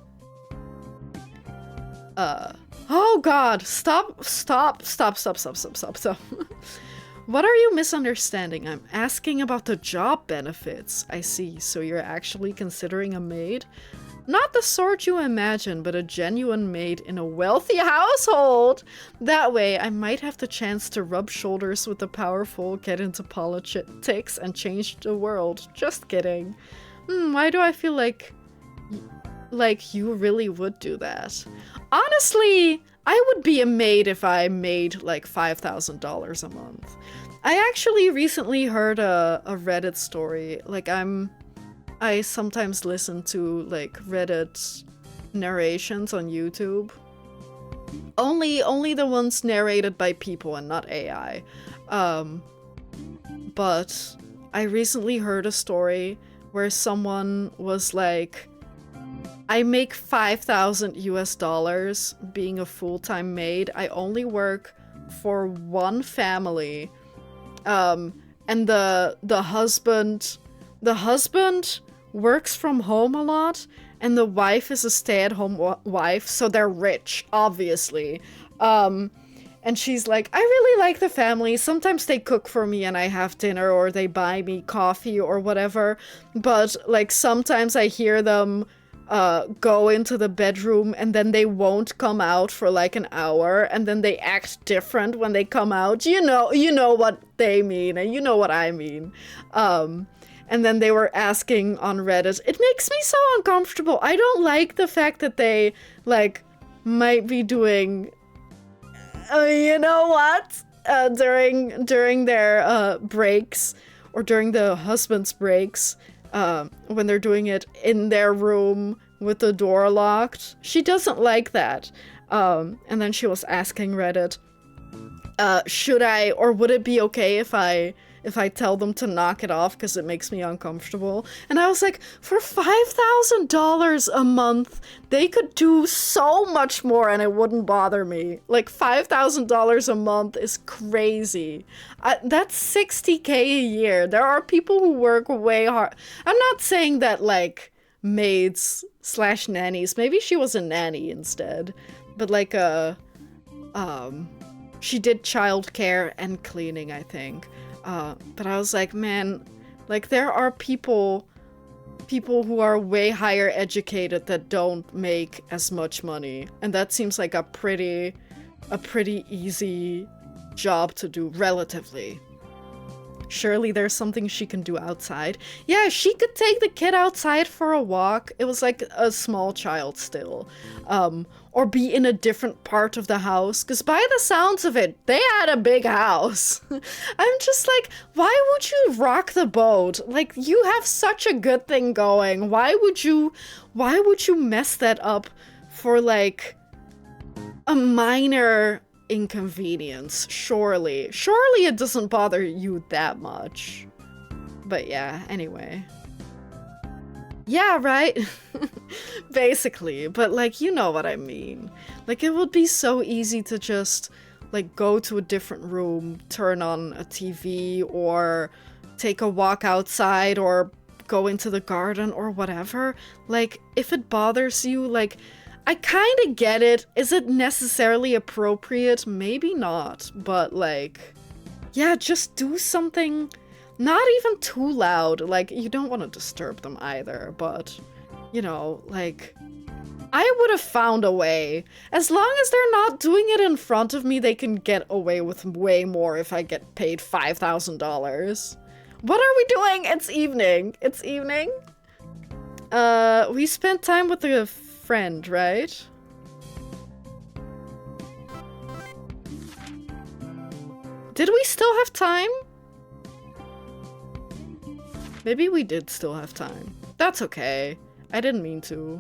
Oh god, stop. What are you misunderstanding? I'm asking about the job benefits. I see, so you're actually considering a maid? Not the sort you imagine, but a genuine maid in a wealthy household! That way, I might have the chance to rub shoulders with the powerful, get into politics, and change the world. Just kidding. Why do I feel like you really would do that? Honestly, I would be a maid if I made like $5,000 a month. I actually recently heard a Reddit story. Like I sometimes listen to like Reddit narrations on YouTube. Only the ones narrated by people and not AI. But I recently heard a story where someone was like, I make $5,000 being a full-time maid. I only work for one family. And the husband the husband works from home a lot, and the wife is a stay-at-home wife, so they're rich, obviously. And she's like, I really like the family. Sometimes they cook for me and I have dinner, or they buy me coffee or whatever. But, like, sometimes I hear them go into the bedroom and then they won't come out for like an hour, and then they act different when they come out. You know what they mean, and you know what I mean. And then they were asking on Reddit, it makes me so uncomfortable. I don't like the fact that they, like, might be doing... you know what? During their breaks, or during the husband's breaks, when they're doing it in their room with the door locked. She doesn't like that. And then she was asking Reddit, should I, or would it be okay if I tell them to knock it off because it makes me uncomfortable? And I was like, for $5,000 a month, they could do so much more and it wouldn't bother me. Like, $5,000 a month is crazy. That's $60K a year. There are people who work way hard. I'm not saying that, like, maids / nannies, maybe she was a nanny instead, but like she did childcare and cleaning, I think. But I was like, man, like, there are people who are way higher educated that don't make as much money, and that seems like a pretty easy job to do, relatively. Surely there's something she can do outside. Yeah, she could take the kid outside for a walk. It was like a small child still. Or be in a different part of the house. Because by the sounds of it, they had a big house. I'm just like, why would you rock the boat? Like, you have such a good thing going. Why would you mess that up for, like, a minor inconvenience? Surely it doesn't bother you that much. But yeah, anyway. Yeah, right? Basically, but, like, you know what I mean. Like, it would be so easy to just, like, go to a different room, turn on a TV, or take a walk outside, or go into the garden, or whatever. Like, if it bothers you, like, I kind of get it. Is it necessarily appropriate? Maybe not, but, like, yeah, just do something not even too loud. Like, you don't want to disturb them either, but, you know, like, I would have found a way. As long as they're not doing it in front of me, they can get away with way more if I get paid $5,000. What are we doing? It's evening. It's evening. We spent time with a friend, right? Did we still have time? Maybe we did still have time. That's okay. I didn't mean to.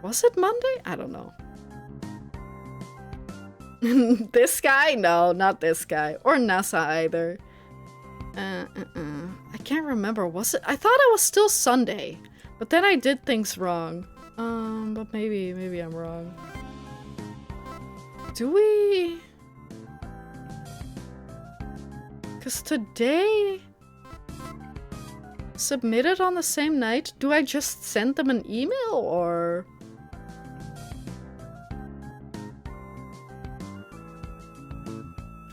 Was it Monday? I don't know. This guy? No, not this guy. Or NASA either. I can't remember. Was it? I thought it was still Sunday. But then I did things wrong. But maybe I'm wrong. Do we? Because today... Submitted on the same night? Do I just send them an email, or...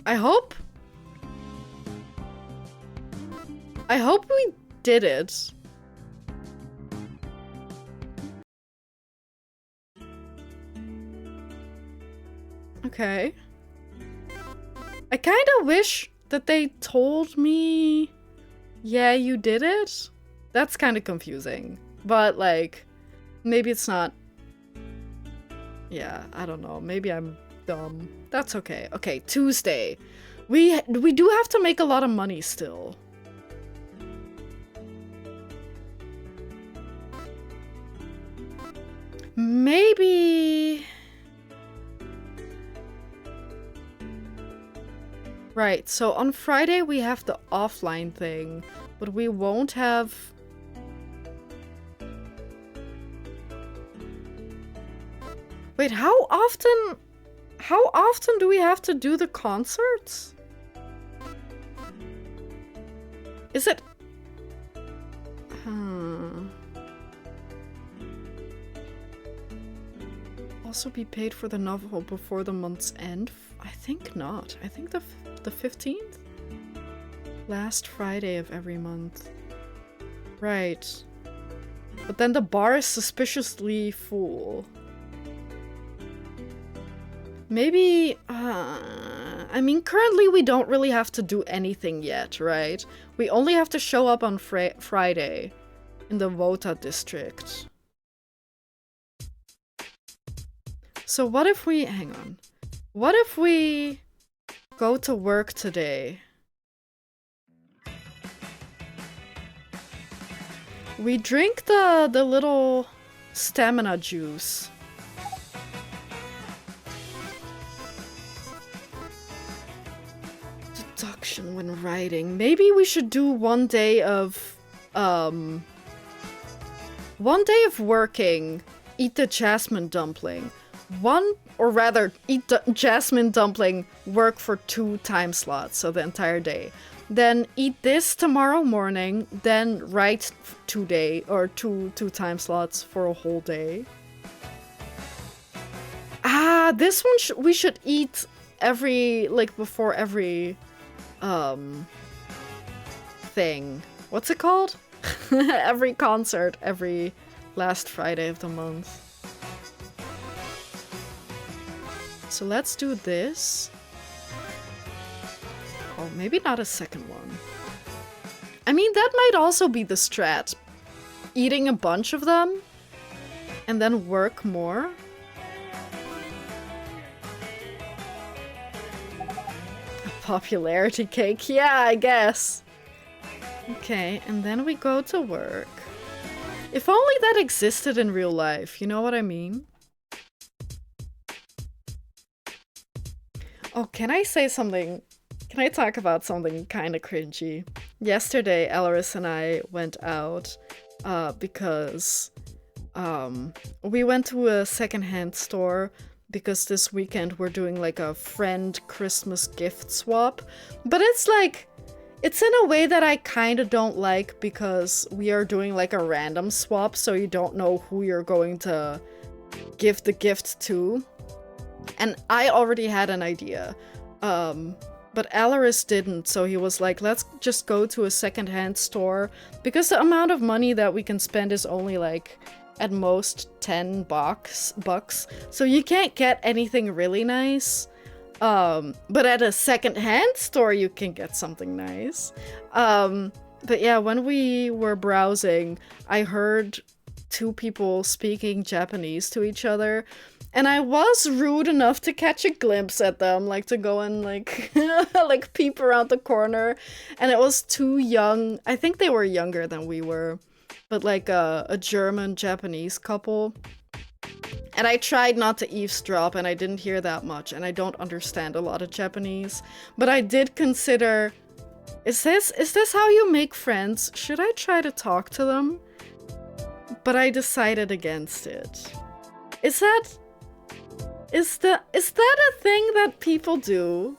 I hope we did it. Okay. I kind of wish that they told me, yeah, you did it. That's kind of confusing. But, like, maybe it's not. Yeah, I don't know. Maybe I'm dumb. That's okay. Okay, Tuesday. We do have to make a lot of money still. Maybe... Right, so on Friday we have the offline thing, but we won't have... Wait, how How often do we have to do the concerts? Is it... Also be paid for the novel before the month's end? I think not. I think the 15th? Last Friday of every month. Right. But then the bar is suspiciously full. Maybe, I mean, currently we don't really have to do anything yet, right? We only have to show up on Friday in the Vota district. So what if we, hang on. What if we go to work today? We drink the little stamina juice. Deduction when writing. Maybe we should do 1 day of, 1 day of working, eat the jasmine dumpling. Or rather, eat the jasmine dumpling, work for 2 time slots, so the entire day. Then eat this tomorrow morning, then write 2 time slots for a whole day. Ah, this one we should eat every, like, before every, thing. What's it called? Every concert, every last Friday of the month. So let's do this. Oh, maybe not a second one. I mean, that might also be the strat. Eating a bunch of them and then work more. A popularity cake, yeah, I guess. Okay, and then we go to work. If only that existed in real life, you know what I mean? Oh, can I say something? Can I talk about something kind of cringy? Yesterday, Alaris and I went out because we went to a secondhand store because this weekend we're doing like a friend Christmas gift swap. But it's like, it's in a way that I kind of don't like because we are doing like a random swap, so you don't know who you're going to give the gift to. And I already had an idea, but Alaris didn't, so he was like, let's just go to a secondhand store, because the amount of money that we can spend is only like, at most, $10, so you can't get anything really nice. But at a secondhand store you can get something nice. But yeah, when we were browsing, I heard 2 people speaking Japanese to each other. And I was rude enough to catch a glimpse at them, like to go and like like peep around the corner. And it was 2 young, I think they were younger than we were, but like a German-Japanese couple. And I tried not to eavesdrop and I didn't hear that much, and I don't understand a lot of Japanese. But I did consider, is this how you make friends? Should I try to talk to them? But I decided against it. Is that a thing that people do?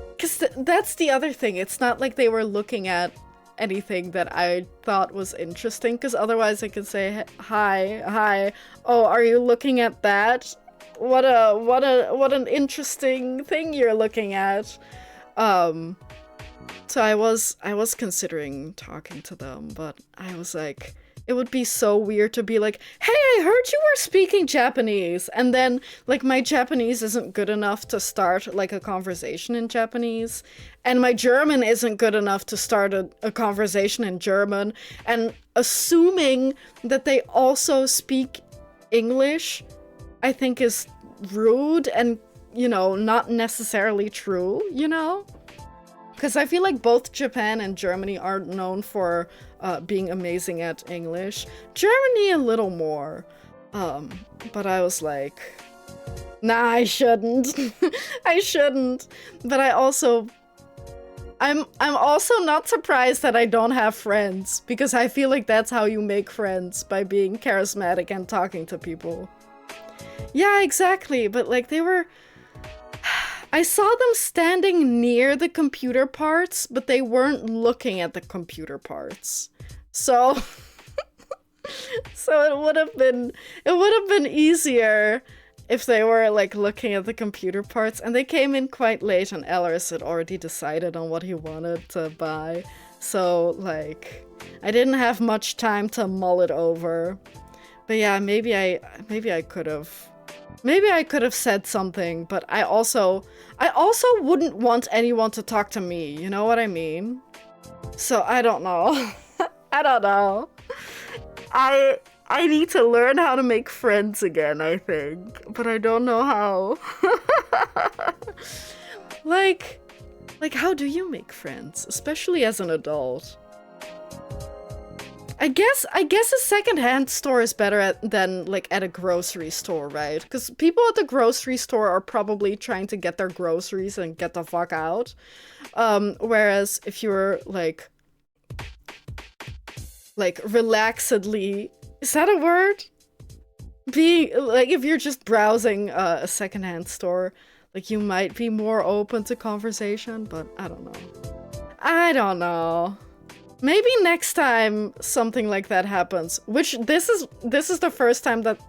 Because that's the other thing. It's not like they were looking at anything that I thought was interesting, because otherwise I could say, hi, oh, are you looking at that? What an interesting thing you're looking at. So I was considering talking to them, but I was like, it would be so weird to be like, hey, I heard you were speaking Japanese, and then, like, my Japanese isn't good enough to start, like, a conversation in Japanese, and my German isn't good enough to start a conversation in German, and assuming that they also speak English, I think is rude and, you know, not necessarily true, you know? Because I feel like both Japan and Germany are known for being amazing at English. Germany a little more. But I was like, nah, I shouldn't. I shouldn't. But I'm also not surprised that I don't have friends, because I feel like that's how you make friends, by being charismatic and talking to people. Yeah, exactly. But like they were I saw them standing near the computer parts, but they weren't looking at the computer parts. So so it would have been easier if they were like looking at the computer parts, and they came in quite late and Elris had already decided on what he wanted to buy. So like I didn't have much time to mull it over. But yeah, maybe I could have said something, but I also wouldn't want anyone to talk to me, you know what I mean? So I don't know. I don't know. I need to learn how to make friends again, I think, but I don't know how. like how do you make friends, especially as an adult? I guess a secondhand store is better than like at a grocery store, right? Because people at the grocery store are probably trying to get their groceries and get the fuck out. Whereas if you're like relaxedly, is that a word? Being like, if you're just browsing a secondhand store, like you might be more open to conversation, but I don't know. Maybe next time something like that happens, which this is the first time that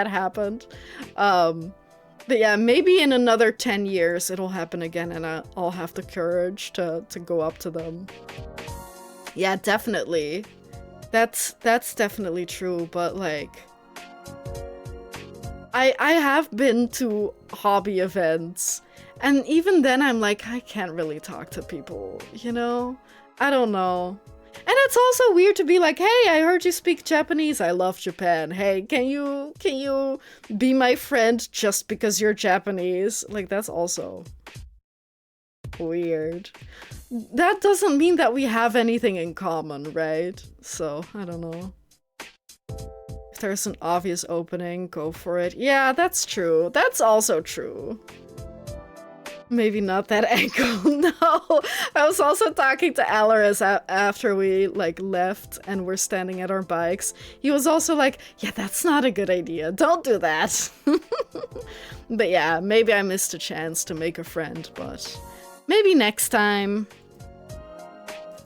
happened. But yeah, maybe in another 10 years it'll happen again and I'll have the courage to go up to them. Yeah, definitely. That's definitely true, but like I have been to hobby events, and even then I'm like, I can't really talk to people, you know? I don't know. And it's also weird to be like, hey, I heard you speak Japanese. I love Japan. Hey, can you be my friend just because you're Japanese? Like, that's also weird. That doesn't mean that we have anything in common, right? So, I don't know. If there's an obvious opening, go for it. Yeah, that's true. That's also true. Maybe not that angle. No, I was also talking to Alaris after we like left and we're standing at our bikes. He was also like, yeah, that's not a good idea. Don't do that. But yeah, maybe I missed a chance to make a friend, but maybe next time.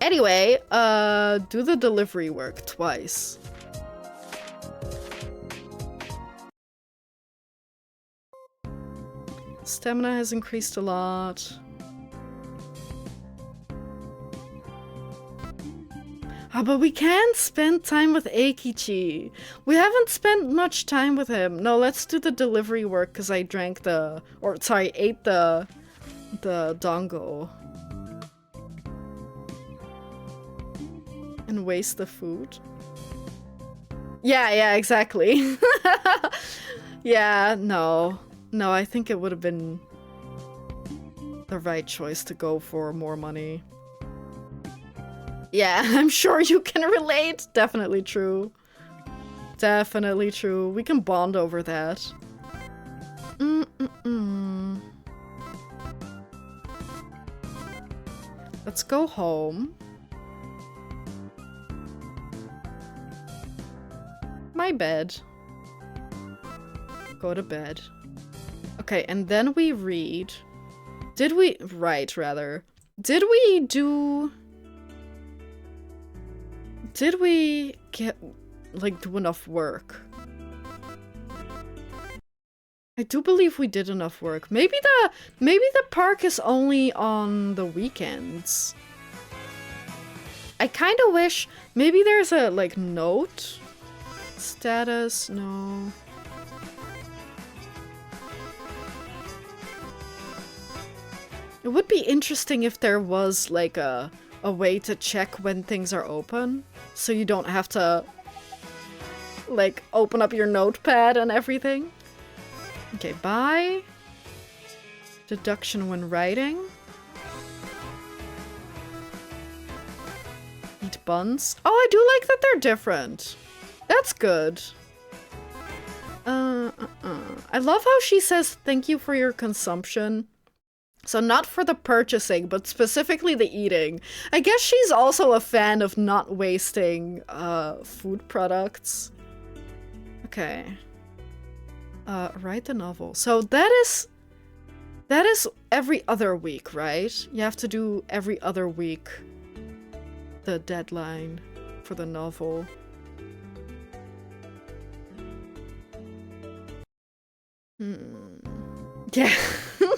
Anyway, do the delivery work twice. Stamina has increased a lot. Ah, but we can spend time with Eikichi. We haven't spent much time with him. No, let's do the delivery work because I ate the dongo. And waste the food. Yeah, exactly. Yeah, no. No, I think it would have been the right choice to go for more money. Yeah, I'm sure you can relate. Definitely true. Definitely true. We can bond over that. Let's go home. My bed. Go to bed. Okay, and then we read. Did we get, like, do enough work? I do believe we did enough work. Maybe the park is only on the weekends. I kind of wish maybe there's a, like, note. Status, no. It would be interesting if there was, like, a way to check when things are open, so you don't have to, like, open up your notepad and everything. Okay, buy. Deduction when writing. Eat buns. Oh, I do like that they're different. That's good. I love how she says, thank you for your consumption. So not for the purchasing, but specifically the eating. I guess she's also a fan of not wasting food products. Okay. Write the novel. So that That is every other week, right? You have to do every other week the deadline for the novel. Yeah.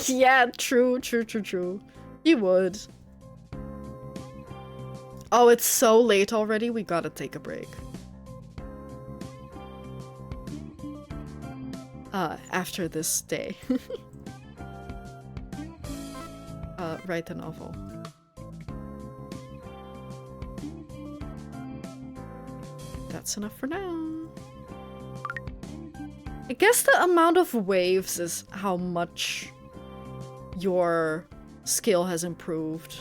Yeah, true. You would. Oh, it's so late already. We gotta take a break. After this day. Write the novel. That's enough for now. I guess the amount of waves is how much your skill has improved.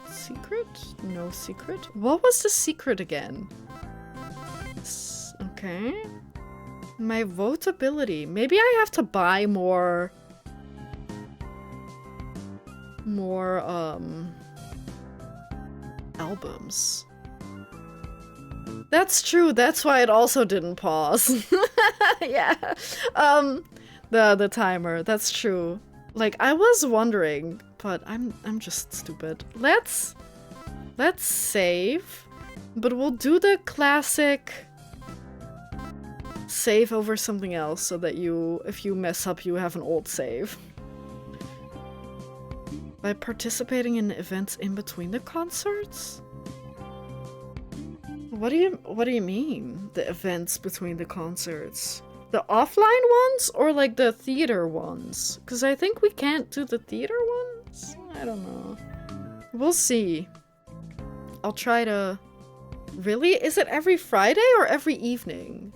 Secret? No secret? What was the secret again? Okay. My votability. Maybe I have to buy more albums. That's true. That's why it also didn't pause. Yeah. The timer. That's true. Like, I was wondering, but I'm just stupid. Let's save, but we'll do the classic save over something else so that if you mess up, you have an old save. By participating in events in between the concerts? What do you mean, the events between the concerts? The offline ones or like the theater ones? Because I think we can't do the theater ones? I don't know. We'll see. I'll try to... Really? Is it every Friday or every evening?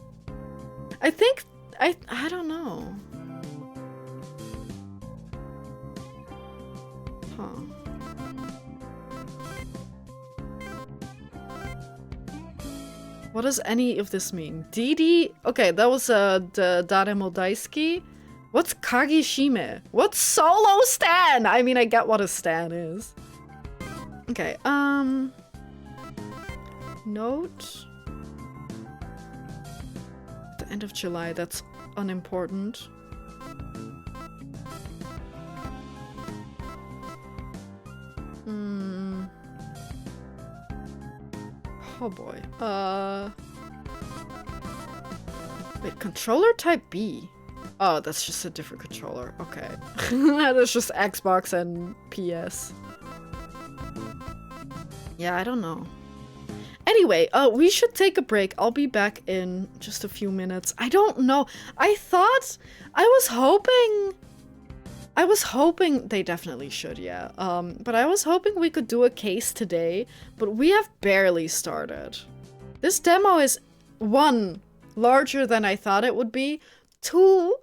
I think... I don't know. Huh. What does any of this mean? DD? Okay, that was the Daremo Daisuki. What's Kagishime? What's solo stan? I mean, I get what a stan is. Okay, note. At the end of July, that's unimportant. Oh boy. Wait, controller type B? Oh, that's just a different controller. Okay. That's just Xbox and PS. Yeah, I don't know. Anyway, we should take a break. I'll be back in just a few minutes. I don't know. I was hoping they definitely should, yeah. But I was hoping we could do a case today, but we have barely started. This demo is 1, larger than I thought it would be. 2,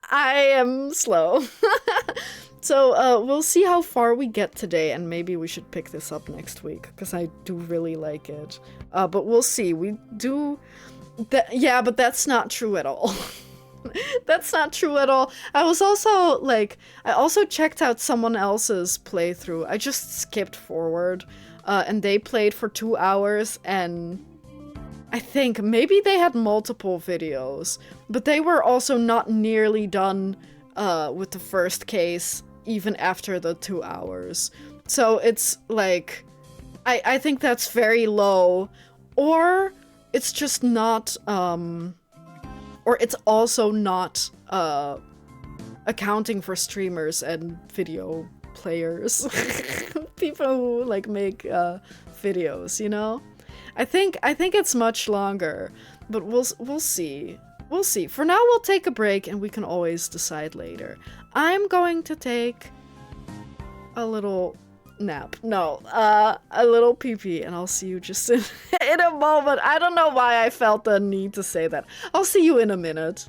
I am slow. So, we'll see how far we get today, and maybe we should pick this up next week, because I do really like it. But we'll see. We do... Yeah, but that's not true at all. That's not true at all. I was also, like... I also checked out someone else's playthrough. I just skipped forward, and they played for 2 hours, and... I think maybe they had multiple videos, but they were also not nearly done with the first case, even after the 2 hours. So it's like, I think that's very low, or it's just not, or it's also not accounting for streamers and video players, people who like make videos, you know? I think it's much longer, but we'll see. We'll see. For now, we'll take a break, and we can always decide later. I'm going to take a little nap. No, a little pee-pee, and I'll see you just in a moment. I don't know why I felt the need to say that. I'll see you in a minute.